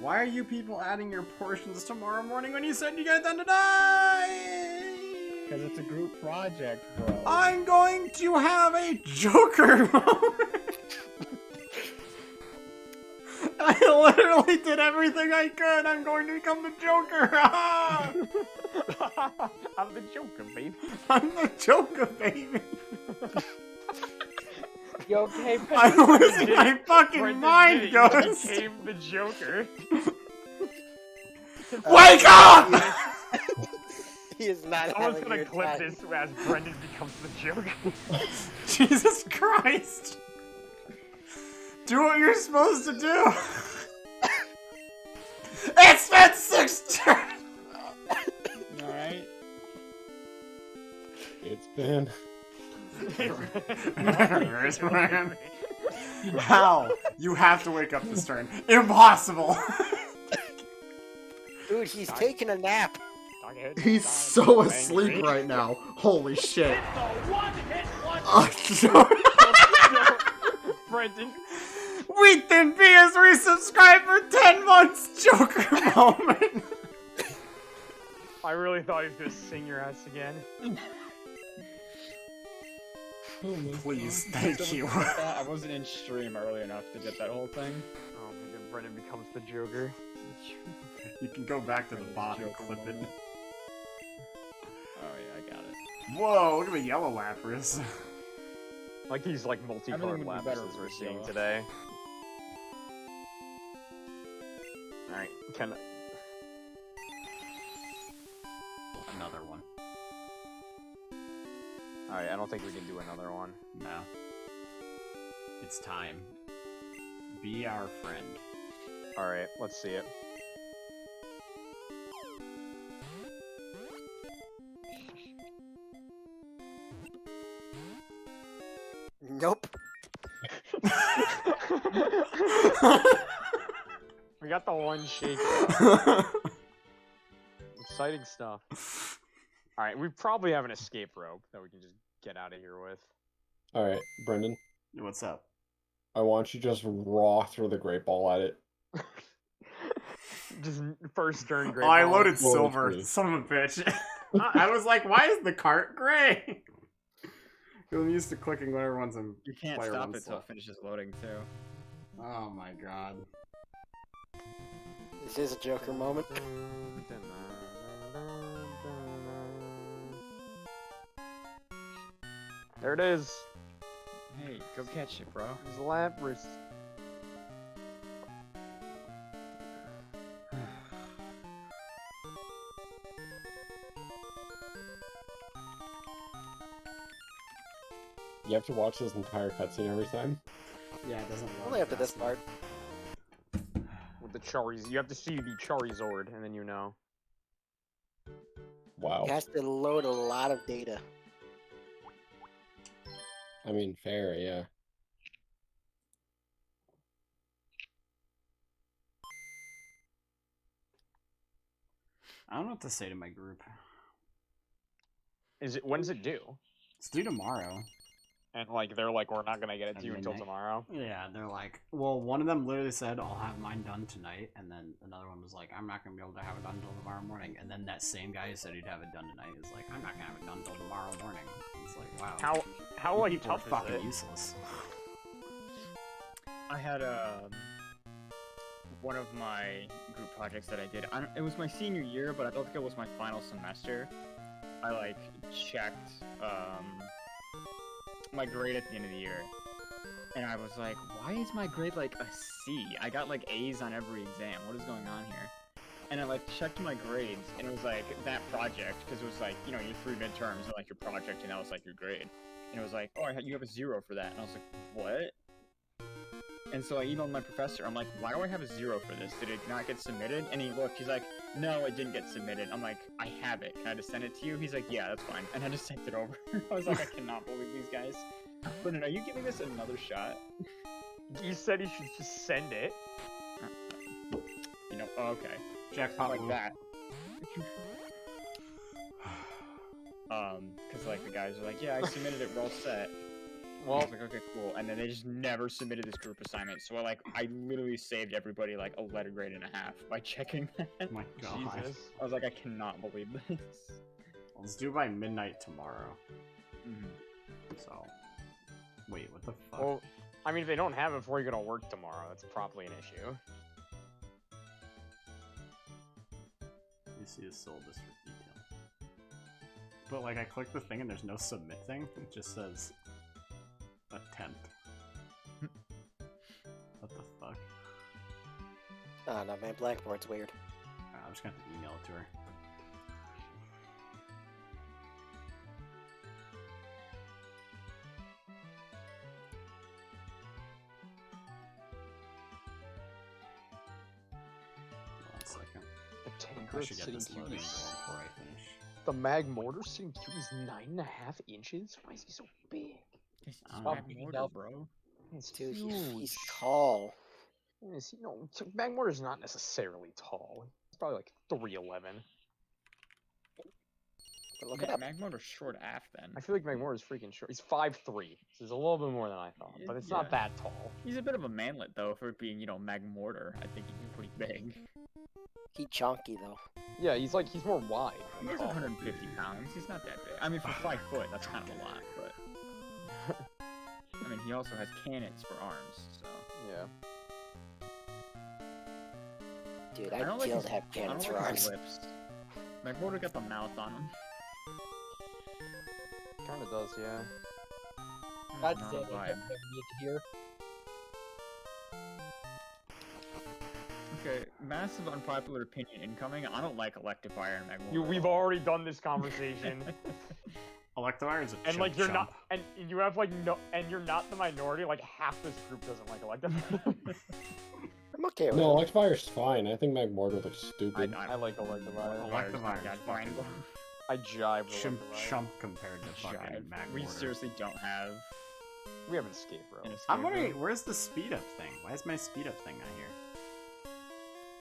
Why are you people adding your portions tomorrow morning when you said you got done today? Because it's a group project, bro. I'm going to have a Joker moment. I literally did everything I could. I'm going to become the Joker. I'm the Joker, baby. I'm the Joker, baby. You okay, I'm losing my fucking Brendan mind, did it. Ghost. He became the Joker. Wake up! He is not Someone's having gonna your clip time. this as Brendan becomes the Joker. Jesus Christ. Do what you're supposed to do. It's been 6 turns. Alright. It's been. How? You have to wake up this turn. Impossible. Dude, he's taking a nap. He's so asleep right now. Holy shit. Oh, no. Brendan. Ethan B has resubscribed for 10 months. Joker moment. I really thought he was gonna sing your ass again. Please, thank you. I wasn't in stream early enough to get that whole thing. Oh my god, Brendan becomes the Joker. You can go back to the bottom and clip it. Oh yeah, I got it. Whoa, look at the yellow Lapras. Like these like multicolored Everything would be better lapises if it we're was seeing yellow. today. Alright, can Another one. Alright, I don't think we can do another one. No. It's time. Be our friend. Alright, let's see it. Nope. We got the one shake. Exciting stuff. Alright, we probably have an escape rope that we can just get out of here with. Alright, Brendan. What's up? I want you to just raw throw the great ball at it. Just first turn great. Oh, I ball. loaded Well, silver. please. Son of a bitch. I was like, why is the cart gray? I'm used to clicking when everyone's in You can't player stop one it till slot. it finishes loading too. Oh my god. This is a Joker moment. There it is. Hey, go catch it, bro. It's Lapras. You have to watch this entire cutscene every time. Yeah, it doesn't load Only up to this fast part. With the Charizard. You have to see the Charizard, and then you know. Wow. He has to load a lot of data. I mean, fair, yeah. I don't know what to say to my group. Is it? When's it due? It's due tomorrow. And like they're like, we're not gonna get it At to you until midnight. tomorrow. Yeah, they're like, well, one of them literally said, I'll have mine done tonight, and then another one was like, I'm not gonna be able to have it done until tomorrow morning. And then that same guy who said he'd have it done tonight is like, I'm not gonna have it done until tomorrow morning. It's like, wow. How like people are tough is fucking it? useless. I had one of my group projects that I did. It was my senior year, but I don't think it was my final semester. I like checked my grade at the end of the year, and I was like, why is my grade like a C? I got like A's on every exam. What is going on here? And I like checked my grades, and it was like that project, because it was like, you know, your 3 midterms and like your project, and that was like your grade. And it was like, oh, you have a 0 for that. And I was like, what? And so I emailed my professor. I'm like, why do I have a 0 for this? Did it not get submitted? And he looked. He's like, no, it didn't get submitted. I'm like, I have it. Can I just send it to you? He's like, yeah, that's fine. And I just sent it over. I was like, I cannot believe these guys. Brendan, are you giving this another shot? You said you should just send it. You know, oh, okay. Jackpot Like move. that. Because like the guys are like, yeah, I submitted it, we're all set. Well, I was like, okay, cool. And then they just never submitted this group assignment. So I literally saved everybody like a letter grade and a half by checking that. Oh my god. Jesus. I was like, I cannot believe this. Well, it's due by midnight tomorrow. Mhm. So, wait, what the fuck? Well, I mean, if they don't have it before you're gonna work tomorrow, that's probably an issue. You see the syllabus for detail. But like, I click the thing and there's no submit thing. It just says attempt. What the fuck? Oh no, man, Blackboard's weird. I'm just gonna have to email it to her. One second. The I tanker should get this loading before I finish. The mag mortar sitting cutie's 9.5 inches. Why is he so big? Oh, Mortar, bro. It's Dude, huge. he's tall. Is he, no, mag mortar's not necessarily tall. It's probably like 3'11". But look it up. Magmortar's short af then. I feel like mag mortar's freaking short. He's 5'3", so he's a little bit more than I thought, but it's not Yeah. that tall. He's a bit of a manlet though for being, you know, Magmortar. I think he's pretty big. He chunky though. Yeah, he's more wide. He's 150 pounds. He's not that big. I mean, for 5 foot, that's kind of a lot, but. I mean, he also has cannons for arms, so. Yeah. Dude, I I'd don't like kill his, to have I cannons don't for like arms. his lips. Magmortar got the mouth on him. Kinda does, yeah. I'd Not say a that's vibe. what we need to hear. Okay, massive unpopular opinion incoming. I don't like Electivire and Magmortar. We've already done this conversation. Electivire is a And like you're chump. not, and you have like no, and you're not the minority. Like half this group doesn't like Electivire. I'm okay with No, it. Electivire's fine. I think Magmortar looks stupid. I like Electivire. Electivire is fucking I jive with chump, Electivire. chump compared to fucking We Magmortar. seriously don't have We have an escape rope. an escape I'm wondering, rope. where's the speed up thing? Why is my speed up thing not here?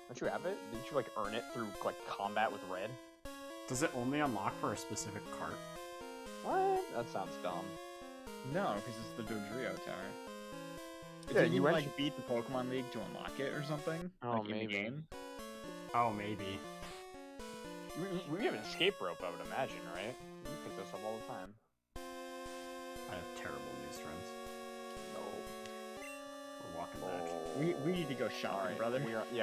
Don't you have it? Didn't you like earn it through like combat with red? Does it only unlock for a specific cart? What? That sounds dumb. No, because it's the Dodrio Tower. Yeah, Did you you like actually- beat the Pokemon League to unlock it or something? Oh, like in the maybe. game? Oh, maybe. We have an escape rope, I would imagine, right? You pick this up all the time. I have terrible news, friends. No. We're walking back. We need to go shopping, Alright, brother.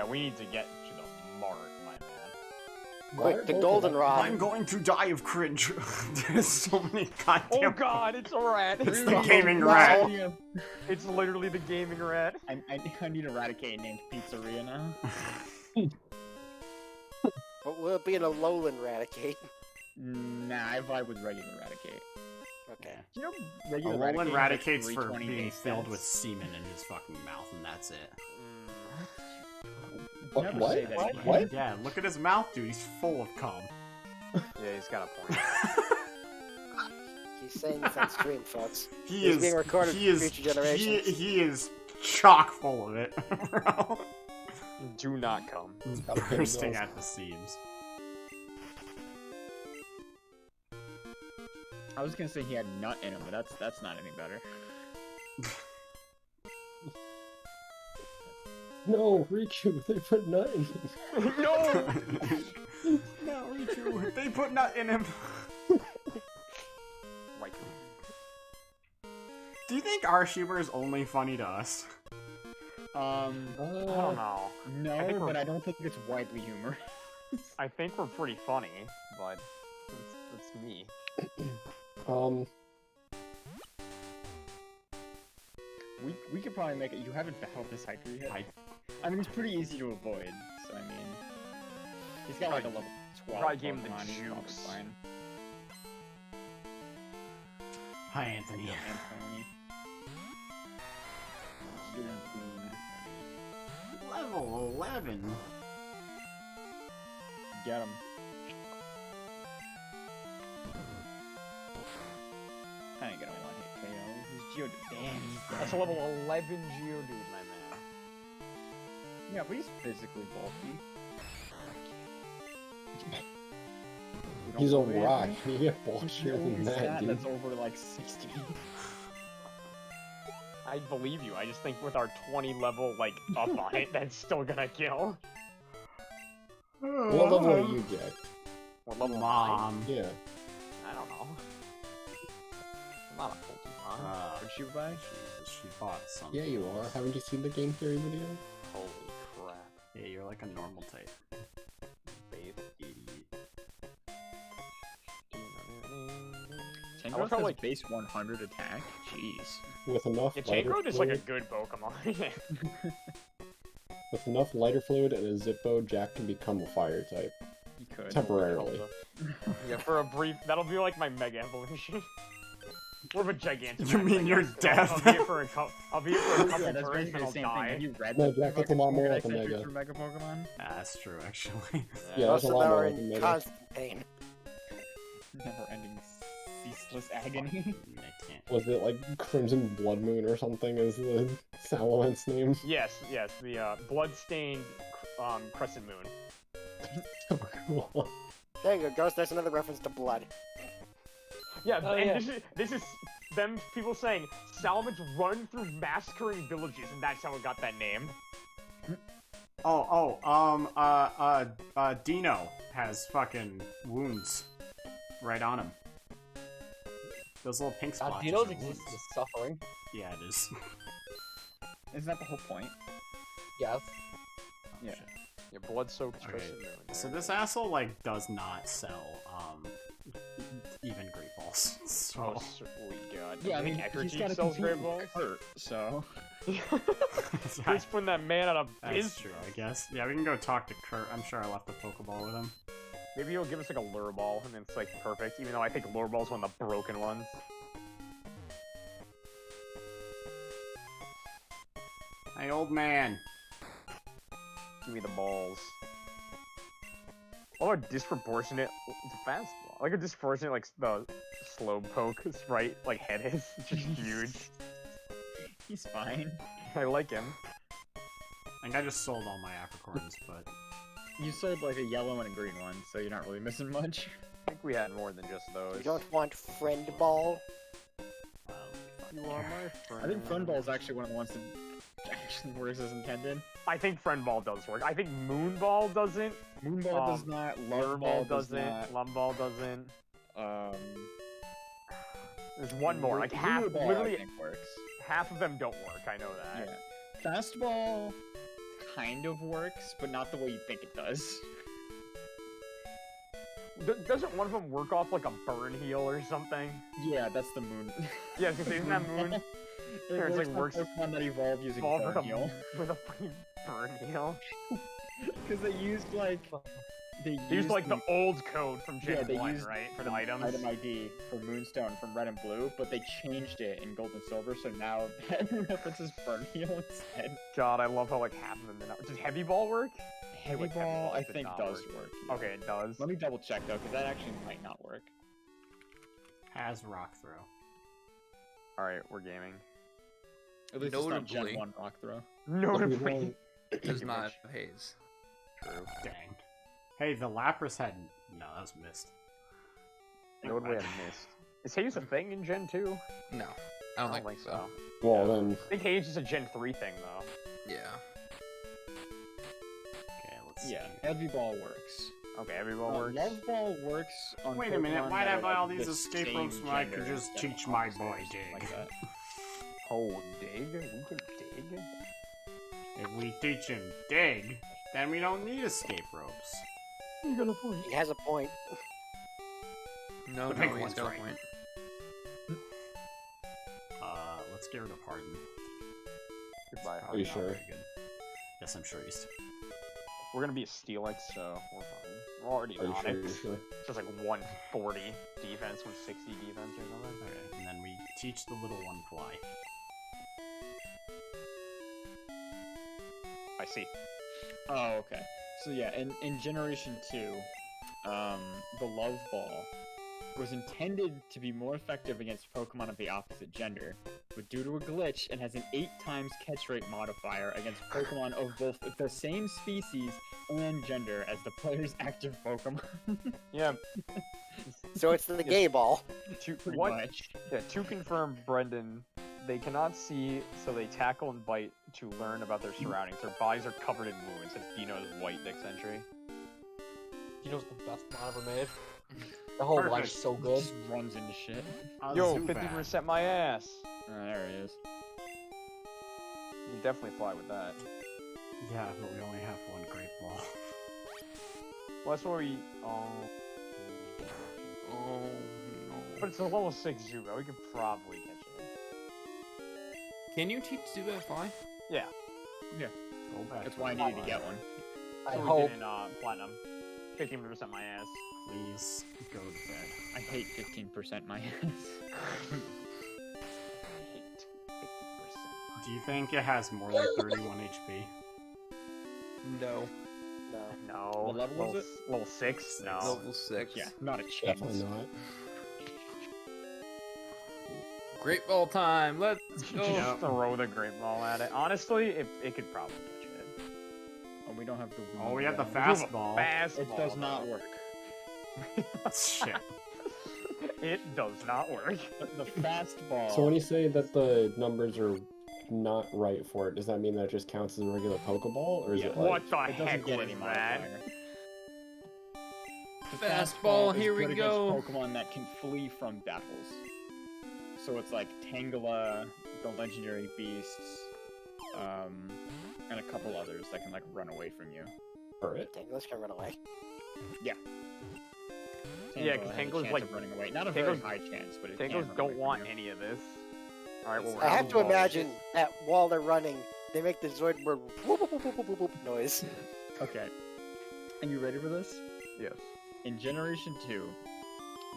we need to get to the mart, my man. Quick, the goldenrod. I'm going to die of cringe. There's so many goddamn. Oh god, it's a rat! It's the gaming rat. It's literally the gaming rat. I need a Raticate named Pizzeria now. But will it be an Alolan Raticate? Nah, I vibe with regular Raticate. Okay. Do you know A regular Roland Raticate has, Raticate's like, for 320 being base filled stats? with semen in his fucking mouth, and that's it. Never What? say that What? again. What? Yeah, look at his mouth, dude. He's full of cum. Yeah, he's got a point. He's saying this on stream, folks. He It's is being recorded he for is future generations. He is chock full of it, bro. Do not come. He's bursting at the seams. I was gonna say he had nut in him, but that's not any better. No, Riku, they put nut in him. No! No, Riku, they put nut in him. Right. Do you think our humor is only funny to us? I don't know. No, I think we're- but I don't think it's widely humor. I think we're pretty funny, but it's me. We could probably make it. You haven't battled this hiker yet. I mean, it's pretty easy to avoid. So I mean, he's got like a level 12. Probably gave him the Pokemon, he's probably jukes. fine. Hi, Anthony. Anthony. Level 11. Get him. I ain't gonna one hit KO. He's Geodude. Damn, he's That's a dead. level 11 Geodude, my man. Yeah, but he's physically bulky. You don't He's a believe me? rock. You get He's bulkier the than only that, stat dude. that's over like 60. I believe you. I just think with our 20 level like up on it, that's still gonna kill. What level are you, Jack? What level am I? Mom. Yeah. I don't know. I'm not a Pokemon. What'd you buy? Jesus, she bought something. Yeah, you are. Haven't you seen the game theory video? Holy crap. Yeah, you're like a normal type. Faith. Tangrowth I love how, has like- base 100 attack? Jeez. With enough Yeah, lighter Tangrowth is like a fluid, good Pokemon. with enough lighter fluid and a Zippo, Jack can become a fire type You could. temporarily. Yeah, for a brief. That'll be like my Mega Evolution. Or a gigantic. You mean you're deaf? I'll be here for a couple. I'll be here for a couple Yeah, that's turns basically and the I'll same thing. die. Have you read No, the Jack, that's a lot more Pokédex like a entries Mega. for Mega Pokemon? That's true, actually. Yeah, Most that's a of lot them more are like a in Mega. constant pain. Never ending ceaseless agony. I can't. Was it like Crimson Blood Moon or something as the Salamence name? Yes, the bloodstained crescent moon. So cool. There you go, Ghost. There's another reference to blood. Yeah, Oh, and yeah. this is them people saying Salamence run through massacring villages, and that's how it got that name. Dino has fucking wounds right on him. Those little pink spots. Dino's are wounds. existence is suffering. Yeah, it is. Isn't that the whole point? Yes. Yeah. Yeah, blood-soaked Okay, crescent moon. So this asshole like does not sell even great balls. So Oh, sweet god. Yeah, I mean, Ekergy he's got to sells continue Great Balls. to hurt, so... He's putting that man out of that's business. true, I guess. Yeah, we can go talk to Kurt. I'm sure I left the Pokeball with him. Maybe he'll give us like a lure ball, and it's like perfect. Even though I think lure ball's one of the broken ones. Hey, old man. Give me the balls. What a disproportionate fastball. Like a disproportionate, like the slow poke, right? Like head is just huge. He's fine. I like him. I think I just sold all my apricorns, but You sold like a yellow and a green one, so you're not really missing much. I think we had more than just those. You don't want friend ball. You are my friend. I think Friend Ball is actually one of the ones that actually works as intended. I think Friend Ball does work. I think Moon Ball doesn't. Moonball does not, Lure Love Ball does doesn't. not. Lum Ball doesn't. Um, There's one more. Like half, Lure Ball, literally I think works. half of them don't work. I know that. Yeah. Fastball kind of works, but not the way you think it does. Doesn't one of them work off like a burn heal or something? Yeah, that's the moon. Yeah, I was gonna say, isn't that Moon? It Or it's works like on works Pokemon that evolve using evolved Burn with Heal. with a fucking burn heal. Because they used like... They They used like the old code from Gen Yeah, they 1, used right? For the items. Item ID for Moonstone from Red and Blue, but they changed it in Gold and Silver, so now that references Burn Heal instead. God, I love how like half of them did not. Does Heavy Ball work? Heavy Like, Ball, I did think not does work. yeah. Okay, it does. Let me double check though, because that actually might not work. has rock throw. Alright, we're gaming. At least it's not Notably- Gen 1 Rock Throw. Notably. Does not have haze. True. Dang. Hey, the Lapras had no, that was missed. Notably I missed. Is Haze a thing in Gen 2? No, I don't think so. Well, then, I think Haze is a Gen 3 thing, though. Yeah. Okay, let's see. Yeah, Heavy Ball works. Okay, every ball works. Love Ball works on Wait a minute, Pokemon why'd that I are, buy all like, these the escape same ropes when I could gender just instead of teach my opposite boy or something dig? like that. Oh, dig? We can dig? If we teach him dig, then we don't need escape ropes. You got a point. He has a point. No, The no, pink he's one's got a right. point. Let's get rid of Harden. Goodbye. Are you Not sure? very good. Yes, I'm sure he's. We're gonna be a Steelix, so we're fine. We're already are you on sure? it. You're sure? It's just like 140 defense, 160 defense or something. Okay, and then we teach the little one fly. I see. Oh, okay. So yeah, in Generation 2, the Love Ball was intended to be more effective against Pokemon of the opposite gender, but due to a glitch, it has an 8 times catch rate modifier against Pokemon of both the same species and gender as the player's active Pokemon. Yeah. So it's the gay ball. Pretty What? much. Yeah, to confirm, Brendan, they cannot see, so they tackle and bite to learn about their surroundings. Their bodies are covered in wounds. It's Dino's white dick century. Dino's the best mod ever made. The whole line is Perfect. so good. Just runs into shit. Yo, Zubat. 50% my ass. There he is. You can definitely fly with that. Yeah, but we only have one great ball. Well, that's what we. Oh. Oh But no. it's a level 6 Zubat. We could probably catch it. Can you teach Zubat to fly? Yeah. Go back That's to why I the needed to line. get one. I So we hope. did in Platinum. 15% my ass. Please go to bed. I hate 15% my ass. I hate 50%. Do you think it has more than 31 HP? No. No. No. What level was it? Level 6? No. Level 6. Yeah, not a chance. Definitely not. Great ball time. Let's go. Just throw the great ball at it. Honestly, it could probably catch it. Oh, we don't have the. Oh, we have the fast. fastball. Fastball. It does not work. Shit. It does not work. The fastball. So when you say that the numbers are not right for it, does that mean that it just counts as a regular Pokeball, or is it like? What the it doesn't heck get was any that? modifier. The Fastball, is here we good go. against Pokemon that can flee from battles. So it's like Tangela, the legendary beasts, and a couple others that can like run away from you. Alright. Tanglers can run away. Yeah, Tangela 'cause has a Tangela's chance like- of running away. Not a very Tangela's- high chance, but it Tangos can run don't away from want you. any of this. Alright, well, we're I out have of to balls. imagine that while they're running, they make the Zoid word whoop whoop whoop whoop whoop whoop noise. Okay. Are you ready for this? Yes. In Generation 2,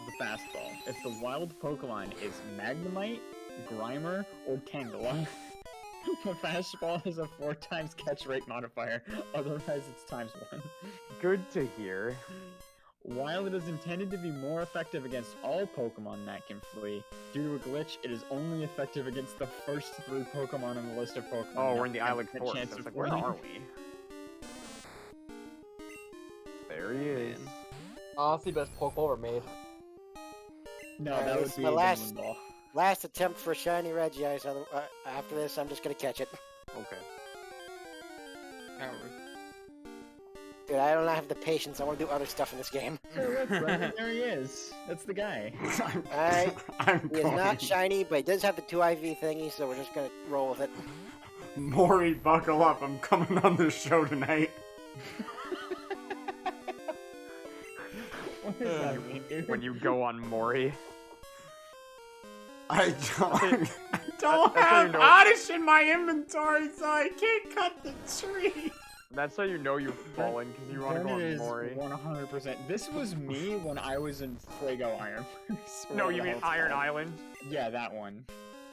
the fastball, if the wild Pokemon is Magnemite, Grimer, or Tangela, the fastball has a 4 times catch rate modifier, otherwise it's times 1. Good to hear. While it is intended to be more effective against all Pokemon that can flee, due to a glitch, it is only effective against the first 3 Pokemon on the list of Pokemon. Oh, that we're in the have Island a Forest. chance It's of like, where fleeing. are we? There he is. Honestly, best Pokeball ever made. No, Alright, that this would is be my a last- Diamond Ball. Last attempt for shiny Regice. After this, I'm just gonna catch it. Okay. Howard. Dude, I don't have the patience. I want to do other stuff in this game. Hey, look, Brendan, there he is. That's the guy. Alright. I'm He is going. not shiny, but he does have the 2 IV thingy, so we're just gonna roll with it. Maury, buckle up. I'm coming on the show tonight. What does that mean, dude? When you go on Mori. I don't, I don't That's how you have know- Oddish in my inventory, so I can't cut the tree. That's how you know you've fallen, because you want to go Brendan on is Mori. 100%. This was me when I was in Fuego Iron. No, you mean Iron Island? Yeah, that one.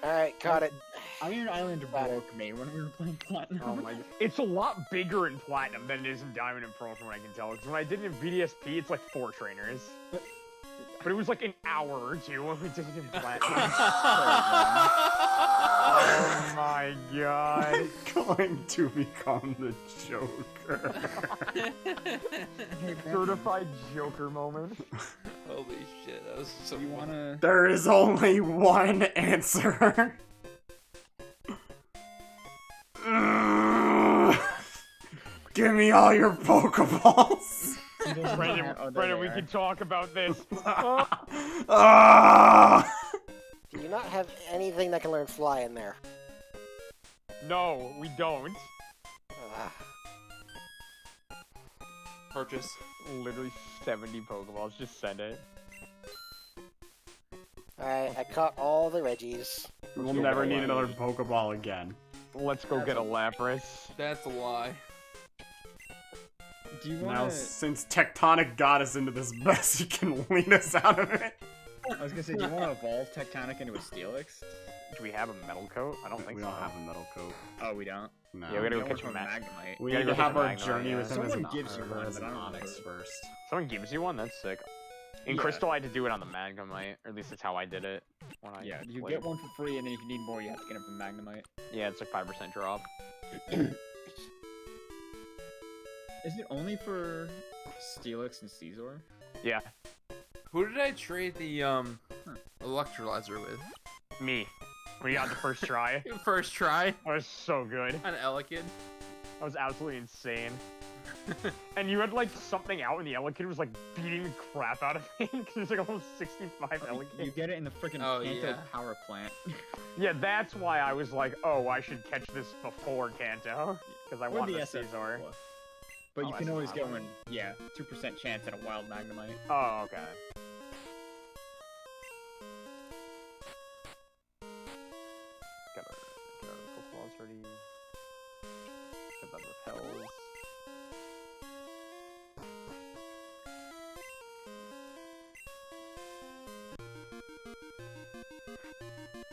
Alright, caught it. Iron Island Got it. broke me when we were playing Platinum. Oh my god. It's a lot bigger in Platinum than it is in Diamond and Pearl from what I can tell. Because when I did it in VDSP, it's like 4 trainers. But it was like an hour or two when we did it in Platinum. Oh Oh my god. Going to become the Joker. Certified Joker moment. Holy shit, that was so You fun. wanna? There is only one answer. Give me all your Pokeballs. Brandon, Oh, there Brandon, they we are. can talk about this. Ah! Do you not have anything that can learn fly in there? No, we don't. Ah. Purchase. Literally 70 Pokeballs, just send it. Alright, I caught all the Reggies. We'll never need another Pokeball again. Let's go get a Lapras. That's a lie. Do you Now, wanna? since Tectonic got us into this mess, he can lead us out of it. I was gonna say, do you wanna evolve Tectonic into a Steelix? Do we have a metal coat? I don't think We so. don't have a metal coat. Oh, we don't. No. Yeah, we gotta We go don't catch a have Mag. Magnemite. We gotta need to go have catch our a Magnemite, journey yeah. with him as Someone an, gives you one, as but an I don't Onyx remember. first. Someone gives you one? That's sick. In Yeah. Crystal, I had to do it on the Magnemite, or at least that's how I did it. When I Yeah, you played. get one for free, and then if you need more, you have to get it from Magnemite. Yeah, it's like 5% drop. Is it only for Steelix and Caesar? Yeah, Who did I trade the electrolyzer with? me. We got the first try. First try That was so good. on Elekid. That was absolutely insane. And you had like something out, and the Elekid was like beating the crap out of me because there's like almost 65 You Elekid. get it in the freaking Oh, Kanto yeah. power plant. Yeah, that's why I was like, oh, I should catch this before Kanto because I Or want the the SF. Caesar. But Oh, you can that's always not get bad. one, yeah, 2% chance at a wild Magnemite. Oh, okay. Got our Pokeballs ready. Get that repels.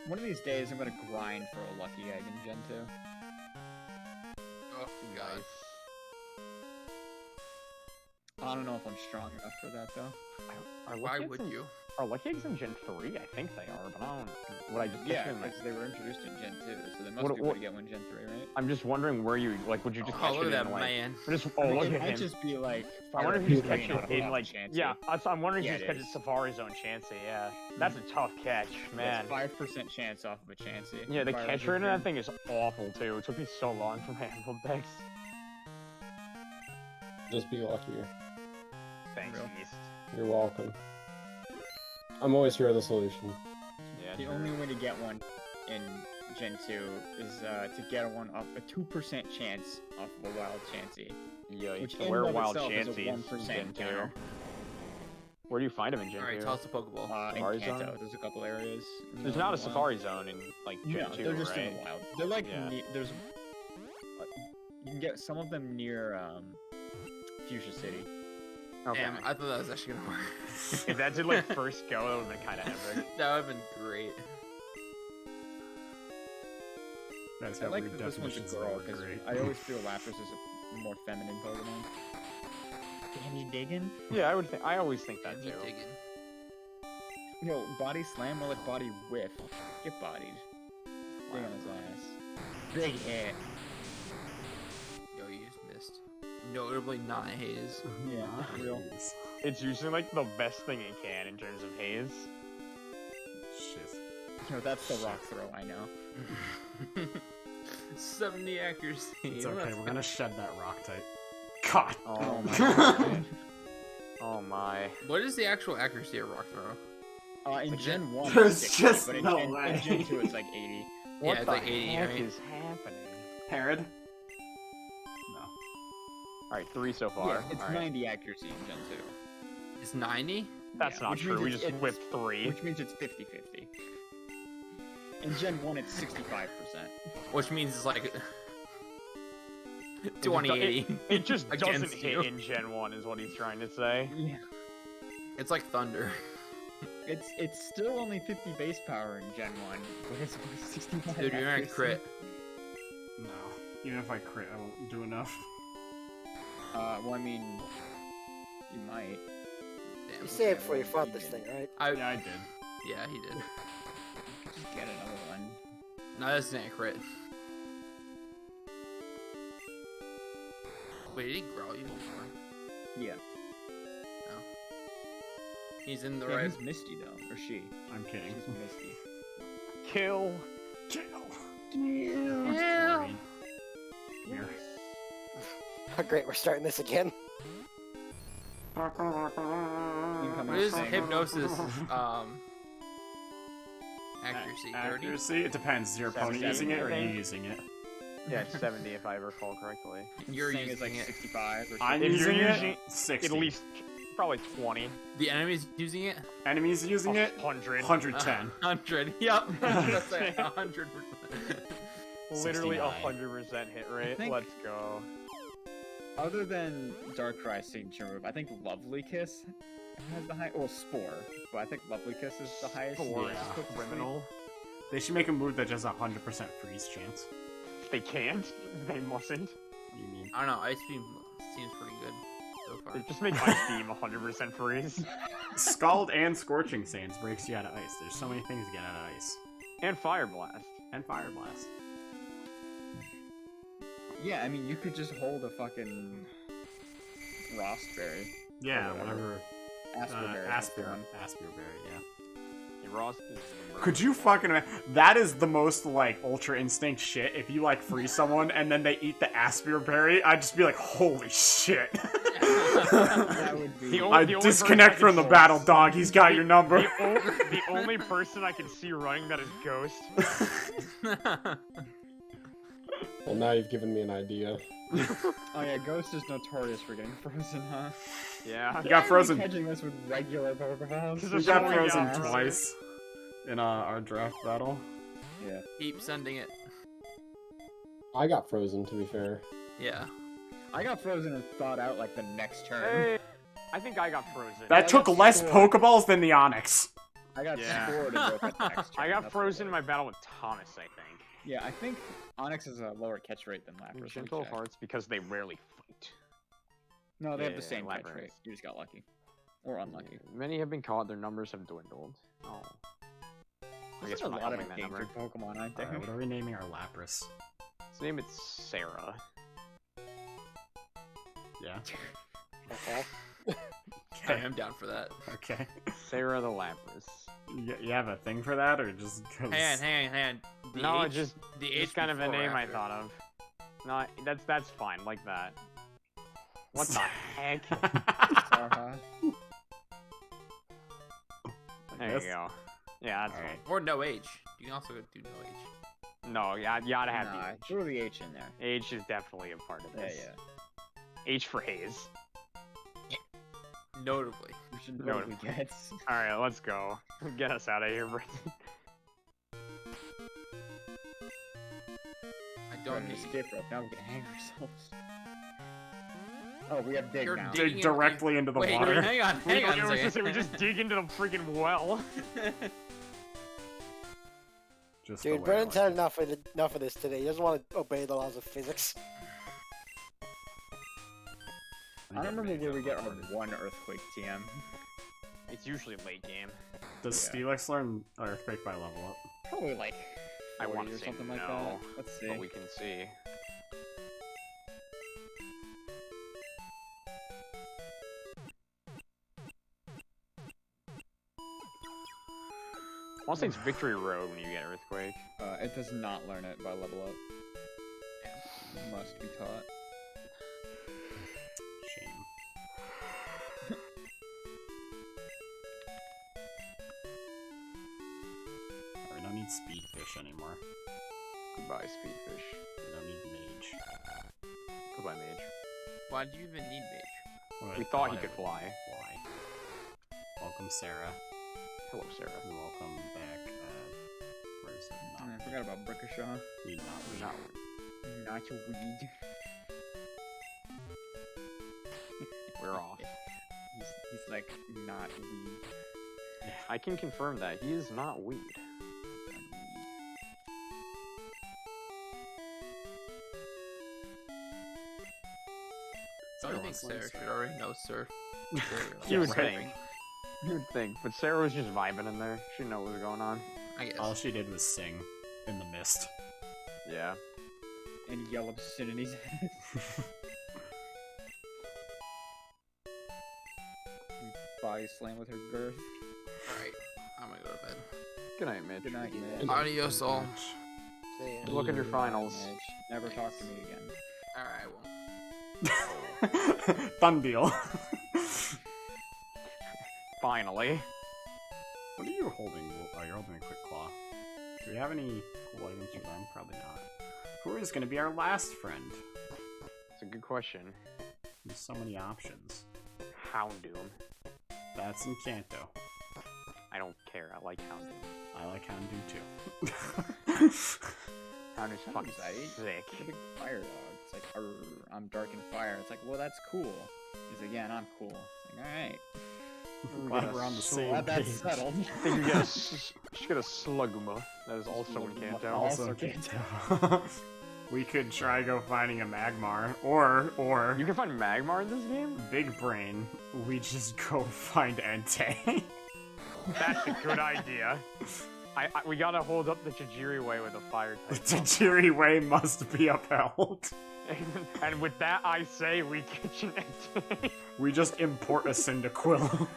One of these days, I'm gonna grind for a lucky egg in Gen 2. Oh, guys. I don't know if I'm strong enough for that though. Are Why Lucky would Eggs in- you? Are Lucky Eggs in Gen 3? I think they are, but I don't. Would I just Yeah, catch them? because they were introduced in Gen 2, so they must What- be able what- to get one in Gen 3, right? I'm just wondering where you like. Would you just Oh, catch look it at that in like? man. Just I oh mean, look it at might him. just be like. I wonder if Fire you just Red catch Rain it on in Wild like Chansey. yeah. I'm wondering if Yeah, you just it catch it is. Safari Zone Chansey. Yeah, that's a tough catch, man. It's 5% chance off of a Chansey. Yeah, the Fire catch Red rate in Rain. that thing is awful too. It took me so long for my Anvil decks. Just be luckier. Thanks, Real. East. You're welcome. I'm always here as a solution. Yeah, The sure. only way to get one in Gen 2 is to get one off a 2% chance off of a wild Chansey. Yeah, Which so in where and of wild itself is a Chansey is 1% in Gen 2. counter. Where do you find them in Gen Alright, 2? toss the Pokeball. In Safari Kanto, Zone? there's a couple areas. There's not a Safari Zone in like Gen No, 2, they're just right? in the wild. They're like Yeah. there's you can get some of them near Fuchsia City. Okay. Damn, I thought that was actually gonna work. If that did like first go, that would have been kind of epic. That would have been great. Guys I have like weird that this one's a definitions of girl what because great. I always feel Lapras is a more feminine Pokemon. Damn you digging? Yeah, I always think that And too. he digging. Yo, body slam or like body whiff? Get bodied. Dig on his ass. Big hit. Yo, you just missed. Notably not Haze. Yeah, real. It's usually like the best thing it can in terms of haze. Shit. Yo, that's the rock throw, I know. 70 accuracy. It's okay, Let's we're go. gonna shed that rock type. God! Oh my God. god. Oh my. What is the actual accuracy of Rock Throw? In Gen 1, There's it's 60, just but in, no Gen, way. in Gen 2 it's like 80. What it's the like 80, heck right? is happening? Herod? No. Alright, 3 so far. Yeah, it's Alright. 90 accuracy in Gen It's 90? 2. That's Yeah, not which true. means We it's- just it's- whipped 3. Which means it's 50-50. In Gen 1 it's 65%. Which means it's like just 2080. It just doesn't Against hit you. in Gen 1 is what he's trying to say. Yeah. It's like Thunder. It's still only 50 base power in Gen 1, but it's only 65 Dude, you're gonna accuracy. crit. No. Even if I crit, I won't do enough. Well, I mean, you might. You saved before you fought this thing, right? Yeah, I did. Yeah, he did. Just get another one. No, that's an crit. Wait, did he growl you before? Yeah. He's in the Yeah, right. he's Misty though, or she. I'm kidding. She's Misty. Kill. Yeah. Here. Oh, great, we're starting this again. Incoming What is thing. hypnosis? Accuracy 30. Accuracy? It depends. Is your opponent 70, using it or I you think. using it? Yeah, 70 if I recall correctly. You're Thing is using like it. 65 or I'm something. If you're using it. using 60. At least probably 20. The enemy's using it. Enemies using it. 100. 110. 100. Yep. That's like 100%. Literally 69. 100% hit rate. think- Let's go. Other than Darkrai signature move, I think Lovely Kiss has the high. Well, Spore, but I think Lovely Kiss is the highest. Spore Yeah. is criminal. They should make a move that just 100% freeze chance. They can't. They mustn't. You mean? I don't know. Ice Beam seems pretty good so far. They just make Ice Beam 100% freeze. Scald and Scorching Sands breaks you out of ice. There's so many things to get out of ice. And Fire Blast. And Fire Blast. Yeah, I mean, you could just hold a fucking Frostberry. Yeah, Or whatever. Asperberry. that's the one. Asperberry, yeah. Yeah, Ross is the murderer. Could you fucking that is the most like Ultra Instinct shit. If you like freeze someone and then they eat the Asperberry, I'd just be like, holy shit. That would be. The only- I person disconnect I from the can- battle, dog. He's got your number. The only person I can see running that is Ghost. Well, now you've given me an idea. Oh yeah, Ghost is notorious for getting frozen, huh? Yeah. You got Why are we frozen. Catching this with regular Pokeballs. Because We it's got only frozen got twice in our draft battle. Yeah. Keep sending it. I got frozen, to be fair. Yeah. I got frozen and thought out like the next turn. Hey, I think I got frozen. That I took got less scored. Pokeballs than the Onyx. I got Yeah. scored in both the next turn. I got that's frozen in what my battle with Thomas, I think. it was. Yeah, I think Onyx has a lower catch rate than Lapras. let me Gentle check. Hearts because they rarely fight. No, they have the Yeah, same catch Lapras. rate. You just got lucky. Or unlucky. Many have been caught, their numbers have dwindled. Oh. I There's guess a we're not lot of helping that number. endangered Pokemon, aren't there? Alright, what are we naming our Lapras? Let's name it Sarah. Yeah. Okay. I am down for that. Okay. Sarah the Lapras. You have a thing for that, or just because? Hang on. The No, H, it's just the it's H kind of a before or name I after? thought of. No, that's fine, like that. What the heck? Sarha. There you go. Yeah, that's Alright. Or no H. You can also do no H. fine. No, yeah, you gotta have Nah, the H. throw the H in there. H is definitely a part of Yeah, this. yeah. H for Haze. Notably. We should No, know what we get. Alright, let's go. Get us out of here, Brendan. I Don't don't need skip rope. Now we can hang ourselves. Oh, we have dig You're now. digging Dig directly into the Wait, water. hang on We, a I was just, second. we just dig into the freaking well. Just the Dude, way Brennan's I like had enough of this today. He doesn't want to obey the laws of physics. I don't remember where we get our one Earthquake TM. It's usually late game. it. Does Yeah. Steelix learn Earthquake by level up? Probably like I 40 want or to say something like that. no, Let's see. but we can see. I want to say it's Victory Road when you get Earthquake. It does not learn it by level up. Must be taught. Shame. We don't need Speedfish anymore. Goodbye, Speedfish. We don't need Mage. Goodbye, Mage. Why do you even need Mage? We thought he could fly. Welcome, Sarah. Hello, Sarah. Welcome back. Where is it? I forgot about Brickashaw. Weed, not weed. No, Not your weed. we're off. He's like not weed. I can confirm that he is not weed. I think Sarah should already know, sir. You would Right. think. You'd think, but Sarah was just vibing in there. She didn't know what was going on. I guess. All she did was sing in the mist. Yeah. And yell obscenities. Body slam with her girth. Alright, I'm gonna go to bed. Good night, Mitch. Good night, man. Adios, all. See ya. Good luck in your finals. Mitch. Never talk to me again. Alright, I won't. Fun deal. Finally. What are you holding? Oh, you're holding a quick claw. Do we have any cool items for them? Probably not. Who is going to be our last friend? It's a good question. There's so many options. Houndoom. That's in Kanto. I don't care. I like Houndoom. I like Houndoom too. Houndoom's fucking Right? sick. It's a big fire dog. It's like, "Arr, I'm dark and fire. It's like, well, that's cool. He's like, yeah, and I'm cool. It's like, alright. Glad we're on the same Glad that's page. settled. I think you get should get a Slugma. That is also in Kanto. Also Kanto. We could try go finding a Magmar, or You can find Magmar in this game? Big Brain. We just go find Entei. That's a good idea. We gotta hold up the Tajiri way with a fire The type. Tajiri way must be upheld. And with that, I say we kitchen Entei. We just import a Cyndaquil.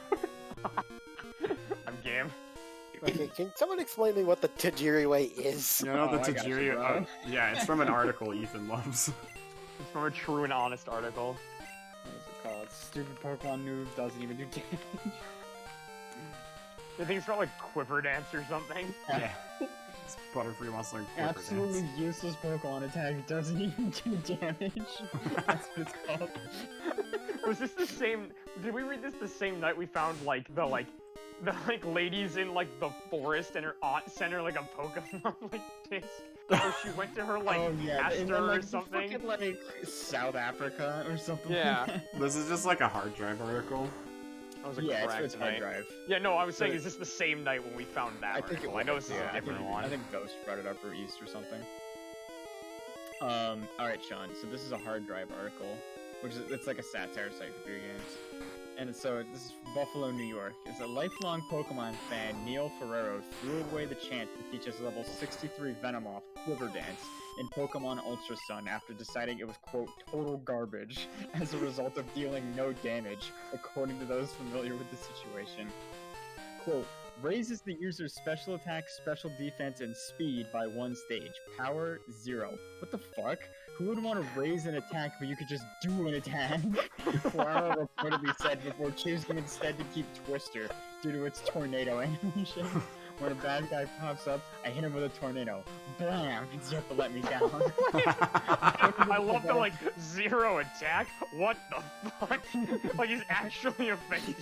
I'm game. Okay, can someone explain to me what the Tajiri way is? You know the Oh, I got you, Tajiri. bro. Yeah, it's from an article Ethan loves. It's from a true and honest article. What is it called? Stupid Pokemon noob doesn't even do damage. I think it's called like Quiver Dance or something. Yeah. It's Butterfree wants to learn Quiver Absolutely Dance. useless Pokemon attack doesn't even do damage. That's what it's called. Was this the same? Did we read this the same night we found the ladies in like the forest and her aunt sent her like a Pokemon like disc? So she went to her like oh yeah, pastor and then, like, or something. fucking, like South Africa or something. Yeah. Like This is just like a hard drive article. I was that. like, Yeah, crack it's hard tonight. drive. Yeah, no, I was saying, But- is this the same night when we found that I think it article? was. I know this is yeah, a different one. I think Ghost brought it up or East or something. Alright, Sean. So this is a hard drive article, which is it's like a satire site for video games. And so this is Buffalo, New York. It's a lifelong Pokemon fan, Neil Ferrero, threw away the chance to teach his level 63 Venomoth Quiver Dance in Pokemon Ultra Sun after deciding it was, quote, total garbage as a result of dealing no damage, according to those familiar with the situation. Quote, raises the user's special attack, special defense, and speed by 1 stage. Power 0. What the fuck? Who would want to raise an attack but you could just do an attack? Ferraro reportedly said before choosing instead to keep Twister due to its tornado animation. When a bad guy pops up, I hit him with a tornado. Blam! You have to let me down. I love the like 0 attack. What the fuck? Like he's actually a face.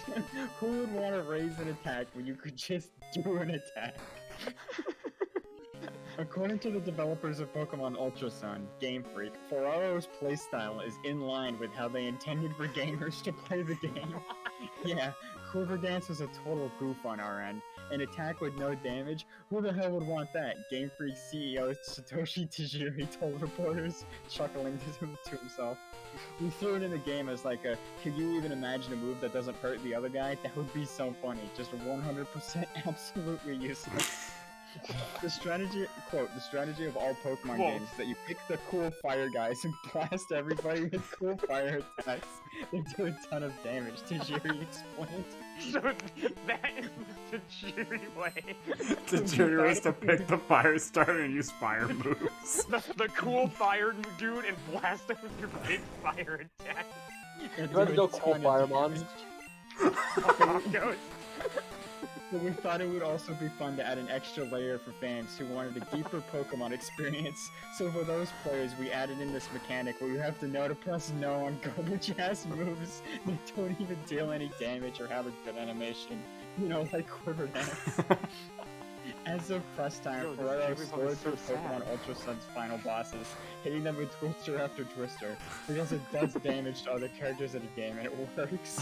Who would want to raise an attack when you could just do an attack? According to the developers of Pokemon Ultra Sun, Game Freak, Ferraro's playstyle is in line with how they intended for gamers to play the game. Yeah, Quiver Dance was a total goof on our end. An attack with no damage? Who the hell would want that? Game Freak CEO Satoshi Tajiri told reporters, chuckling to himself. We threw it in the game as like a, could you even imagine a move that doesn't hurt the other guy? That would be so funny. Just 100% absolutely useless. The strategy, quote, the strategy of all Pokemon Whoa. games is that you pick the cool fire guys and blast everybody with cool fire attacks. They do a ton of damage, Tajiri explained. So that is the Tajiri way. Tajiri was to pick the fire starter and use fire moves. The cool fire dude and blast him with your big fire attack. And Let's do go a cool ton of Firemon. damage. Goes. But we thought it would also be fun to add an extra layer for fans who wanted a deeper Pokemon experience. So for those players, we added in this mechanic where you have to know to press no on garbage-ass moves that don't even deal any damage or have a good animation. You know, like Quiver Dance. As of press time, Yo, this Ferrero Jigglypuff is scored so through Pokemon sad. Ultra Sun's final bosses, hitting them with Twister after Twister, because it does damage to other characters in the game, and it works.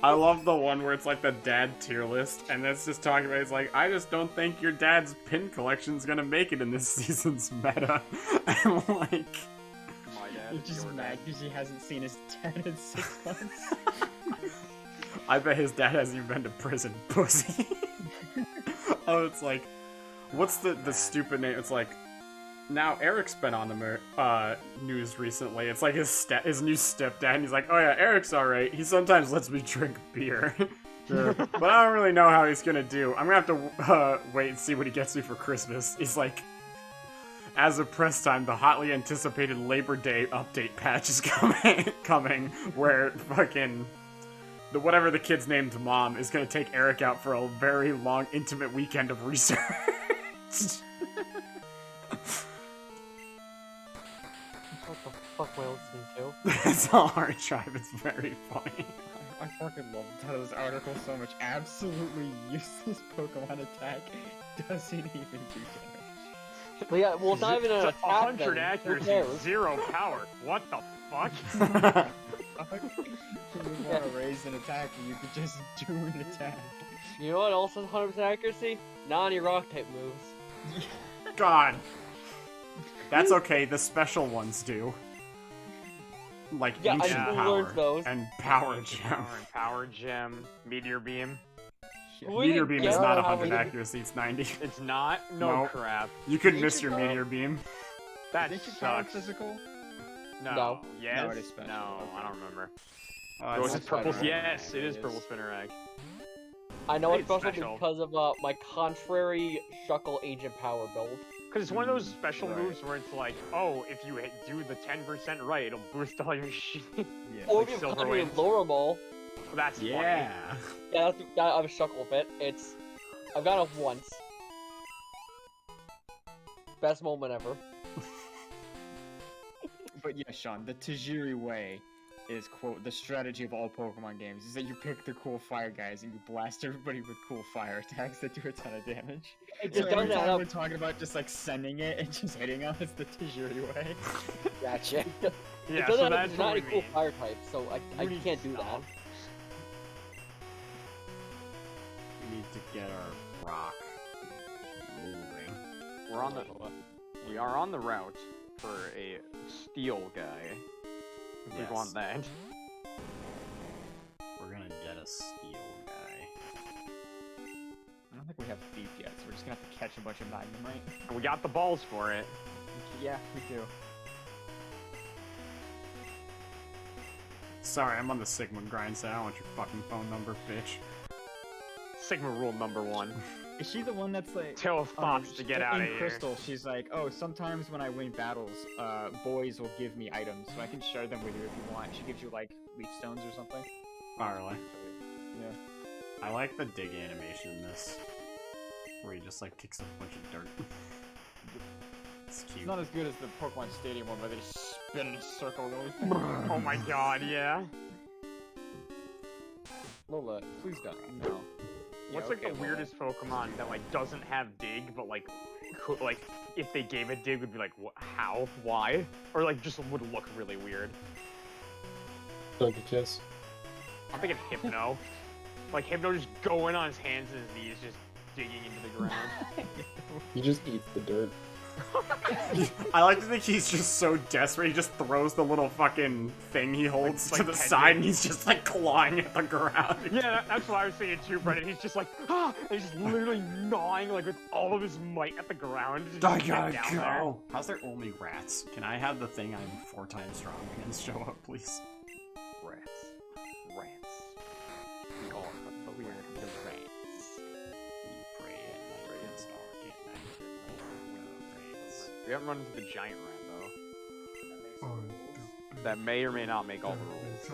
I love the one where it's like the dad tier list, and it's just talking about, it's like, I just don't think your dad's pin collection's gonna make it in this season's meta. And like, My dad. He's just mad because he hasn't seen his dad in 6 months. I bet his dad hasn't even been to prison, pussy. Oh, it's like, what's the stupid name? It's like, now Eric's been on the news recently. It's like his new stepdad, and he's like, oh yeah, Eric's alright. He sometimes lets me drink beer. But I don't really know how he's gonna do. I'm gonna have to wait and see what he gets me for Christmas. He's like, as of press time, the hotly anticipated Labor Day update patch is coming, where fucking whatever the kid's named mom is gonna take Eric out for a very long, intimate weekend of research. What the fuck am I listening to? It's a hard drive. It's very funny. I fucking love those articles so much. Absolutely useless Pokemon attack doesn't even do damage. But yeah, well, it's not even an It's attack. 100 then. Who accuracy, cares? 0 power. What the fuck? You would want to raise an attack and you could just do an attack. You know what else has 100% accuracy? Not any rock type moves. God. That's okay. The special ones do. Like Yeah, I ancient still power learned those. and power gem. Power gem, meteor beam. We Meteor didn't beam is get not that 100 how we- accuracy. It's 90. It's not? No Nope. crap. You could Ancient miss your power- meteor beam. That Is it power sucks. physical? No. No. Yes? No, it is special. No, I don't remember. Oh, Was it's it purple? Spider-Man. Yes, it is purple spinner egg. I know it's It's special special. because of my contrary Shuckle Ancient Power build. Because it's one of those special Right. moves where it's like, oh, if you do the 10% right, it'll boost all your shit. Yeah. Or Like if you Silver come in Wings. and lower them all. That's funny. Yeah. Yeah, I have a Shuckle bit. I've got it once. Best moment ever. But yeah, Sean, the Tajiri way is, quote, the strategy of all Pokemon games, is that you pick the cool fire guys and you blast everybody with cool fire attacks that do a ton of damage. It So just every doesn't add time up. we're talking about just like sending it and just hitting them, it's the Tajiri way. Gotcha. It Yeah, doesn't so have that's not what any we cool mean. fire types, so I We need can't to do that. stop. We need to get our rock moving. We are on the route for a steel guy. If Yes. we want that. We're gonna get a steel guy. I don't think we have thief yet, so we're just gonna have to catch a bunch of Magnemite. And we got the balls for it. Yeah, we do. Sorry, I'm on the Sigma grind, so I don't want your fucking phone number, bitch. Sigma rule number 1. Is she the one that's like... Tell thoughts to get in out of here. Crystal, she's like, oh, sometimes when I win battles, boys will give me items, so I can share them with you if you want. She gives you, like, leaf stones or something. Oh, really? Yeah. I like the dig animation in this. Where he just, like, kicks a bunch of dirt. It's cute. It's not as good as the Pokemon Stadium one, where they just spin in a circle really fast. Oh my god, yeah. Lola, please don't. No. What's like the weirdest Pokemon that like doesn't have dig, but like could, like if they gave it dig would be like how, why, or like just would look really weird. Donkey Kiss. I'm thinking Hypno. Like Hypno just going on his hands and his knees, just digging into the ground. He just eats the dirt. I like to think he's just so desperate, he just throws the little fucking thing he holds Like to the pendant. side and he's just like clawing at the ground. Yeah, that's what I was thinking too, Brendan. He's just like, and he's just literally gnawing like with all of his might at the ground. to just I get gotta down there. go. How's there only rats? Can I have the thing I'm 4 times strong against show up, please? Rats. We are the weird rats. We pray at night and stalk at night. We haven't run into the giant rat though. That may or may not make all the rules.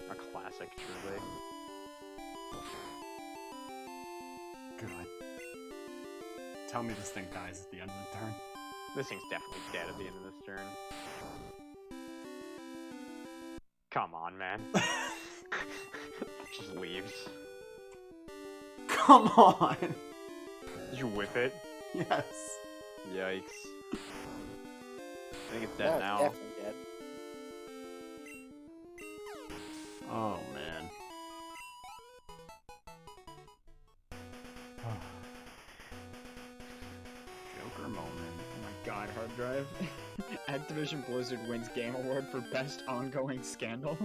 A classic, truly. Good. Tell me this thing dies at the end of the turn. This thing's definitely dead at the end of this turn. Come on, man. Just leaves. Come on! Did you whip it? Yes. Yikes. I think it's dead Yeah, now. definitely dead. Oh, man. hard drive. Activision Blizzard wins Game Award for Best Ongoing Scandal.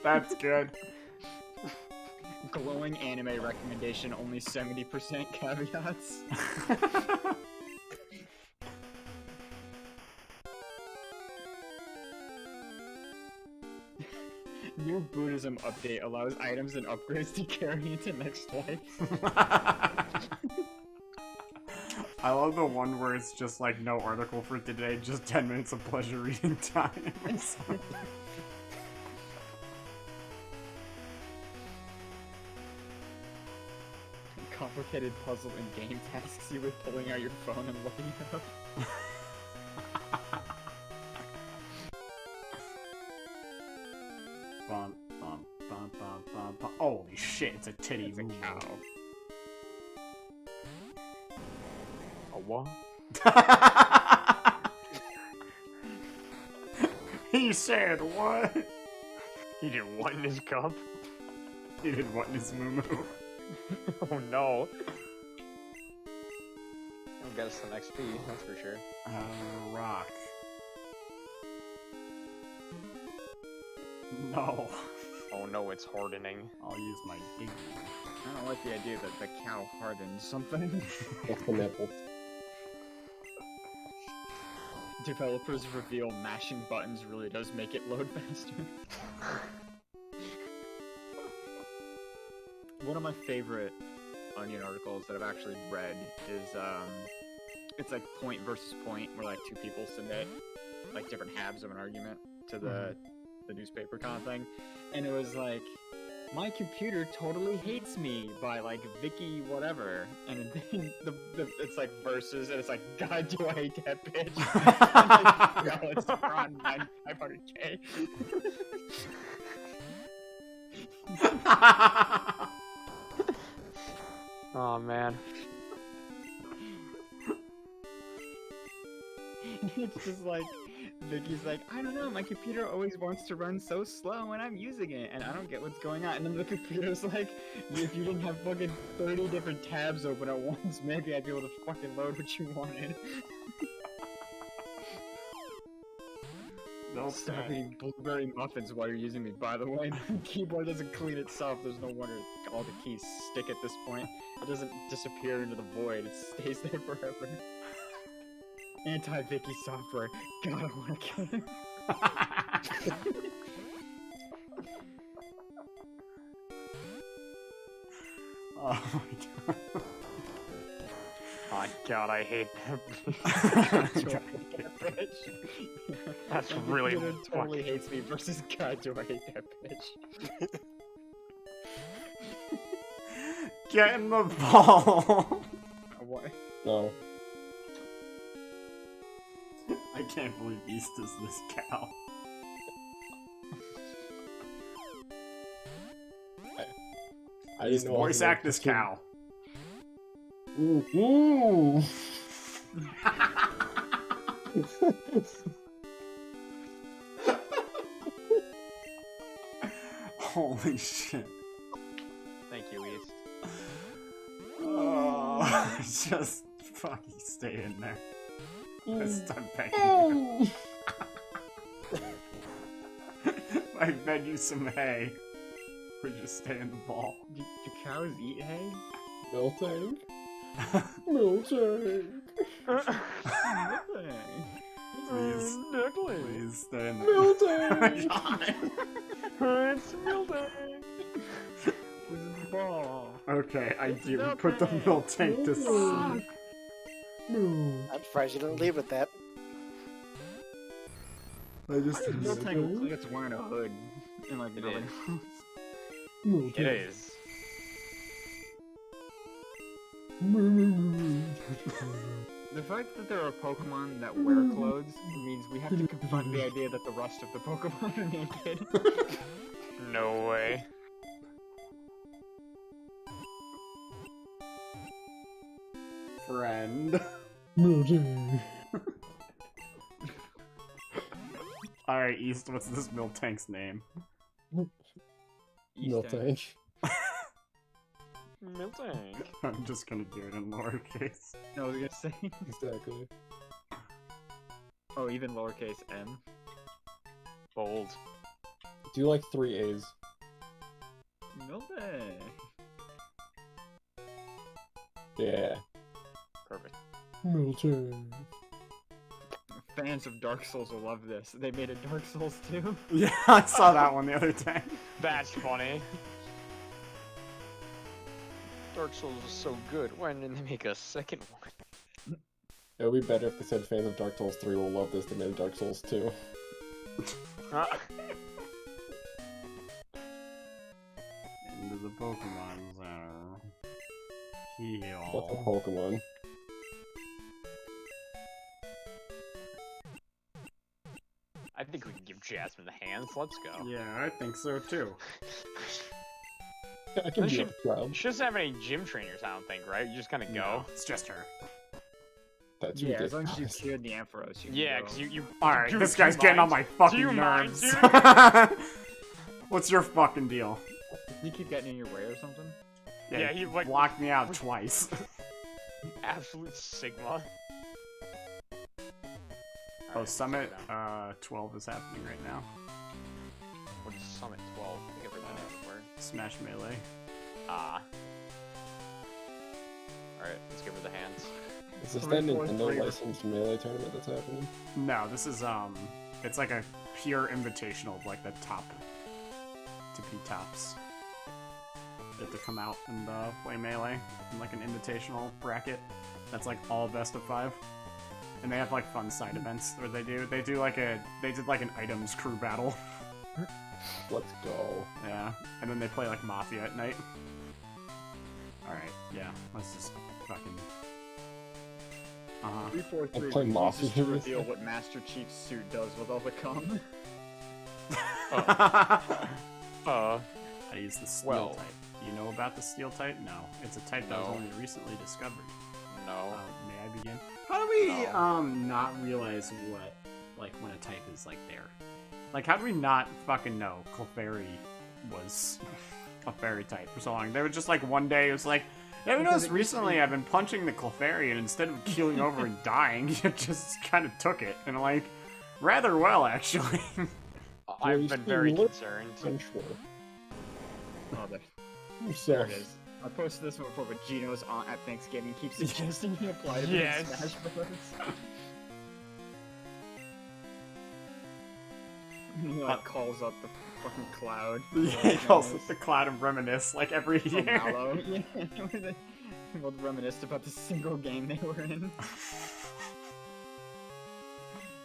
That's good. Glowing anime recommendation, only 70% caveats. New Buddhism update allows items and upgrades to carry into next life. I love the one where it's just like no article for today, just 10 minutes of pleasure reading time. Complicated puzzle and game tasks you with pulling out your phone and looking it up. Bum, bum, bum, bum, bum, bum. Holy shit, it's a titty. It's a Ooh. cow. A what? He said what? He did what in his cup? He did what in his moo. Oh no. He'll get us some XP, that's for sure. Rock. No. Oh no, it's hardening. I'll use my dig. I don't like the idea that the cow hardened something. That's the nipple. Developers reveal mashing buttons really does make it load faster. One of my favorite Onion articles that I've actually read is, it's like point versus point, where like two people submit like different halves of an argument to the newspaper kind of thing, and it was like, my computer totally hates me by like Vicky whatever, and then it's like versus, and it's like, God, do I hate that bitch? I'm like, no, it's around 500K. Oh man. It's just like, Vicky's like, I don't know, my computer always wants to run so slow when I'm using it, and I don't get what's going on. And then the computer's like, if you didn't have fucking 30 different tabs open at once, maybe I'd be able to fucking load what you wanted. No Stop eating blueberry muffins while you're using me, by the way. The keyboard doesn't clean itself, there's no wonder all the keys stick at this point. It doesn't disappear into the void, it stays there forever. Anti-Vicky software. God, I wanna kill him. Oh my god. Oh god, I hate that. That's My really computer totally hates me versus God, do I hate that bitch. Get in the ball! What? No. I can't believe East is this cow. I didn't East, know I was voice gonna act this fucking- cow. Ooh. Holy shit. Thank you, East. Oh, just fucking stay in there. Let's start begging you. I fed you some hay. Or just stay in the ball. Do cows eat hay? Miltank. Miltank. Please, please stay in the Miltank. It's Miltank. Where's the ball? Okay, I do. Put the milk tank to sleep. I'm surprised you didn't leave with that. I just. Miltank looks like it's wearing a hood. And like, It really. It is. The fact that there are Pokemon that wear clothes means we have to confront the idea that the rest of the Pokemon are naked. No way. Friend. Alright, East, what's this milk tank's name? East End. Miltank. Miltank. I'm just gonna do it in lowercase. No, I was gonna say. Exactly. Oh, even lowercase m. Bold. Do like 3 A's. Miltank. Yeah. Perfect. Milton. Fans of Dark Souls will love this. They made a Dark Souls 2. Yeah, I saw that one the other day. That's funny. Dark Souls is so good. Why didn't they make a second one? It would be better if they said fans of Dark Souls 3 will love this than they made Dark Souls 2. Into the Pokemon Center. What's a Heal. Pokemon? I think we can give Jasmine the hands. Let's go. Yeah, I think so too. I can Does be she- a child. She doesn't have any gym trainers, I don't think, right? You just kind of No, go. it's just her. That's Yeah, as long as you ridiculous. cleared the Ampharos, you can Yeah, go. because you Alright, Dude, this do you guy's getting on mind? my fucking Do you mind, nerves. dude? What's your fucking deal? Does he keep getting in your way or something? Yeah, he, like- blocked me out twice. absolute Sigma. Oh, Alright, Summit let's go down. 12 is happening right now. What is Summit 12? I think I've heard that before. Smash Melee. Ah. Alright, let's give her the hands. Is this that 3, 4, Nintendo 3. licensed Melee tournament that's happening? No, this is it's like a pure invitational of like the top to be tops. They have to come out and play Melee in like an invitational bracket. That's like all best of 5. And they have like fun side events where they did like an items crew battle. Let's go. Yeah, and then they play like Mafia at night. Alright, yeah, let's just fucking. 3, 4, 3. play Mafia. refuses to reveal what Master Chief's suit does with all the cum. I use the steel Well. type. Do you know about the steel type? No, it's a type that was No. only recently discovered. No. May I begin? How do we No. not realize what like when a type is like there? Like how do we not fucking know Clefairy was a fairy type for so long? They were just like one day it was like, yeah, we noticed recently I've been punching the Clefairy and instead of keeling over and dying, you just kind of took it and like rather well actually. I've you been see, very look- concerned. I'm sure. Oh, there. So, There it is. I posted this one before, but Gino's aunt at Thanksgiving keeps suggesting he apply to Yes. Smash Bros. He like calls up the fucking cloud. Yeah, he calls it the Cloud of Reminisce like every From year. Mallow. Yeah, where they both reminisced about the single game they were in.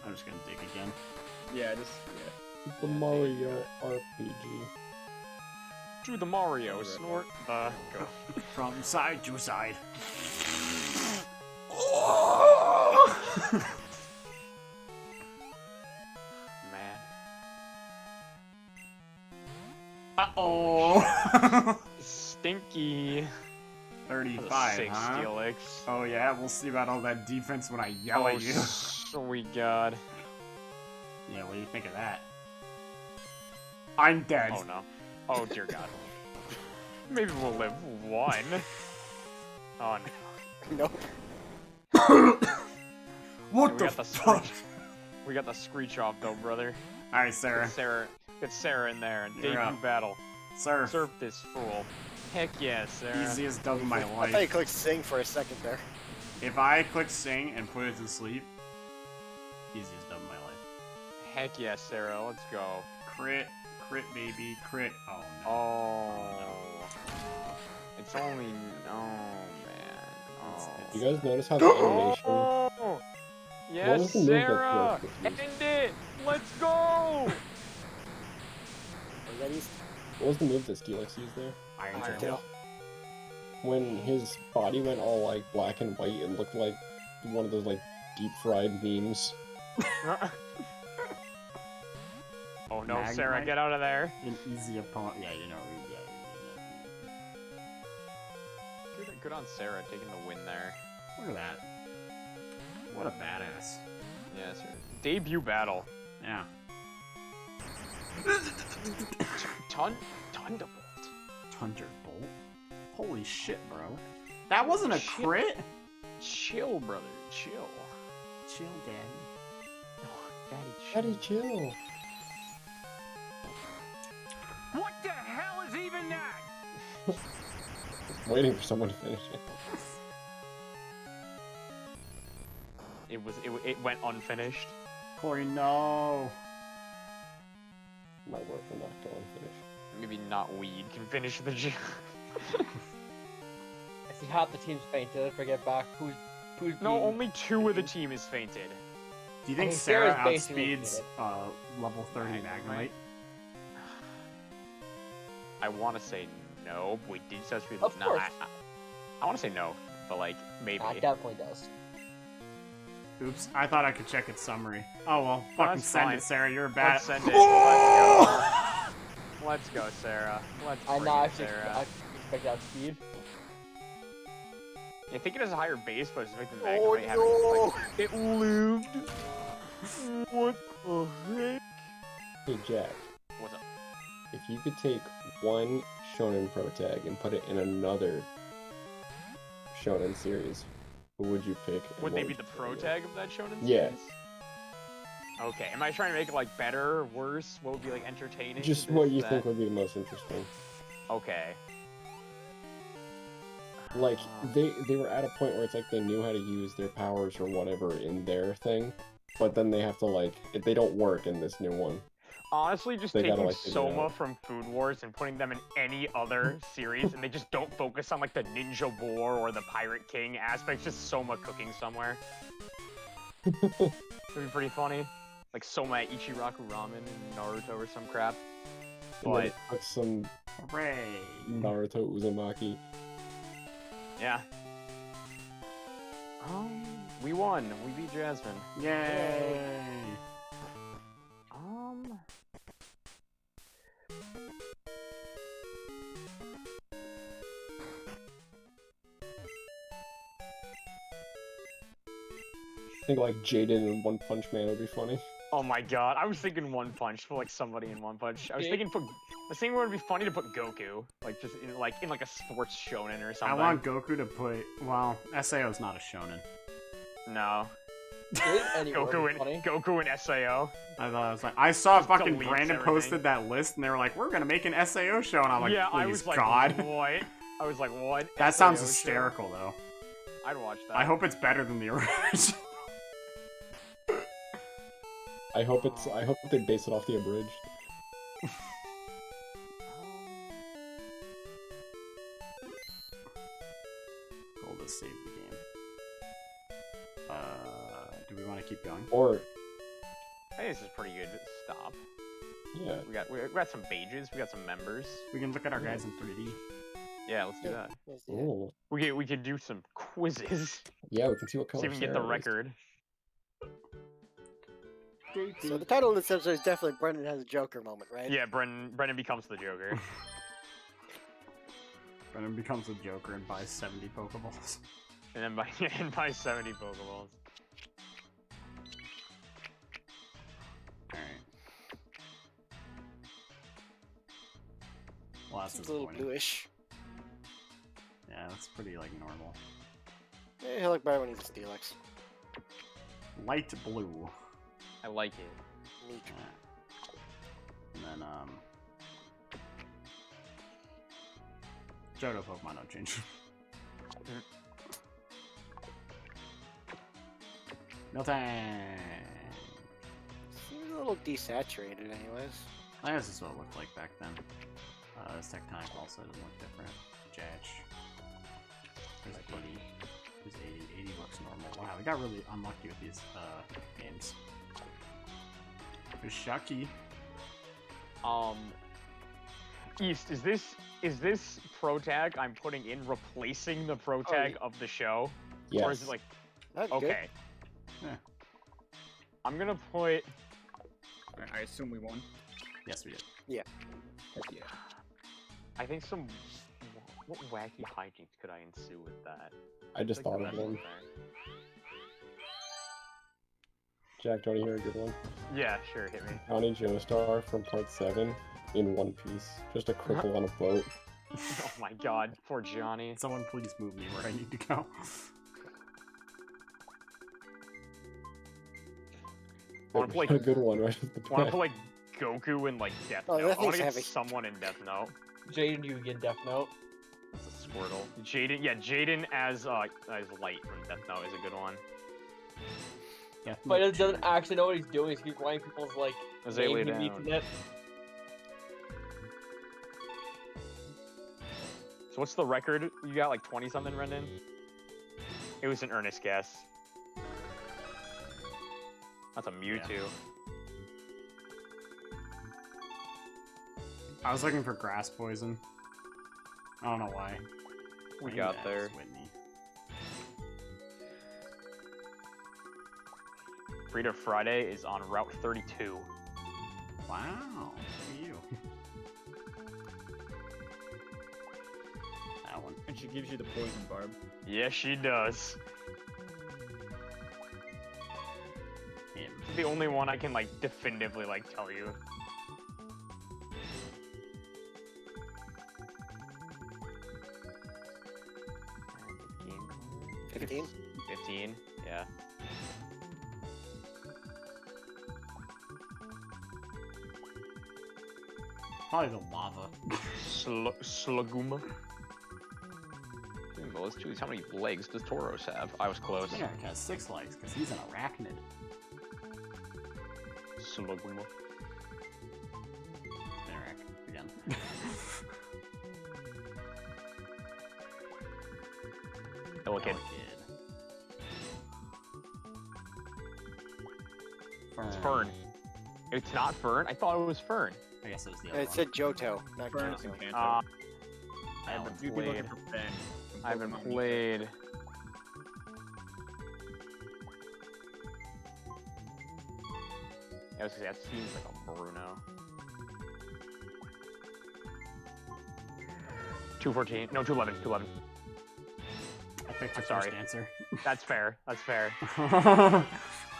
I'm just gonna dig again. Yeah, just the Mario RPG. To the Mario, snort, go. From side to side. Man. Uh-oh. Stinky. 35, Six huh? Steelix. Oh yeah, we'll see about all that defense when I yell at you. Sweet God. Yeah, what do you think of that? I'm dead. Oh no. Oh dear God. Maybe we'll live one. Oh no. Nope. What we the got the fuck? screech. We got the screech off though, brother. Alright, Sarah. Get Sarah in there and You're debut up. battle. Sir, Surf this fool. Heck yeah, Sarah. easiest dub of my I thought you life. clicked sing for a second there. If I click sing and put it to sleep, easiest dub of my life. Heck yeah, Sarah. Let's go. Crit, baby, crit. Oh no. Oh. It's only man. Oh. You guys notice how the animation? Oh! What Yes, was the move that Sarah! Florence End used? it! Let's go! Are you ready? What was the move that Steelix used there? Iron Iron Tail. Tail. When his body went all like black and white and looked like one of those like deep fried memes. Oh no, Magnite? Sarah, get out of there. An easy opponent. Yeah, you know. Good on Sarah taking the win there. Look at that. What a badass. Yeah, Sarah. Debut battle. Yeah. Thunderbolt. Thunderbolt. Holy shit, bro. That wasn't a Shit. crit? Chill, brother. Chill. Chill, daddy. Daddy, Daddy, chill. What the hell is even that? Waiting for someone to finish it. It went unfinished. Corey, no. My work will not go unfinished. Maybe not weed can finish the job. I see half the team's fainted. I forget back who's No, being- only 2 of the team is fainted. Do you think I mean, Sarah Sarah's basically outspeeds level 30 Magnemite? I want to say no, but we did such people. Of No, course. I want to say no, but like maybe. Nah, it definitely does. Oops, I thought I could check its summary. Oh well, fucking that's send fine. it, Sarah. You're bad. Let's send it. Oh! Let's go, Sarah. Let's I bring know. I it, Sarah. expect that speed. I think it has a higher base, but it's making the Oh, Magnemite having like it looped. What the heck? Hey, Jack. What's up? If you could take one Shonen Pro tag and put it in another Shonen series, who would you pick? and Would what they be you the put pro in it? tag of that shonen Yeah. series? Okay, am I trying to make it like better or worse? What would be like entertaining? Just this, what you that? think would be the most interesting. Okay. Like they were at a point where it's like they knew how to use their powers or whatever in their thing, but then they have to like they don't work in this new one. Honestly, just They gotta, taking like, figure it Soma out. from Food Wars and putting them in any other series, and they just don't focus on like the Ninja War or the Pirate King aspects. Just Soma cooking somewhere. That'd be pretty funny. Like Soma at Ichiraku Ramen in Naruto or some crap. And then But put some Hooray! Naruto Uzumaki. yeah. We won. We beat Jasmine. Yay! I think like Jaden and One Punch Man would be funny. Oh my god, I was thinking One Punch for like somebody in One Punch. I was thinking it would be funny to put Goku, like just in like a sports shonen or I something. want Goku to put. Well, Sao's not a shonen. No. Anyway, Goku and Sao. I thought I was like, I saw Just fucking deletes Brandon everything. posted that list, and they were like, "We're gonna make an Sao show," and I'm like, yeah, "Please, I was like, God." what? I was like, what? That sounds SAO show? hysterical, though. I'd watch that. I hope it's better than the original. I hope they base it off the abridged. Goal to save the game. Do we want to keep going? Or I think this is pretty good. Stop. yeah, We got some pages. We got some members. We can look at our guys in 3D. Yeah, let's do that. ooh, We could do some quizzes. yeah, we can see what See color. if we can get the Sarah is. record. So the title of this episode is definitely Brendan has a Joker moment, right? Yeah, Brendan becomes the Joker. Brennan becomes a Joker and buys 70 Pokeballs. and then by 70 Pokeballs. Alright. Well, that's Seems a little disappointing. bluish. Yeah, that's pretty, like, normal. Eh, he'll look better when he's a Steelix. Light blue. I like it. Neat. And then, Johto Pokemon don't change. Miltank! Seems a little desaturated, anyways. I guess this is what it looked like back then. This Tectonic also doesn't look different. Judge. There's 80. There's 80. 80 looks normal. Wow, we got really unlucky with these games. There's Shaki. East, is this pro tag I'm putting in replacing the pro tag of the show? Yes. Or is it like That's okay? Yeah. I'm gonna put I assume we won. Yes, we did. Heck yeah. I think some what wacky hijinks could I ensue with that? I just Like thought the of best one. thing. Jack, do you want to hear a good one? Yeah, sure, hit me. Johnny Joestar from Part 7 in One Piece. Just a cripple on a boat. Oh my god, poor Johnny. Someone please move me where I need to go. I want to play. A good one, right? off the I want to bat. put like Goku in like Death Oh, Note. that I want thing's to get heavy. someone in Death Note. Jaden, you get Death Note. It's a Squirtle. Jaden, yeah, Jaden as Light from Death Note is a good one. Yeah. But he doesn't actually know what he's doing. He's writing people's like As they lay name he meets down. in it. So what's the record? You got like 20 something, Brendan? It was an earnest guess. That's a Mewtwo. I was looking for grass poison. I don't know why. We Maybe got that there. was Whitney. Frida Friday is on Route 32. Wow. Look at you. That one. And she gives you the poison barb. Yes, she does. Him. It's the only one I can like definitively like tell you. And 15? 15, yeah. Probably the lava. Sluguma. Well, let's choose how many legs does Tauros have? I was close. Spinarak has 6 legs because he's an arachnid. Sluguma. Spinarak again. Elekid. It's Fern. It's not Fern? I thought it was Fern. I guess it was the And other it one. said Johto, not Furnace Johto. and Kanto. I That haven't one's You'd be looking played. for Ben. from I haven't Pokemon Meet. played. I was gonna say, that seems like a Bruno. 214. No, 211. 211. I picked your I'm first sorry. answer. That's fair. That's fair.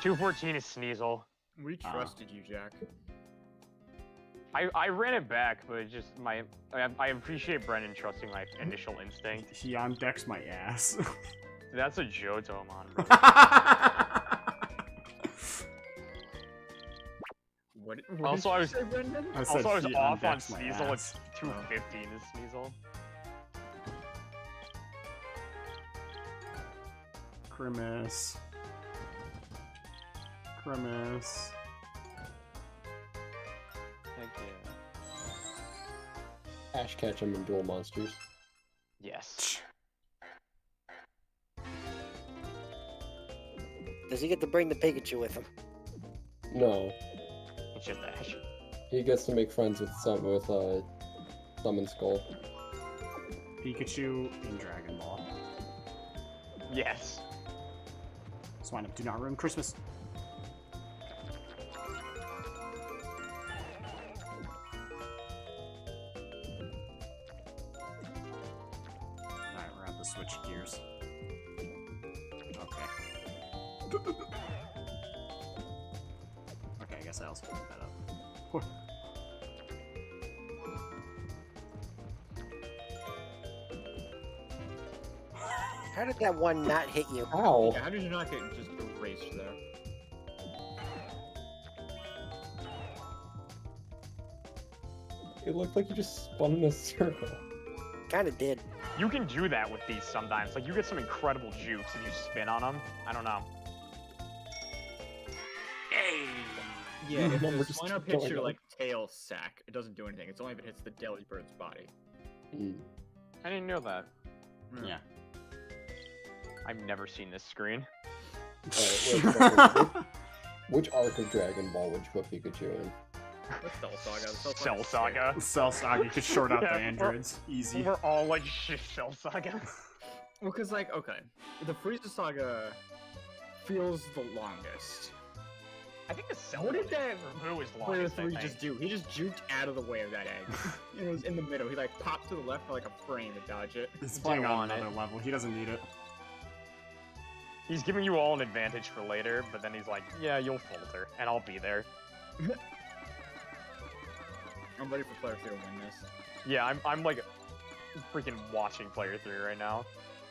214 is Sneasel. We trusted you, Jack. I ran it back, but it just I appreciate Brendan trusting my initial instinct. He on decks my ass. That's a Johtomon, bro. What Also, did I you was- say, Brendan? I said Also, I was he off on undecks my Sneasel. ass. It's 215 is Sneasel. Grimace. Grimace. Heck yeah. Ash Ketchum and Duel Monsters. Yes. Does he get to bring the Pikachu with him? No, It's just Ash. he gets to make friends with Summon Skull. Pikachu in Dragon Ball. Yes. Swine up, do not ruin Christmas. Alright, we're at the switch gears. Okay. Okay, I guess I also picked that up. How did that one not hit you? Ow! Yeah, how did you not get just erased there? It looked like you just spun in a circle. Kinda did. You can do that with these sometimes. Like, you get some incredible jukes and you spin on them. I don't know. Yeah, if Remember the just Swinub keep hits your going. like tail sack, it doesn't do anything. It's only if it hits the Delibirds body. Mm. I didn't know that. Yeah. I've never seen this screen. Alright, which arc of Dragon Ball would you put Pikachu in? What's Cell Saga? Cell Saga. Cell Saga, you could short out the Yeah, androids. Easy. We're all like, shit, Cell Saga. Well, because like, okay, the Frieza Saga feels the longest. I think the Cell What did that Boo is Player longest, I 3 think. just do? He just juked out of the way of that egg. It was in the middle. He like popped to the left for like a frame to dodge it. He's playing Didn't on want it. another level. He doesn't need it. He's giving you all an advantage for later, but then he's like, yeah, you'll falter, and I'll be there. I'm ready for Player 3 to win this. Yeah, I'm like freaking watching player 3 right now.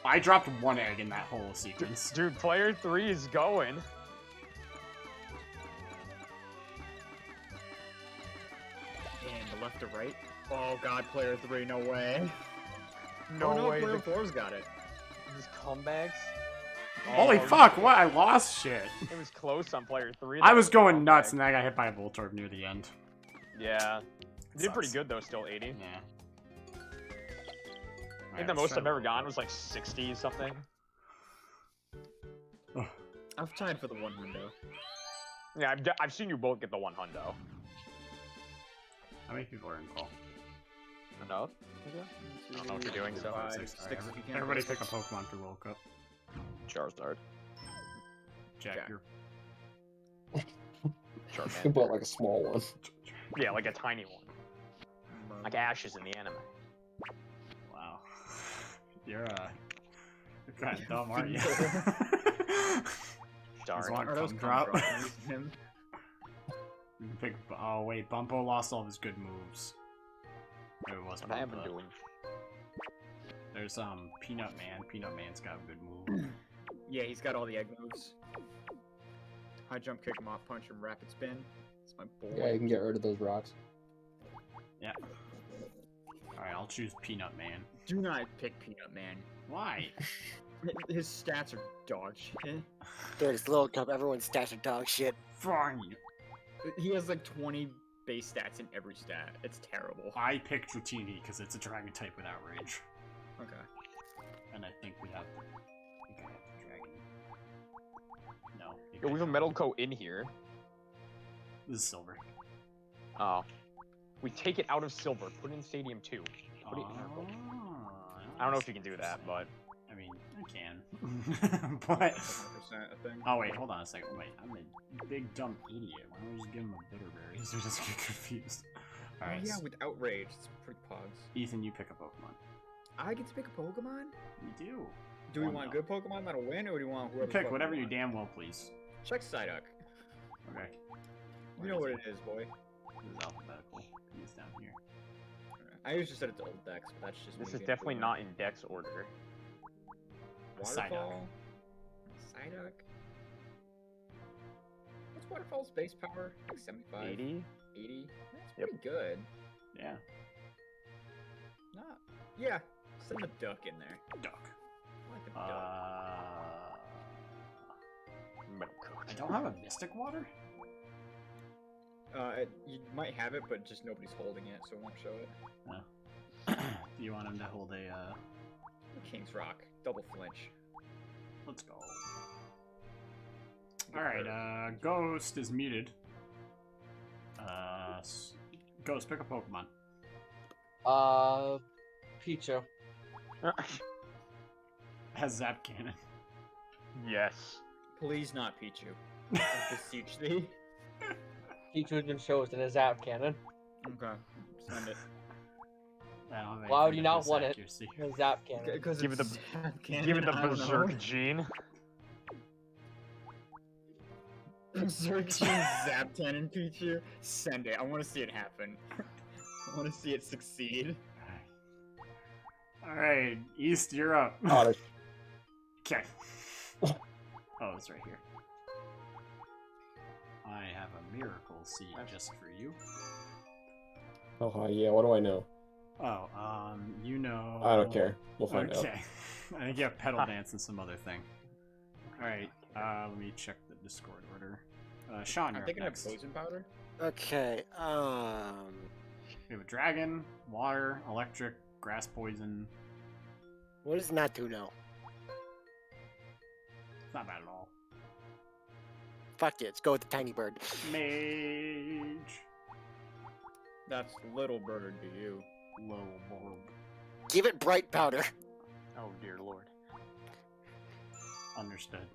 I dropped one egg in that whole sequence. Dude, player 3 is going. And the left to right. Oh god, player 3, no way. No no, way. player 4's got it. These comebacks. Holy Oh, fuck, what? I lost shit. It was close on player 3. I though, was with the going nuts comeback. and then I got hit by a Voltorb near the end. Yeah. You did pretty Sucks. good though, still 80. Yeah. I think the most I've ever gotten was like 60 something. I've tied for the 1 hundo. Yeah, I've seen you both get the 1 hundo. How many people are in call? Enough? I don't know what you're doing, so. Five, Alright, six if you can. everybody pick a Pokemon for World Cup. Charizard. Jack, Jack. you're... Charmander. But like a small one. Yeah, like a tiny one. Like Ashes in the anime. Wow. You're kind of dumb, aren't you? Darn. one Are those cum drop? him? We can pick... Oh wait, Bumpo lost all of his good moves. Maybe it wasn't What have I been Bumpo. doing? There's Peanut Man. Peanut Man's got a good move. Yeah, he's got all the egg moves. High jump, kick him off, punch him, rapid spin. It's my boy. Yeah, you can get rid of those rocks. Yeah. Alright, I'll choose Peanut Man. Do not pick Peanut Man. Why? His stats are dog shit. There's Little Cup, everyone's stats are dog shit. Fine. He has like 20 base stats in every stat. It's terrible. I picked Dratini because it's a dragon type with outrage. Okay. And I think we have the... I think I have the dragon. No. I think Yo, we I have a don't. Metal Coat in here. This is silver. Oh. We take it out of silver, put it in Stadium 2. Put it in our book. I don't know if you can do that, but... I mean, I can. But... 100% a thing. Oh wait, hold on a second. Wait, I'm a big dumb idiot. Why don't we just give him a bitter berry so we just get confused? Oh Alright, yeah, with outrage, it's pretty pogs. Ethan, you pick a Pokemon. I get to pick a Pokemon? You do. Do we One want though. good Pokemon that'll win, or do we want You whoever? pick whatever you damn well please. Check Psyduck. Okay. You know what it is, boy. This is alphabetical. He's down here. I usually said it's old Dex, but that's just This me is being definitely boomer. not in Dex order. Waterfall. Psyduck. What's Waterfall's base power? Like 75? 80? 80? That's Yep. pretty good. Yeah. Not. Yeah. Send the duck in there. Duck. I like the duck. Metal Coat. I don't have a Mystic Water? You might have it, but just nobody's holding it, so it won't show it. Do you want him to hold a, King's Rock. Double flinch. Let's go. Alright, Ghost is muted. Ghost, pick a Pokemon. Pichu. Has Zap Cannon. Yes. Please not Pichu. I beseech thee. Pichu has been chosen as Zap Cannon. Okay. Send it. I don't have Why would anything you not with want it? accuracy. As Zap Cannon. Because Give it the- cannon, Give it the I don't know. Berserk gene. Berserk Gene Zap Cannon Pichu. Send it. I want to see it happen. I want to see it succeed. Alright, East, you're up. Oddish. Okay. Oh, it's right here. I have a miracle seed just for you. Oh, yeah, what do I know? Oh, you know... I don't care. We'll find out. Okay. I think you have Petal Dance and some other thing. Alright, let me check the Discord order. Sean, I'm you're up thinking of next. poison powder. Okay, We have a dragon, water, electric, grass poison. what does not do now? It's not bad at all. Fuck it, let's go with the tiny bird. Mage. That's little bird to you. Low bulb. Give it bright powder. Oh dear lord. Understood.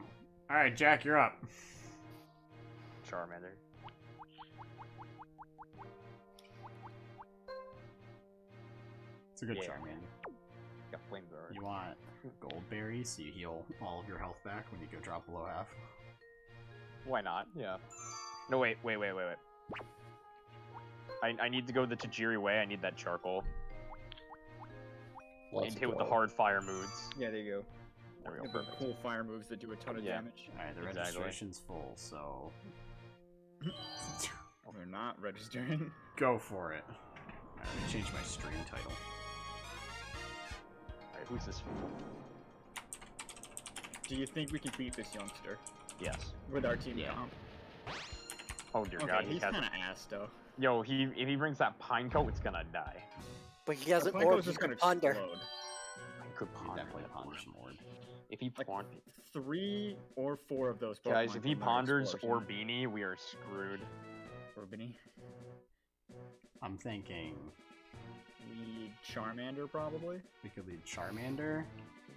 Alright, Jack, you're up. Charmander. It's a good Yeah, Charmander. Got flamethrower. You want gold berries so you heal all of your health back when you go drop below half. Why not? Yeah. No, wait. I need to go the Tajiri way. I need that charcoal. Lots And of hit with the glow. hard fire moves. Yeah, there you go. There we They go. have the Perfect. cool fire moves that do a ton of Yeah. damage. Alright, the Exactly. registration's full, so They're not registering. go for it. Alright, let me change my stream title. Alright, who's this? Do you think we can beat this youngster Yes. with our team Yeah. comp? Oh dear Okay, God, he he's has. kind of ass though. Yo, if he brings that pine coat, it's gonna die. But he has an Planko's orb just you gonna can ponder. explode. I could You ponder definitely that ponder portion. some orb. If he Like, pon- 3 or 4 of those Pokemon guys, if he from that ponders or explosion. Beanie, we are screwed. Orbini. I'm thinking Lead Charmander probably. we could lead Charmander,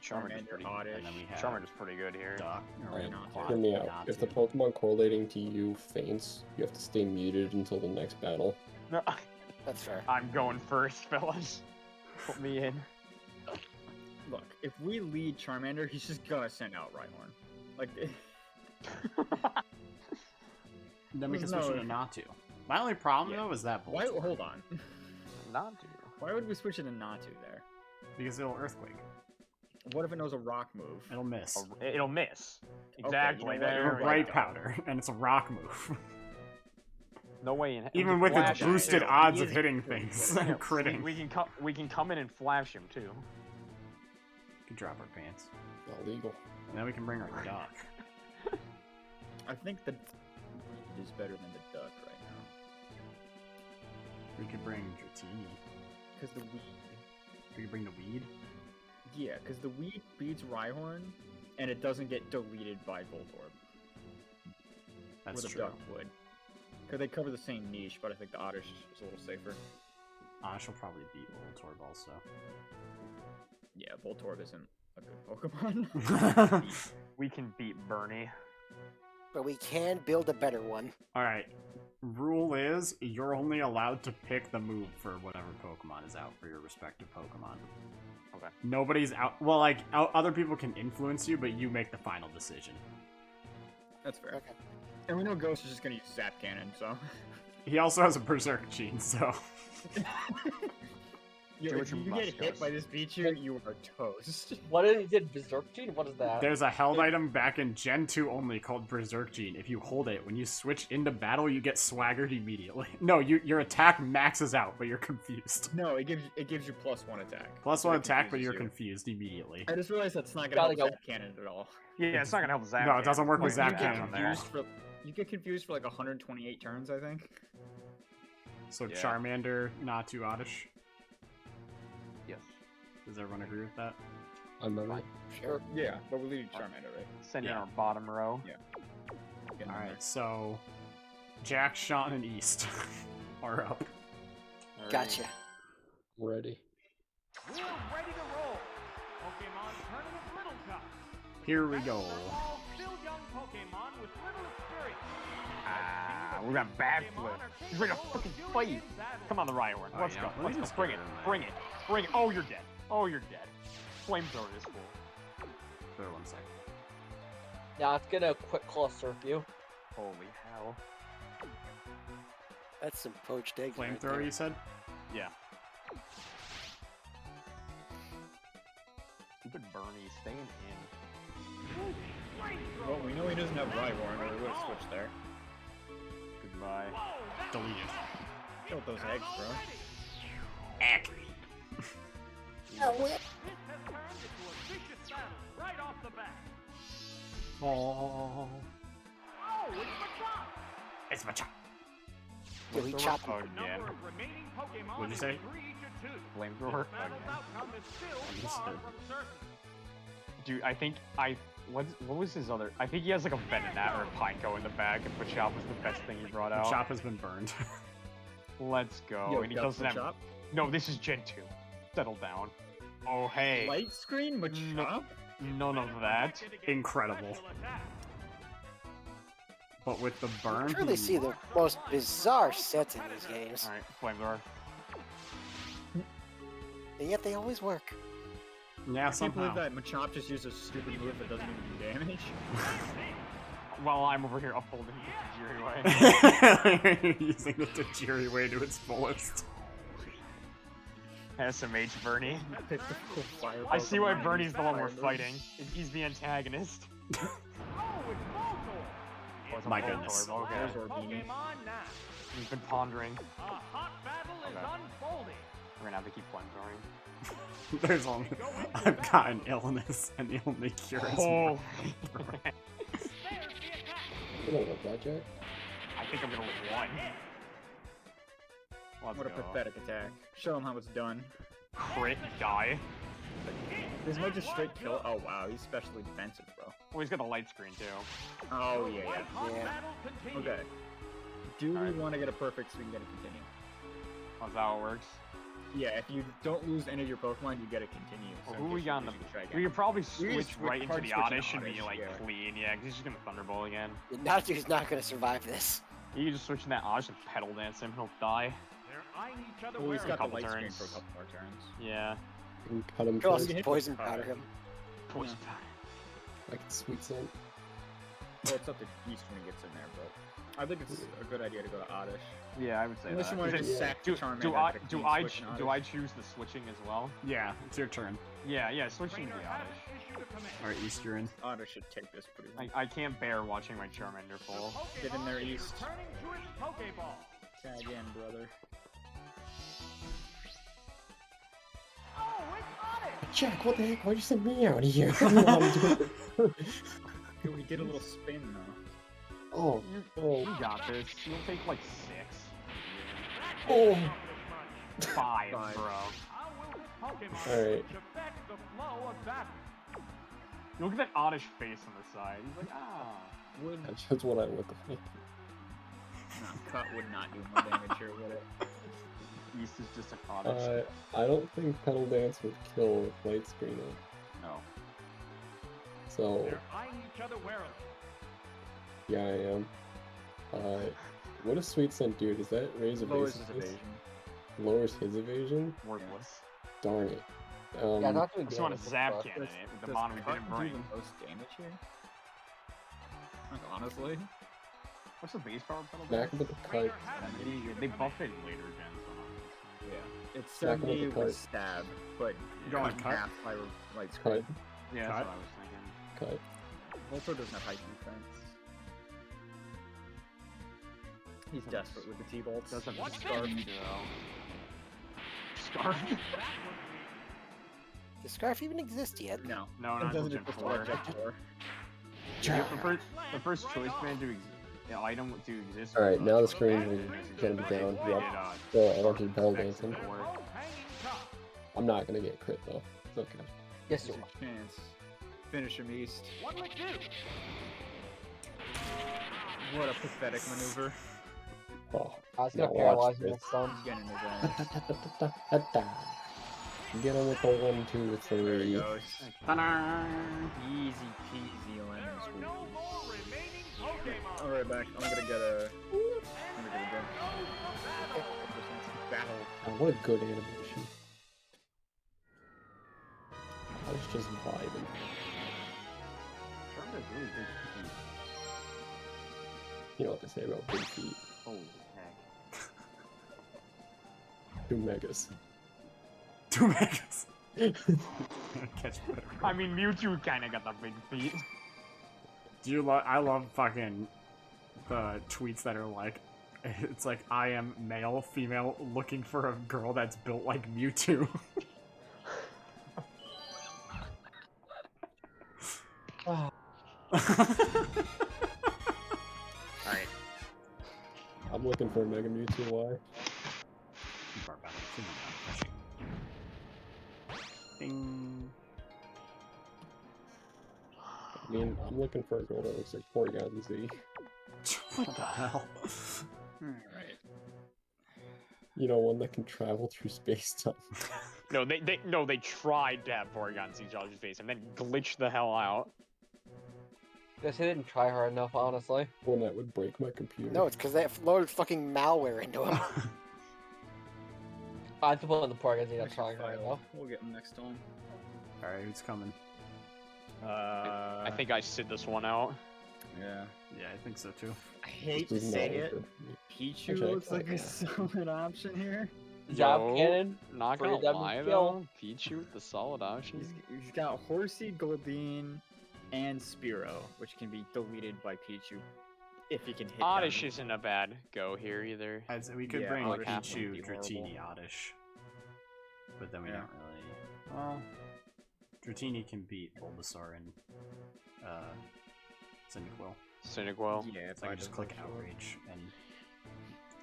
Charmander's Charmander, pretty. Oddish. and then we have Charmander's pretty good here. Duck. Or Alright, not hear me Duck, out. not If the to. Pokemon correlating to you faints, you have to stay muted until the next battle. No, That's fair. I'm going first, fellas. Put me in. Look, if we lead Charmander, he's just gonna send out Rhyhorn. Like, Then we can There's switch no- it to Natu. My only problem Yeah. though is that why? Voltorb, Hold on. Not to. Why would we switch it to Natu there? because it'll earthquake. What if it knows a rock move? It'll miss. It'll miss. you know Exactly. what? there It'll we bright go. powder, and it's a rock move. No way in Even with its flash him, boosted too. odds He of is hitting pretty things good. and critting. We can come in and flash him too. Could drop our pants. Not legal. And then we can bring our duck. I think the Weed is better than the Duck right now. We could bring Dratini. Because the Weed. We could bring the weed. Yeah, because the Weed beats Rhyhorn, and it doesn't get deleted by Voltorb. That's where the true. Duck would. Because they cover the same niche, but I think the Oddish is a little safer. She'll probably beat Voltorb also. Yeah, Voltorb isn't a good Pokemon. We can beat Bernie. But we can build a better one. Alright. Rule is, you're only allowed to pick the move for whatever Pokemon is out for your respective Pokemon. Okay. Nobody's out. Well, like, other people can influence you, but you make the final decision. That's fair. Okay. And we know Ghost is just gonna use Zap Cannon, so. He also has a Berserk Gene, so. Yo, Do if what you you must, get hit Ghost. by this Pichu, you are toast. What is it? Berserk Gene? What is that? There's a held item back in Gen 2 only called Berserk Gene. If you hold it, when you switch into battle, you get swaggered immediately. No, your attack maxes out, but you're confused. No, it gives you +1 attack. Plus So one it attack, but confuses you're you. confused immediately. I just realized that's not gonna Gotta help go. Zap Cannon at all. Yeah, it's not gonna help Zap. No, it doesn't work with Like, Zap you get Cannon. confused You get confused for like 128 turns, I think. So Yeah. Charmander, Natu, Oddish. Yes. Does everyone agree with that? I'm ready. Sure. Yeah, but we're leading Charmander, right? Send in Yeah. our bottom row. Getting in Alright, so Jack, Sean, and East are up. Gotcha. Ready. We're ready to roll. Pokemon Tournament Little Cup. Here we go. All still young Pokemon with little experience. We got backflip. He's ready to fucking fight. Come on, the Rhyhorn. Oh, Let's yeah. go. Let me Let's go. just Bring get it. rid of that. Bring it. Bring it. Oh, you're dead. Oh, you're dead. Flamethrower this fool. Wait 1 second. Yeah, it's gonna quick claw surf you. Holy hell. That's some poached eggs. right Flamethrower, there. you said? Yeah. Stupid Bernie staying in. Well, we know he doesn't have Rhyhorn, or we would have switched there. Goodbye. Deleted. Kill those eggs, bro. This has turned into a vicious battle right off the bat. Oh, Oh, it's Machop. it's my chop. Yeah, we chopped him. Again. Number of remaining Pokemon What'd you is say? 3-2. Flamethrower This battle's again. outcome is still Understood. far from certain. Dude, I think what was his other? I think he has like a Venonat or a Pineco in the bag, and Machop was the best thing he brought The out. chop has been burned. Let's go. Yo, and he Duck doesn't have. Machop. No, this is Gen 2. Settle down. Oh hey. Light screen Machop? None of that. Incredible. But with the burn, I truly see the most bizarre sets in these games, Alright, Flamethrower. and yet they always work. yeah, I can't believe somehow. that Machop just used a stupid move that doesn't even do damage. While I'm over here upholding the Tajiri way. Using the Tajiri way to its fullest. SMH Bernie. Pick the cool fire I see why Pokemon, Bernie's use the one fire we're moves. fighting. He's the antagonist. Oh, it's Voltorb. It's My Voltorb, goodness. Okay. There's Orbini. Pokemon now. He's been pondering. A hot battle is Okay. unfolding. We're gonna have to keep flamethrowing. There's only I've got an illness, and the only cure is Oh. There's the attack. You don't want that, Jack? I think I'm gonna live one. Let's What a go. pathetic attack. Show him how it's done. Crit, die. This might just straight kill. Oh wow, he's specially defensive, bro. Oh, he's got the light screen too. Oh yeah, yeah. Hot Yeah. battle continues. Okay. Do we Alright. want to get a perfect so we can get a continue? That's how it works. Yeah, if you don't lose any of your Pokemon, you get a continue. Well, So who in we case got you in the- lose, you try We again. could probably We switch just right into hard the switch into Oddish and be Oddish, like yeah. clean, yeah, because he's just gonna Thunderbolt again. Natsu's not gonna survive this. You can just switch in that Oddish and Pedal Dance him, he'll die. They're eyeing each other Oh, he's got the couple light screen turns. for a couple more turns. Yeah. You can cut him You can also first, hit poison with fire. powder him. Poison like Sweet Scent. Well, it's up to Beast when he gets in there, but I think it's a good idea to go to Oddish. Yeah, I would say Unless you want to Is just it- sack do, Charmander. do and I get a do clean I switch ch- on do Oddish. I choose the switching as well? Yeah, it's your turn. Yeah, switching to Trainer the has Oddish. issued a command. Or East, you're in. Oddish should take this pretty well. I can't bear watching my Charmander fall. Get in there, Pokemon East. returning to its Pokeball. Tag in, brother. Oh, it's Oddish. Jack, what the heck? Why'd you send me out here? I don't know how to do it. Dude, we did a little spin though. Oh, oh, You got this. You'll take like 6. oh. 5, Five. bro. How will this Pokemon Alright. affect the flow of battle? You look at that Oddish face on the side. He's like, ah. Would That's just what I would think. no, cut would not do more damage here, would it? East is just a Oddish. I don't think Pedal Dance would kill with Light Screen on. No. So, They're eyeing each other warily. yeah, I am. What does Sweet Scent do? Does that raise Lowers evasiveness? his evasion. Lowers his evasion? Worthless. Darn it. Yeah, not doing Unless you want a damage, Zap but- Cannon it with the Does mon we cut didn't do bring. the most damage here? Like, honestly? What's the base power pedal? Back with the cut. They buffed it in later gens. So Yeah. It's Back with 70 the cut. with stab, but You going cut cut? half by light Cut. screen. yeah, Cut. that's what I was thinking. Cut. Voltorb doesn't have high defense. He's desperate with the T-bolts. Doesn't What's Scarf this? though. Scarf? Does Scarf even exist yet? No. No, It not doesn't Gen exist 4. like Gen 4. The first choice man to item to exist. Alright, was, now the Gen screen 4. is gonna be down. They Yep. did, So I don't do Pedal Dancing. Four. Hanging tough. I'm not gonna get crit though. It's okay. Yes, There's you a chance. Finish him East. What will it do? What a pathetic maneuver. Oh, I was gonna now paralyze watch him this. with stun. He's getting his ass. Get him with the 1, 2, There he 3. goes. Ta-da! Easy peasy lemon squeezy. No more remaining Pokemon. Alright, back. I'm gonna get a. I'm gonna get a battle. Oh, what a good animation. I was just vibing. Charmander's really big feet. You know what they say about big feet. Holy heck. 2 megas. 2 megas. Catch better. I mean, Mewtwo kinda got the big feet. Do you love? I love fucking the tweets that are like, it's like I am male, female, looking for a girl that's built like Mewtwo. Alright. I'm looking for a Mega Mewtwo Y. Ding. I mean, I'm looking for a girl that looks like Porygon Z. What the hell? Alright. You know, one that can travel through space-time. No, they tried to have Porygon see Jolly's face and then glitched the hell out. Guess they didn't try hard enough, honestly. One that would break my computer. No, it's because they loaded fucking malware into him. I have to put in the Porygon Z not Next trying hard file. enough. We'll get him next time. Alright, who's coming? I think I sit this one out. Yeah. Yeah, I think so too. I hate to This does say not look it. good for me. Pichu Actually, I looks like a kinda- solid option here. Zap Yo, Cannon. Not for gonna them lie to though, Pichu with the solid option. He's got Horsey, Goldeen, and Spearow, which can be deleted by Pichu if he can hit Oddish them. isn't a bad go here either. I'd say we could Yeah, bring Oddish Pichu, would be horrible. Dratini, Oddish. But then we Yeah. don't really. Well, Dratini can beat Bulbasaur and Cyndaquil. Cyndaquil. Yeah, So I can just click Outrage and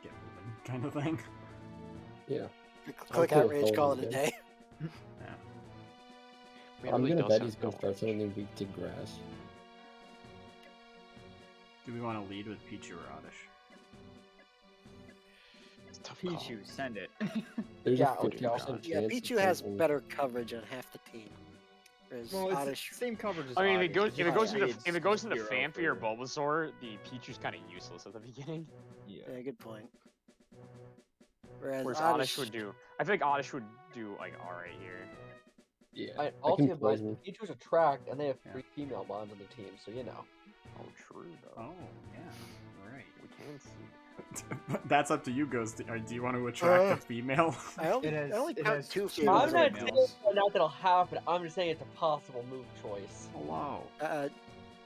get moving, kind of thing. Yeah. Click could've outrage, told call him it a then. day. Yeah. It I'm really gonna does bet sound he's gonna cool. start something weak to grass. Do we want to lead with Pichu or Oddish? It's a tough call. Pichu, send it. There's Yeah, a okay, 50% chance. Yeah, it's Pichu has something- better coverage on half the team. Whereas Well, it's Oddish, the same coverage as I mean, if it Oddish, goes it's if it just goes into shades if it goes into Spearow Phanpy or for- Bulbasaur, the Pichu's kind of useless at the beginning. Yeah. yeah, good point. Whereas Whereas Oddish, Oddish would do. I think Oddish would do like alright here. Yeah. I I can ultimately, poison. Pichu's attract, and they have Yeah. 3 female bonds on the team, so you know. Oh, true though. Oh, yeah. Right. We can see. That's up to you, Ghost. Or do you want to attract a female? I only, It has- I only it count has 2 two females. I'm females not and saying males. not that'll happen. I'm just saying it's a possible move choice. Hello.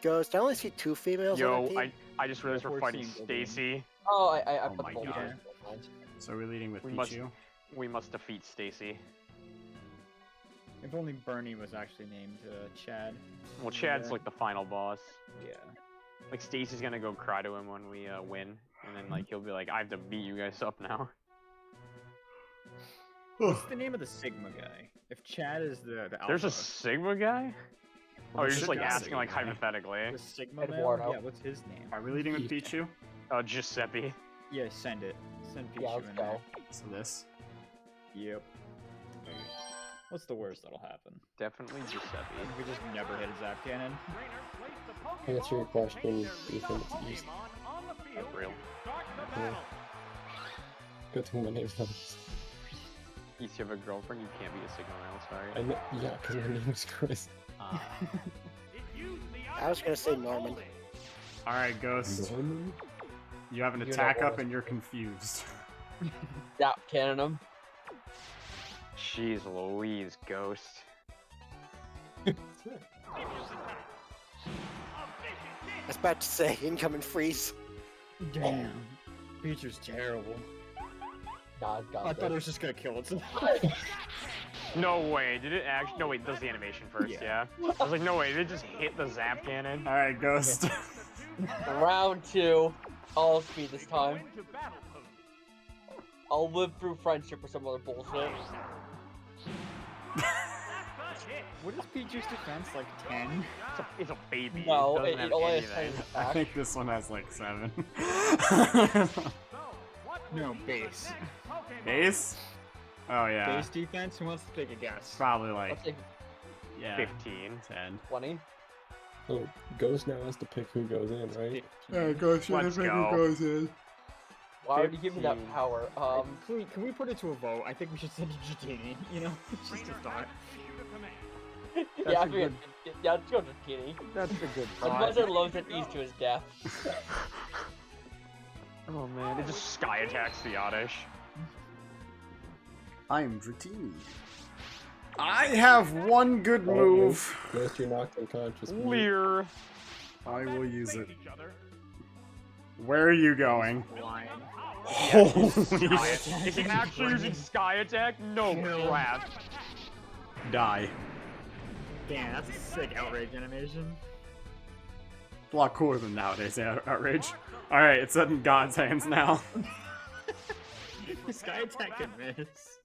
Ghost, I only see 2 females on the Yo, team. I just realized we're Horsey fighting and Goldeen. Stacy. Oh, I Oh put my the Bulbasaur God. in mind. So we're leading with We must- Pichu. We must defeat Stacy. If only Bernie was actually named Chad. Well, Chad's Yeah. like the final boss. Yeah. Like Stacy's gonna go cry to him when we win, and then like he'll be like, "I have to beat you guys up now." What's the name of the Sigma guy? If Chad is the alpha, There's a Sigma guy. Oh, you're just like Sigma asking like guy. hypothetically. the Sigma male? Eduardo. Yeah, what's his name? Are we leading with Pichu? Giuseppe. Yeah, send it. Send Pichu Yeah, let's in go. So this. there. Yep. What's the worst that'll happen? Definitely Giuseppe. We just never hit a Zap Cannon. To answer your question, Ethan, it's East. That's real. Yeah. Good thing my name's not East. East, you have a girlfriend. You can't be a Sigma male. Sorry. I know, yeah, because my name's Chris. I was gonna say Norman. Alright, Ghost. Norman? You have an You know attack what? up and you're confused. Zap Cannon him. Jeez Louise, Ghost. I was about to say incoming freeze. Damn. Pichu's terrible. Nah, it's got I this. thought it was just gonna kill itself. No way. Did it actually? No wait. Does the animation first? Yeah. I was like, no way. Did it just hit the Zap Cannon? Alright, Ghost. Round 2. All speed this time. I'll live through friendship or some other bullshit. What is Pichu's defense, like 10? It's a baby. No, doesn't it have only has anything. 10 I attack. think this one has like 7. No, base. Base? Oh yeah. Base defense? Who wants to take a guess? Probably like, Let's take yeah, 15. 10. 20. Oh, Ghost now has to pick who goes in, right? 15. Ghost, Let's go. in. Why would you give me that 15. power? Can we put it to a vote? I think we should send it to Genie, you know? Just a thought. yeah, a good- yeah, let's go to Teeny. That's a good The thought. Buzzard loves it east to his death. Oh man, it just sky attacks the Oddish. I'm Dratini. I have one good move. Ghost, you're knocked unconscious. Leer. I will use it. Where are you going? Blind. Holy Sky shit. Is he actually using Sky Attack? No crap. Die. Damn, that's a sick outrage animation. A lot cooler than nowadays, Outrage. Alright, it's in God's hands now. Sky attack can miss.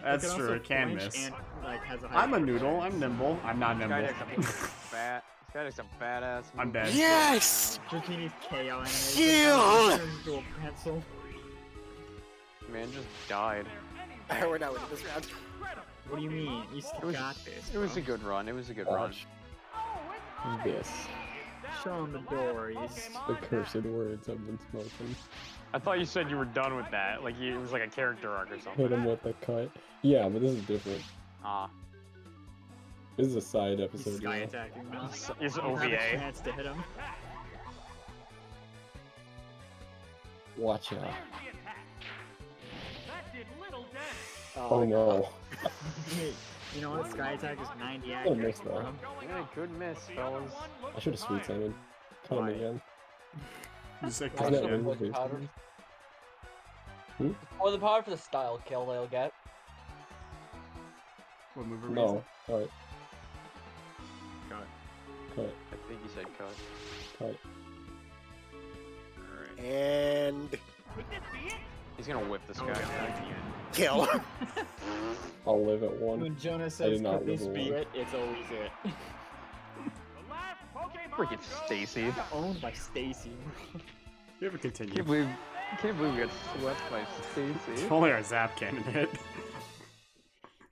That's It can true, also it can flinch miss. and, like, has a high I'm a attack. noodle, I'm nimble. I'm not Sky nimble. Attack's a fat. Sky Attack's a badass. I'm move. dead. Yes! Dratini's KO animation. Shield! Turns into a pencil. Man just died. We're not winning this round. What do you mean? You still got this. It was bro. a good run. It was a good run. Watch this. Show him the door, East. The cursed words have been spoken. I thought you said you were done with that. Like it was like a character arc or Hit something. him with a cut. Yeah, but this is different. Ah, This is a side He's episode. sky now. attacking now. it's You have a OVA. chance to hit him. Watch out. Oh no. Hey, you know what? Sky Attack is 90 I accurate. missed that. Yeah, good miss, fellas. I should have sweet scented. Come Why? again. You say Isn't that again. really powder. Hmm? Or the power for the style kill they'll get. What move are we No. using? Cut. Cut. Cut. I think he said cut. Cut. And He's gonna whip this guy. kill. I'll live at one. When Jonah I says, did not could this live be one. it? It's always it. Freaking Stacy. Owned by Stacy. You ever continue? Can't believe we got swept by Stacy. If only our zap cannon hit.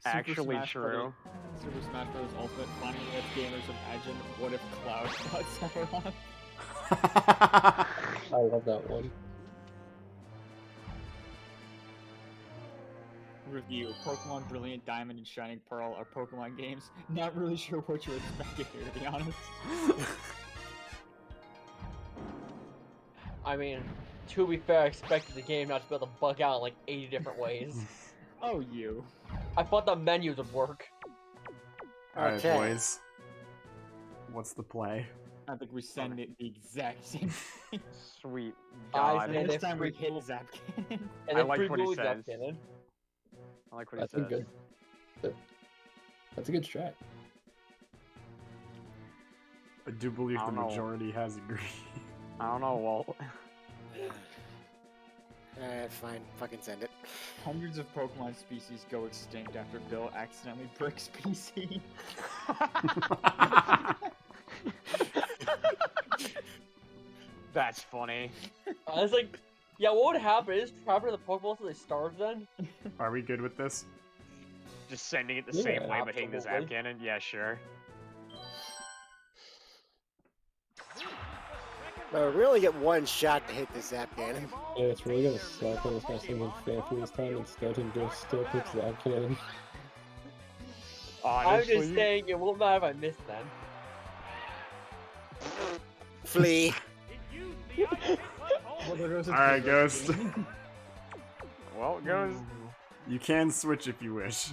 Actually Smash true. Brothers- Super Smash Bros. Ultimate. Finally, let's gamers imagine what if Cloud got Sauron. I love that one. Review: Pokemon Brilliant Diamond and Shining Pearl are Pokemon games. Not really sure what you expected here, to be honest. I mean, to be fair, I expected the game not to be able to bug out in like 80 different ways. Oh, you. I thought the menus would work. Alright, Okay. boys. What's the play? I think we send it the exact same thing. Sweet I God. said- And this if time we we hit go- Zap Cannon. And I then like free what he moves up says. in. I like what he That's a said. good. That's a good strat. I do believe I the don't know. majority has agreed. I don't know, Walt. Alright, fine. Fucking send it. Hundreds of Pokemon species go extinct after Bill accidentally bricks PC. That's funny. I was like, yeah, what would happen is trapping the Pokeballs so they starve then? Are we good with this? Just sending it the Yeah, same way, but hitting the Zap absolutely. Cannon? Yeah, sure. No, we only get one shot to hit the Zap Cannon. Yeah, it's really gonna suck when this guy's thinking Phantom this time instead and just still picks that cannon. I'm Honestly, just saying, it won't matter if I miss then. Flee. Well, there goes its Alright, Ghost. Ghost. well, it goes. You can switch if you wish.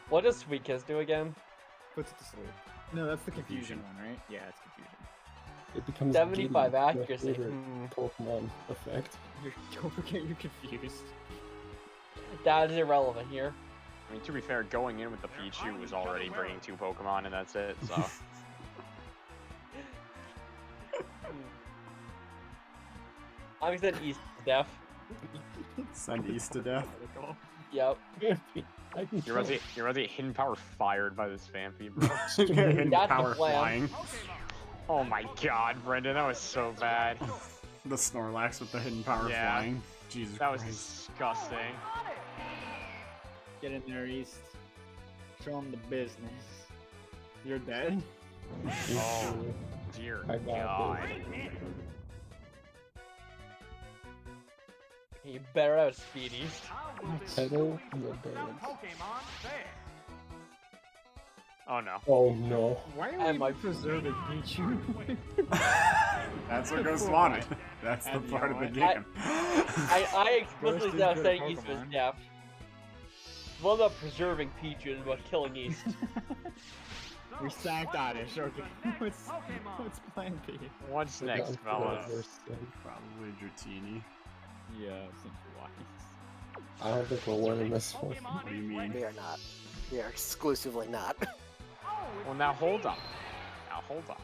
What does Sweet Kiss do again? Puts it to sleep. No, that's the confusion one, right? Yeah, it's confusion. It becomes 75 Giddy, my accuracy. favorite Hmm. Pokemon effect. Don't forget you're confused. That is irrelevant here. I mean, to be fair, going in with the Pichu was already bringing 2 Pokemon, and that's it, so. I'm gonna send East to death. Send East to death. Yep. I can You're about to get Hidden Power fired by this Phanpy, bro. Hidden That's the power plan. flying. Oh my god, Brendan, that was so bad. The Snorlax with the hidden power Yeah. flying. Jesus That was Christ. disgusting. Get in there, East. Show him the business. You're dead? Oh, dear I got god. You better have Speed East. Pedal the dance. Oh no. Oh no. Why are And we my- preserving Pichu? That's what Ghost wanted. That's the And part of the you know game. I explicitly Ghost is said I was good saying at East was Pokemon. death. One about preserving Pichu and about killing East. We sacked Oddish, okay. What's plan B? What's next, Down for fellas? the first thing. Probably Dratini. Yeah, seems wise. I don't think we're winning this one. What do you mean? We are not. We are exclusively not. Well, now hold on. Now hold on.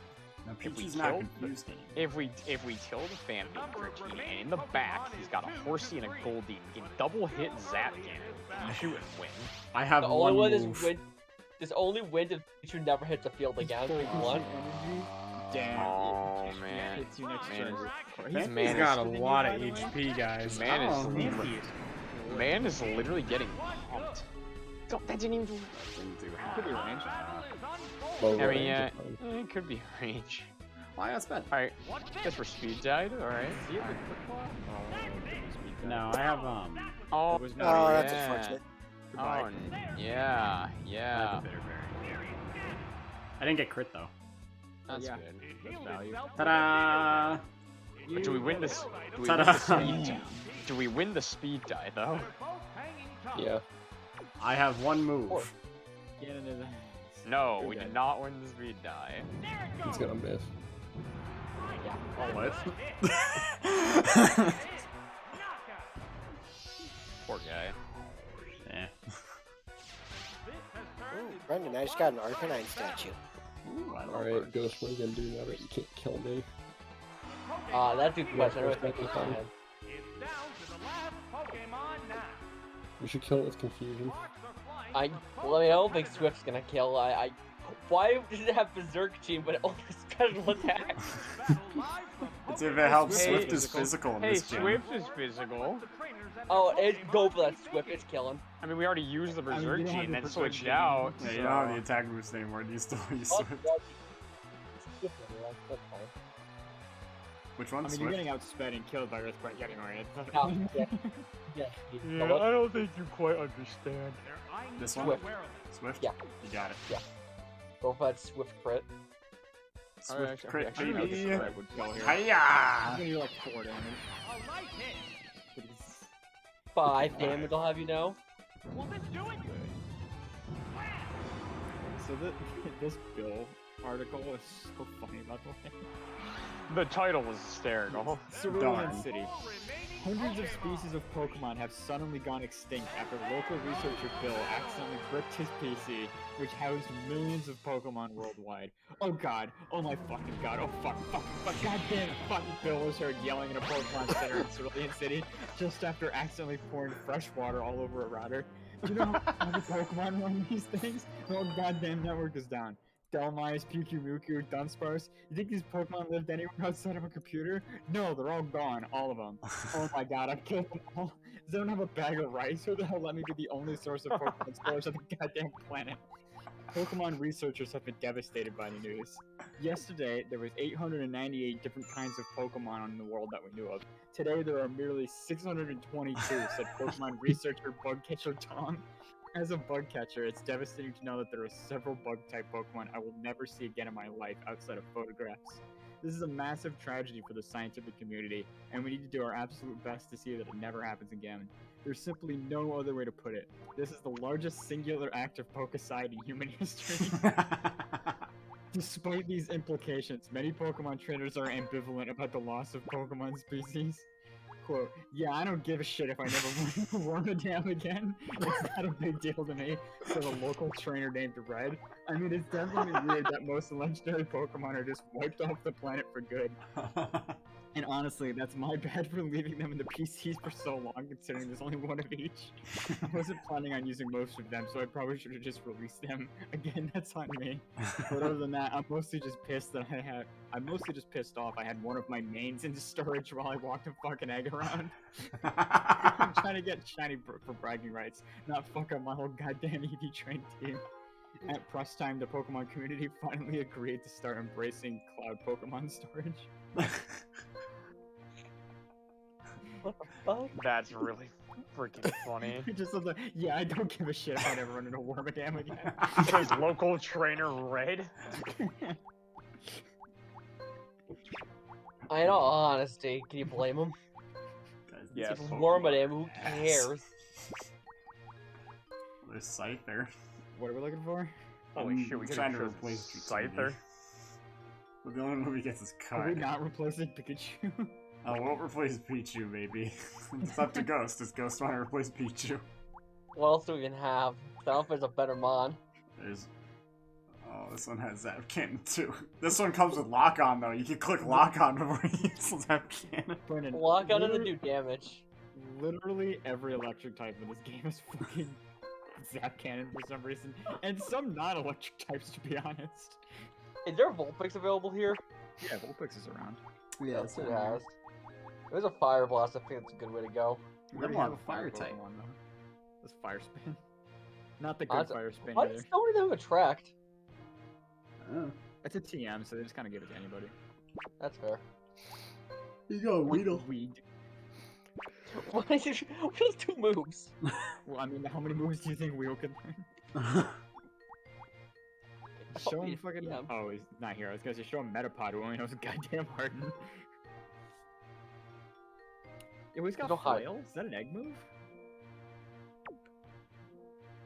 Now, If we Peachy's not killed confused anymore. If we kill the Phanpy Dratini, and in the back he's got a Horsey and a Goldie, we can double hit Zap Cannon, Pichu, and win. I have The one only one move. is win. This only wins if Pichu never hits the field again. Full Week one. energy. Damn. Oh, it man. Hits you next Man, turn. He's He's got a lot of HP, guys. Man is Oh, Man is literally getting pumped. Don't, that didn't even do. didn't do Could be half. range. Low I mean, range, yeah, fine. it could be range. Why that's bad? Alright, guess we're speed died. Alright, do you have a quick claw? No, I have Oh, It was Oh, not that's yeah. unfortunate. Oh, yeah, yeah. I didn't get crit though. That's Yeah. good. That's value. Ta-da! But do we win this? Do we Ta-da. win the speed? Do we win the speed die though? Yeah. I have one move. Get into the... No, You're we good. did not win the speed die. He's gonna miss. What? Poor guy. Eh. Ooh, Brendan, I just got an Arcanine statue. Ooh, I love Alright, it. Ghost, what are you gonna do now that you can't kill me? That's a good question. I don't think Yeah, it's on him. We should kill it with confusion. I don't think Swift's gonna kill. Why does it have Berserk Team but it only special attack? Let's see if it helps. Hey, Swift is physical in Hey, this gym. Swift is physical. Oh, go for that Swift. It's killing. I mean, we already used the mean, Berserk you don't have gene, the then Berserk switched gene. out. Yeah, you don't have the attack boost anymore. Do you still use Oh, Swift? Swift, that's fine. Which one? I mean, you're Swift? getting outsped and killed by Earthquake anyway. Oh, yeah. Yeah, Yeah, I don't think you quite understand. This one? Swift. Swift? Yeah. You got it. Go for that Swift crit. Swift crit, I don't know if baby. this spread would kill here. Hiya! He's gonna do like 4 damage. But he's 5 damage, I'll have you know. So this Bill article is so funny, by the way. The title was hysterical. Cerulean Darn. City. Hundreds of species of Pokemon have suddenly gone extinct after local researcher Bill accidentally bricked his PC, which housed millions of Pokemon worldwide. Oh god, oh my fucking god, oh fuck, god damn it, fucking Bill was heard yelling in a Pokemon Center in Cerulean City just after accidentally pouring fresh water all over a router. Do you know how many Pokemon run these things? The whole goddamn network is down. Delmise, Pyukumuku, Dunsparce. You think these Pokemon lived anywhere outside of a computer? No, they're all gone, all of them. Oh my god, I've killed them all. Does anyone have a bag of rice? Who the hell let me be the only source of Pokemon storage on the goddamn planet? Pokemon researchers have been devastated by the news. Yesterday, there was 898 different kinds of Pokemon in the world that we knew of. Today, there are merely 622, said Pokemon researcher Bugcatcher Tom. As a bug catcher, it's devastating to know that there are several bug-type Pokemon I will never see again in my life outside of photographs. This is a massive tragedy for the scientific community, and we need to do our absolute best to see that it never happens again. There's simply no other way to put it. This is the largest singular act of Pokecide in human history. Despite these implications, many Pokemon trainers are ambivalent about the loss of Pokemon species. Quote, yeah, I don't give a shit if I never warm a dam again. It's not a big deal to me, said a local trainer named Red. I mean, it's definitely weird that most legendary Pokemon are just wiped off the planet for good. And honestly, that's my bad for leaving them in the PCs for so long, considering there's only one of each. I wasn't planning on using most of them, so I probably should have just released them. Again, that's on me. But other than that, I'm mostly just pissed that I'm mostly just pissed off I had one of my mains in storage while I walked a fucking egg around. I'm trying to get shiny for bragging rights, not fuck up my whole goddamn EV train team. At press time, the Pokemon community finally agreed to start embracing cloud Pokemon storage. What the fuck? That's really freaking funny. Just like, yeah, I don't give a shit if I never run into Wormadam again. Because local trainer Red. In all honesty, can you blame him? Yes. It's Wormadam, who cares? There's Scyther. What are we looking for? Holy shit, we trying to could replace Scyther. But the only movie gets is Are cut. we not replacing Pikachu? Oh, we'll replace Pichu, baby. It's up to Ghost. Does Ghost want to replace Pichu? What else do we even have? I don't know if there's a better mon. There's... Oh, this one has Zapcannon too. This one comes with Lock-On though. You can click Lock-On before you use Zapcannon. Brennan, Lock on doesn't do damage. literally every electric type in this game is fucking Zapcannon for some reason. And some non-electric types, to be honest. Is there a Vulpix available here? Yeah, Vulpix is around. Yeah, That's what it has. There's a Fire Blast, I think that's a good way to go. We already don't have have a a fire type. Pokemon, though. That's Fire Spin. Not the good That's- Fire Spin Why either. does nobody have Attract? Oh. It's a TM, so they just kind of give it to anybody. That's fair. You go, Weedle. Why is it just 2 moves? Well, I mean, how many moves do you think Weedle can learn? Show him fucking. Yeah. Oh, he's not here. I was gonna say show him Metapod, who only knows goddamn Harden. Oh, he's got No hide. flail? Is that an egg move?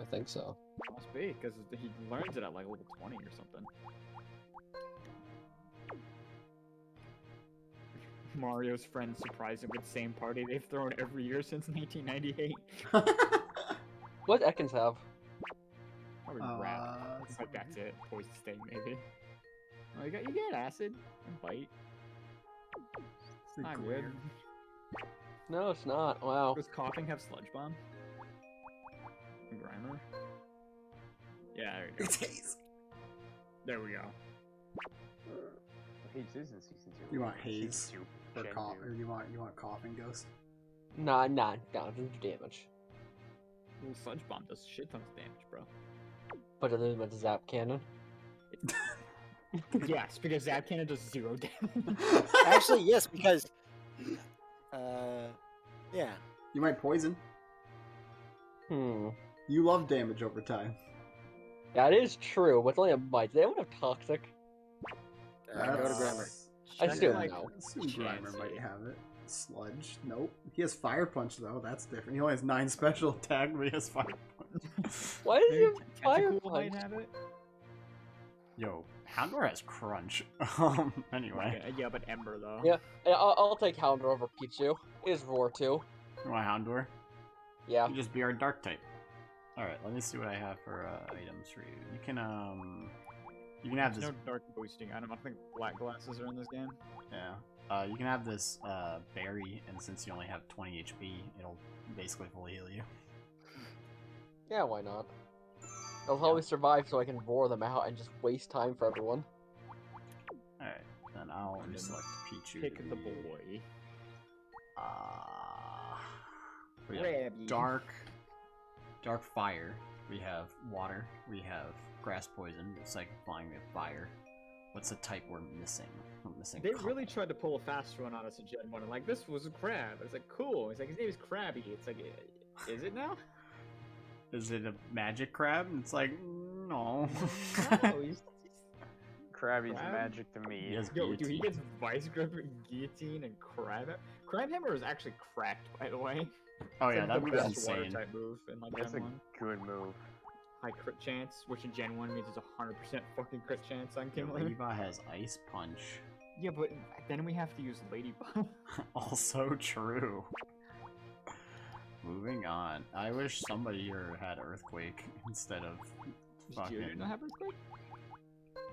I think so. Must be, because he learns it at like level 20 or something. Mario's friends surprise him with the same party they've thrown every year since 1998. What Ekans have? Probably rat. But that's it. Poison sting, maybe. Oh, you get acid and bite. It's not good. No, it's not. Wow. Does coughing have sludge bomb? And Grimer? Yeah, there we go. It's Haze. There we go. Haze is in season 2. You want Season Haze 2, or Gen cough, 2. or you want coughing ghost? Nah, doesn't do damage. Well, sludge bomb does shit tons of damage, bro. But other than the zap cannon. Yes, because Zap Cannon does 0 damage. Actually, yes, because. Yeah. You might poison. Hmm. You love damage over time. That is true, but it's only a bite. They don't have toxic. Go to grammar. I Check still it. know. Assume Grimer Chansey. might have it. Sludge. Nope. He has Fire Punch though. That's different. He only has 9 special attack, but he has Fire Punch. Why does he Maybe have fire Tentacool might punch? have it. Yo, Houndour has Crunch. Anyway. Okay, yeah, but Ember though. Yeah. I'll take Houndour over Pichu. It is Roar too. You want Houndour? Yeah. You just be our Dark type. Alright, let me see what I have for items for you. You can have There's this. no dark boosting item. I think black glasses are in this game. Yeah. You can have this berry, and since you only have 20 HP, it'll basically fully heal you. Yeah, why not? They'll probably survive so I can roar them out and just waste time for everyone. Alright, then I'll And then select Pichu. Pick the boy. We have Rabby. dark fire. We have water. We have grass poison. It's like flying with fire. What's the type we're missing? We're missing. They really tried to pull a fast one on us in Gen 1. And like, this was a crab. It's like, cool. It's like, his name is Krabby. It's like, is it now? Is it a magic crab? It's like, no. No, he's Krabby's Crab? magic to me. He has Yo, dude, he guillotine. gets Vice Grip, Guillotine, and Crab. Crab Hammer is actually cracked, by the way. Oh It's yeah, like that the move is best water insane. type move in like That's a Gen 1. good move. High crit chance, which in Gen 1 means it's a 100% fucking crit chance on Yeah, Kimler. Ladybug has ice punch. Yeah, but then we have to use Ladybug. Also true. Moving on. I wish somebody here had Earthquake instead of Does Geodude fucking. not have Earthquake?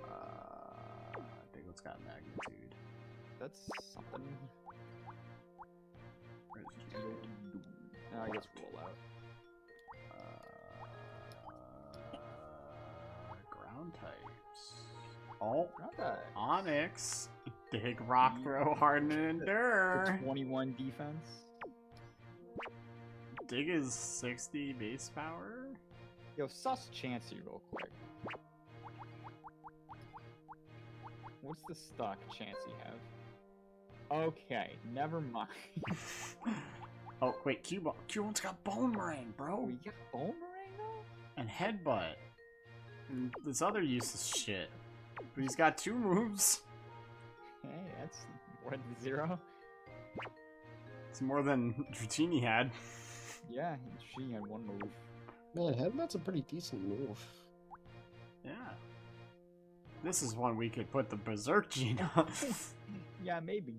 I think it's got magnitude. That's something. Where's Geodude? I guess roll out. Ground types. Oh, Okay. Onyx. Dig, rock, throw, harden, and endure. 21 defense. Dig is 60 base power. Yo, sus Chansey real quick. What's the stock Chansey have? Okay, never mind. Oh, wait, Cubone. Got Bone Meringue, Oh, bro. you got Boomerang though? And Headbutt. And this other useless shit. But he's got 2 moves. Hey, that's more than 0. It's more than Dratini had. Yeah, she had 1 move. Man, Headbutt's a pretty decent move. Yeah. This is one we could put the Berserk gene on. Yeah, maybe.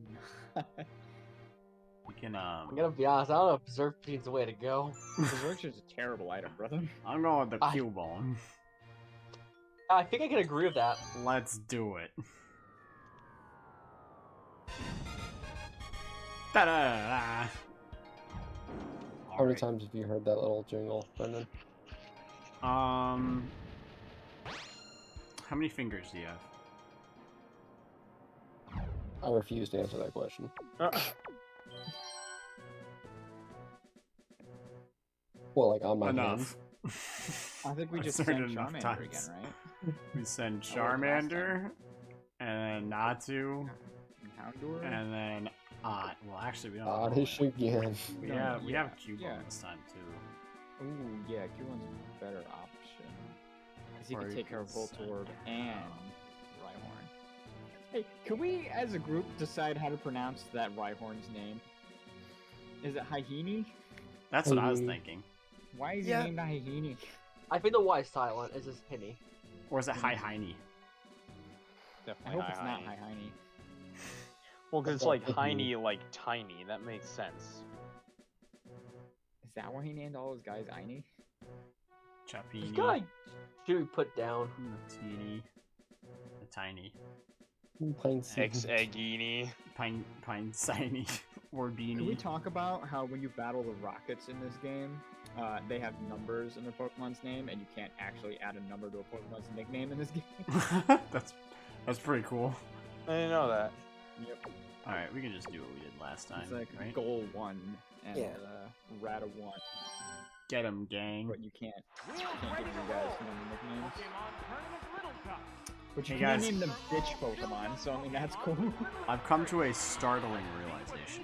We can, I'm gonna be honest, I don't know if Berserk Gene's the way to go. Berserk is a terrible item, brother. I'm going with the I- Cubone. I think I can agree with that. Let's do it. Ta-da! How many times have you heard that little jingle, Brendan? How many fingers do you have? I refuse to answer that question. Well, like on my Enough. I think we I've just said sent it enough Charmander times. again, right? We send Oh, last Charmander, and then Natu, Houndour? and then well, actually, we don't. Oddish again. We No, have yeah, Cubone yeah. this time too. Ooh, yeah, Cubone's a better option. Because he Or can you take care can of send, Voltorb and Rhyhorn. Hey, can we, as a group, decide how to pronounce that Rhyhorn's name? Is it Hyena? That's what I was Hyena. thinking. Why is Yeah. he named Hyena? I think the Y is silent. Is this Hinny? Or is it Hi Heine? I Definitely hope it's not Hyena. Hyena. Well, because it's That's like not tiny, like tiny. That makes sense. Is that why he named all his guys Heine? This Chapini. guy should be put down. The teeny. The tiny. Pine seed. Eggini. Pine Siny. Or Can we beanie. talk about how when you battle the rockets in this game, they have numbers in their Pokemon's name, and you can't actually add a number to a Pokemon's nickname in this game? That's pretty cool. I didn't know that. Yep. Alright, we can just do what we did last time, It's like right? Goal 1 and Yeah. Rata 1, Get him, gang. but you can't give you guys nicknames. But you Hey, can guys. name them bitch Pokemon, so I mean that's cool. I've come to a startling realization.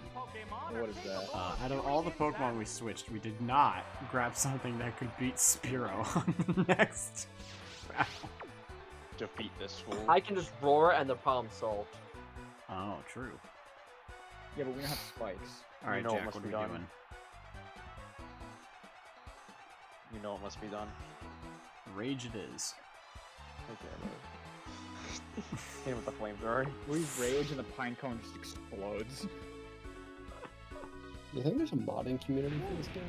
What is that? Out of all the Pokemon we switched, we did not grab something that could beat Spearow on the next battle. Defeat this fool. I can just roar and the problem's solved. Oh, true. Yeah, but we don't have spikes. Alright, know it Jack, must what are be we done. doing? You know it must be done. Rage it is. Okay. Hit him with the flamethrower. We rage and the pine cone just explodes. You think there's a modding community for this game?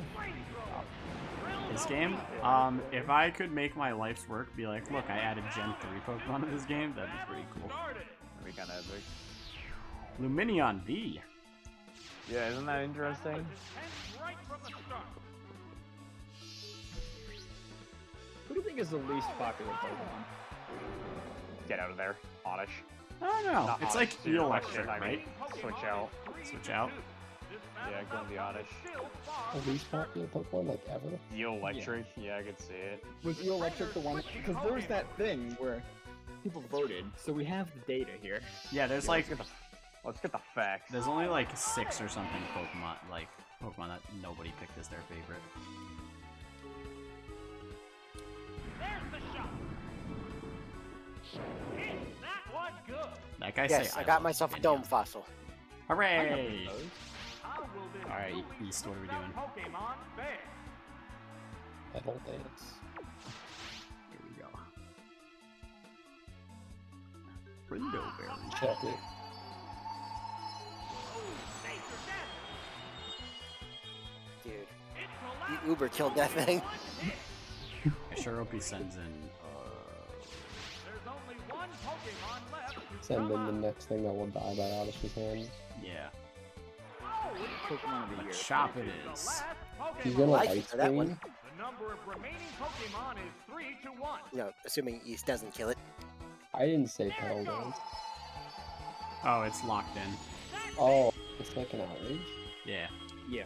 This game? If I could make my life's work be like, look, I added Gen 3 Pokemon to this game, that'd be pretty cool. That'd be kind of epic. Luminion V. Yeah, isn't that interesting? Who do you think is the least popular Pokemon? Get out of there, Oddish. I don't know. Not It's Oddish, like dude, Electric, I mean, right? Switch out. Switch out. Yeah, go to the Oddish. The least popular Pokemon, like, ever? Electric. Yeah, I could see it. Was Electric the one? Because there was that thing where people voted, so we have the data here. Yeah, there's Yeah, like, let's get the facts. there's only like 6 or something Pokemon, Pokemon that nobody picked as their favorite. That guy Yes, say I got love myself a Luminion. dome fossil. Hooray! Alright, East, what are we doing? Petal Dance. Here we go. Brindleberry. Check it. Dude, you Uber killed that thing. I sure hope he sends in, Send in the next thing that will die by Odyssey's hands. yeah. Pokemon of the year. Chop it is. He's gonna Like light it for that screen. one. The number of remaining Pokemon is 3 to 1. No, assuming East doesn't kill it. I didn't say Petal Dance. Oh, it's locked in. Oh, it's like an outrage? Yeah. Yeah.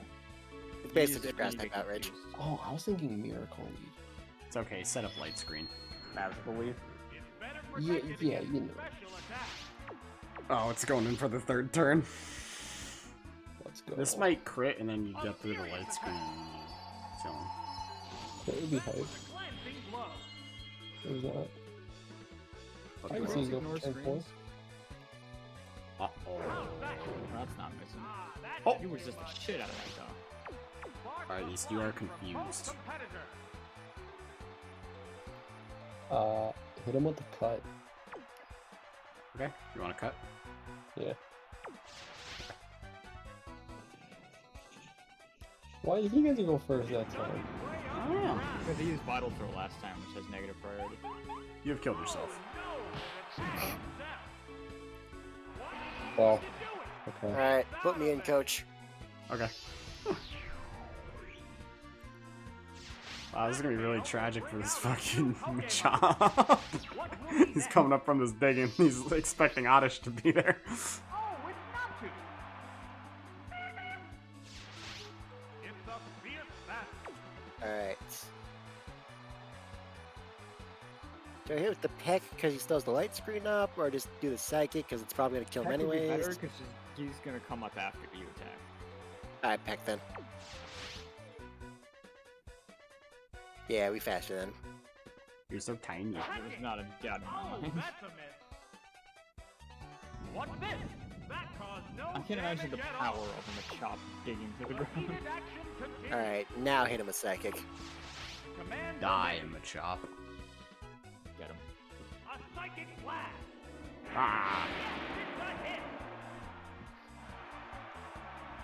It's basically just grass type outrage. Oh, I was thinking Miracle Leaf. It's okay, set up light screen. Magical Leaf. Yeah, yeah, you know. Oh, it's going in for the 3rd turn. Let's go. This might crit and then you get through the light screen. So, That would be hype. Who's that? I can see you go Ignore for turn 4. screens. uh-oh. That's not missing. Oh! You resist the shit out of that dog. Alright, East, you are confused. Hit him with the cut. Okay, you want to cut? Yeah. Why did he get to go first that time? I don't know. Because he used Vital Throw last time, which has negative priority. You have killed yourself. Well, okay. Alright, put me in, coach. Okay. Wow, this is gonna be really tragic for this fucking Machop. He's coming up from this big and he's expecting Oddish to be there. Alright. Do I hit with the peck because he still has the light screen up, or just do the psychic because it's probably gonna kill him Peck would be better anyways? because he's gonna come up after you attack. Alright, peck then. Yeah, we faster then. You're so tiny. There's not a doubt in my mind. What's this? I can't imagine the power of a Machop digging to the ground. Alright, now hit him with Psychic. Die in the chop. Get him. A psychic blast. Ah.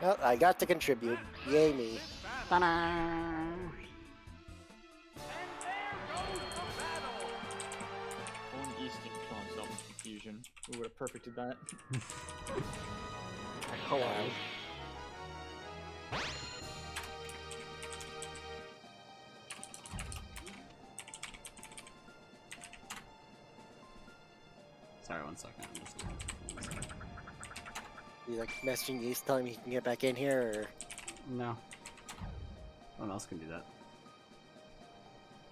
Well, I got to contribute. Yay me. Ta-da! Only East didn't kill himself in confusion. We would have perfected that. Collide. Sorry, 1 second. I'm just looking. You like messaging East telling me he can get back in here, No. No one else can do that.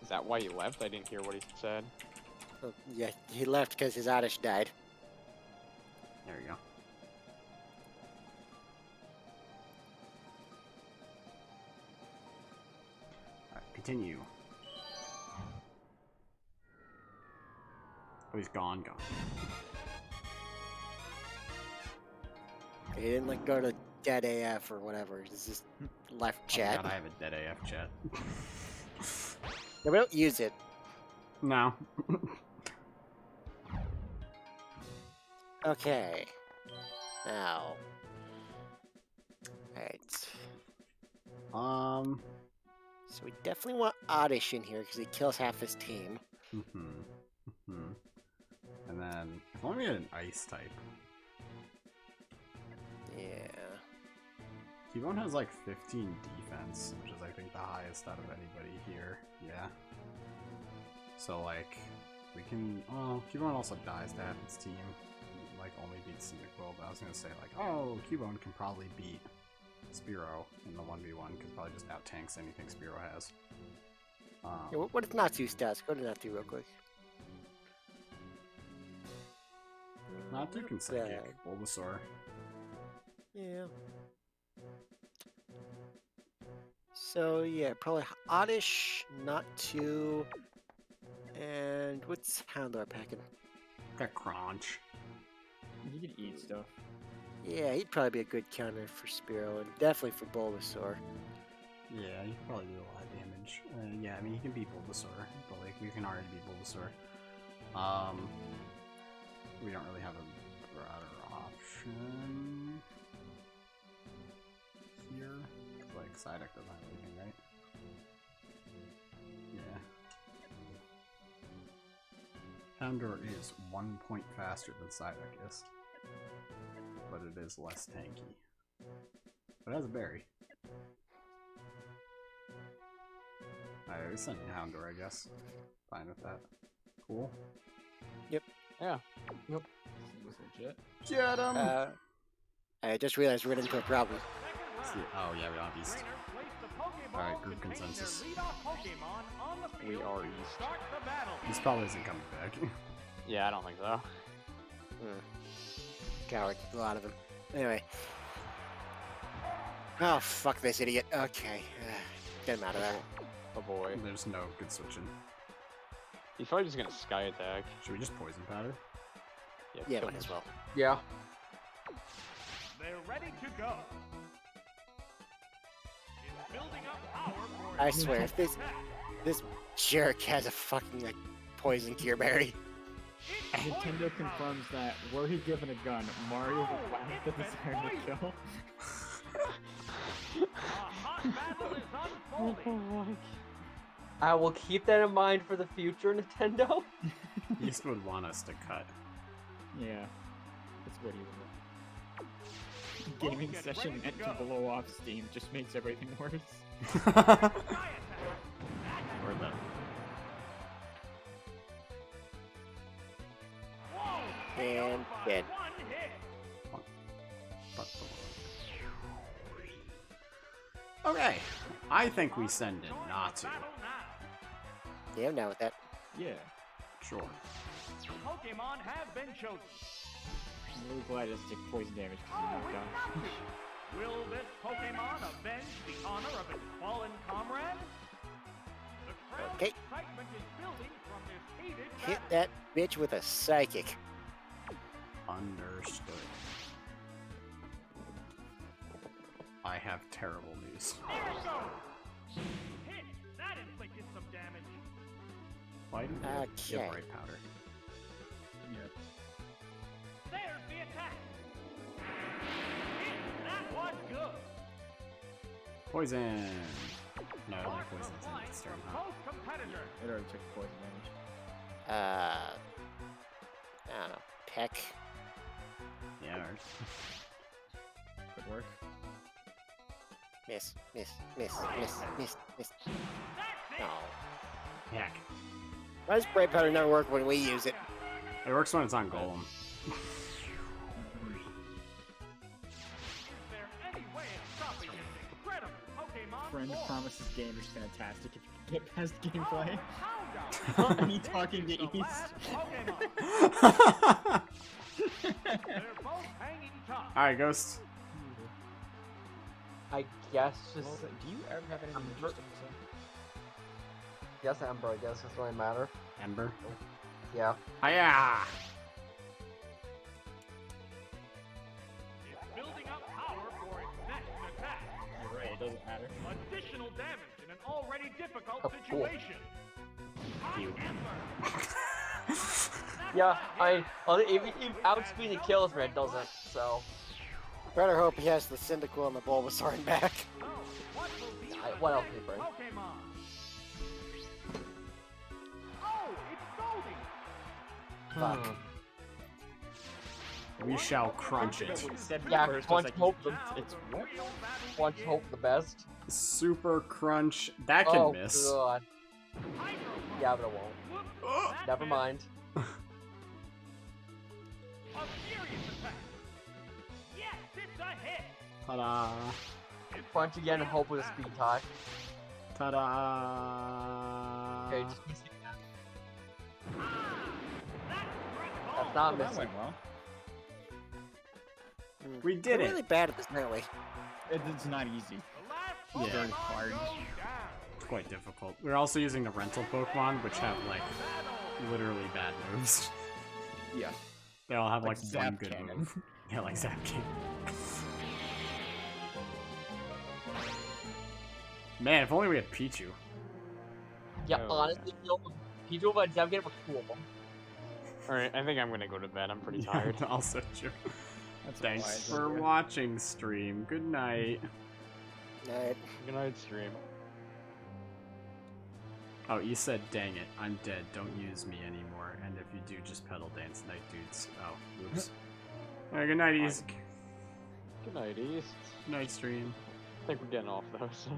Is that why you left? I didn't hear what he said. or? Oh, yeah, he left because his Oddish died. There we go. Alright, continue. Oh, he's gone. He didn't like go to dead AF or whatever. He's just left chat. Oh my God, I have a dead AF chat. No, we don't use it. No. Okay. Now. Alright. So we definitely want Oddish in here because he kills half his team. And then, if only we had an ice type. Yeah. Cubone has like 15 defense, which is I think the highest out of anybody here. Yeah. So like, we can. Oh, Cubone also dies to half its team. Like only beats Cyndaquil, but I was gonna say like, oh, Cubone can probably beat Spearow in the 1v1 because probably just out tanks anything Spearow has. Yeah, what is Natsu stats? Go to Natsu real quick. Natsu can Psychic, Bulbasaur. Yeah. So yeah, probably Oddish, Natsu, and what's Houndour packing? Got Crunch. You can eat stuff. Yeah, he'd probably be a good counter for Spearow and definitely for Bulbasaur. Yeah, he can probably do a lot of damage. Yeah, I mean, he can beat Bulbasaur, but like, we can already beat Bulbasaur. We don't really have a broader option here. Like, Psyduck doesn't have anything, right? Yeah. Houndour is 1 point faster than Psyduck is, but it is less tanky. But it has a berry. Alright, we sent Houndour, I guess. Fine with that. Cool. Yep. Yeah. Yep. Seems legit. Get him! I just realized we're into a problem. Oh yeah, we don't have East. Alright, group consensus. We are East. East probably isn't coming back. Yeah, I don't think so. Coward, a lot of them. Anyway. Oh, fuck this idiot. Okay. Get him out of there. Oh boy. There's no good switching. He's probably just gonna Sky Attack. Should we just Poison Powder? Yeah, kill might him. as well. Yeah. They're ready to go. It's building up power for I swear, if this jerk has a fucking like poison cure berry. Nintendo confirms that were he given a gun, Mario would laugh at the siren to kill. I will keep that in mind for the future, Nintendo. East would want us to cut. Yeah. That's what he would. Gaming session meant to blow off steam just makes everything worse. Or the And dead. Okay, I think we send in Natsu. Yeah, I'm down with that. Yeah. Sure. Pokemon have been chosen. I'm really glad it doesn't take poison damage because he's knocked down. Will this Pokemon avenge the honor of its fallen comrade? The crowd's Okay. excitement is building from this heated Hit battle. that bitch with a psychic. Understood. I have terrible news. There it goes! Hit! That inflicted some damage. Why do you Okay. have bright powder? There's the attack! Hit! That was good! Poison! No, Mark like the poison's in flank this turn, from huh? both competitors. It already took poison damage. I don't know. Peck. Yeah, alright. Good work. Miss. No. Heck. Why does Bright Powder never work when we use it? It works when it's on Golem. Is there any way of stopping this incredible Pokemon Friend force? promises game is fantastic if you can get past gameplay. Oh, Not me talking to the East. last Pokemon. They're both hanging tough. Alright, Ghost. I guess just Do you ever have anything interesting to say? guess Ember. I guess doesn't really matter. Ember. Yeah. Hiya! It's building up power for its next attack. You're right, it doesn't matter. Additional damage in an already difficult Oh, cool. situation. Hot Ember. Yeah. If outspeed it kills me, it doesn't. So Better hope he has the Cyndaquil and the Bulbasaur in back. So, what will be what the else next do you bring? Pokemon? Oh, it's Goldie. fuck. We shall crunch That it. what he said Yeah, first, once I was hope like, the it's what? once hope the best. Super crunch. That can Oh miss. god. Hydro Yeah, but it won't. Whoops, that Never missed. mind. A furious attack. Yes, it's a hit. Ta-da. Crunch again and hope with a speed tie. Ta-da. Okay, just miss it again. That's That's not Oh, that missing. went well. We did We're it. really bad at this, aren't we? It's not easy. Yeah. Very hard. It's quite difficult. We're also using the rental Pokemon, which have, like, literally bad moves. Yeah. They all have, Like like, one Zap good Cannon. move. Yeah, like Zap Cannon. Man, if only we had Pichu. Yeah, Oh, honestly, Pichu and Zap get for two of them. Alright, I think I'm gonna go to bed. I'm pretty tired. Yeah, also true. That's Thanks wise for of you. watching, stream. Good night. Alright. Good night, stream. Oh, you said, dang it, I'm dead, don't use me anymore. And if you do, just pedal dance, night dudes. Oh, oops. Alright, good night, East. Good night, East. Good night, stream. I think we're getting off though, so.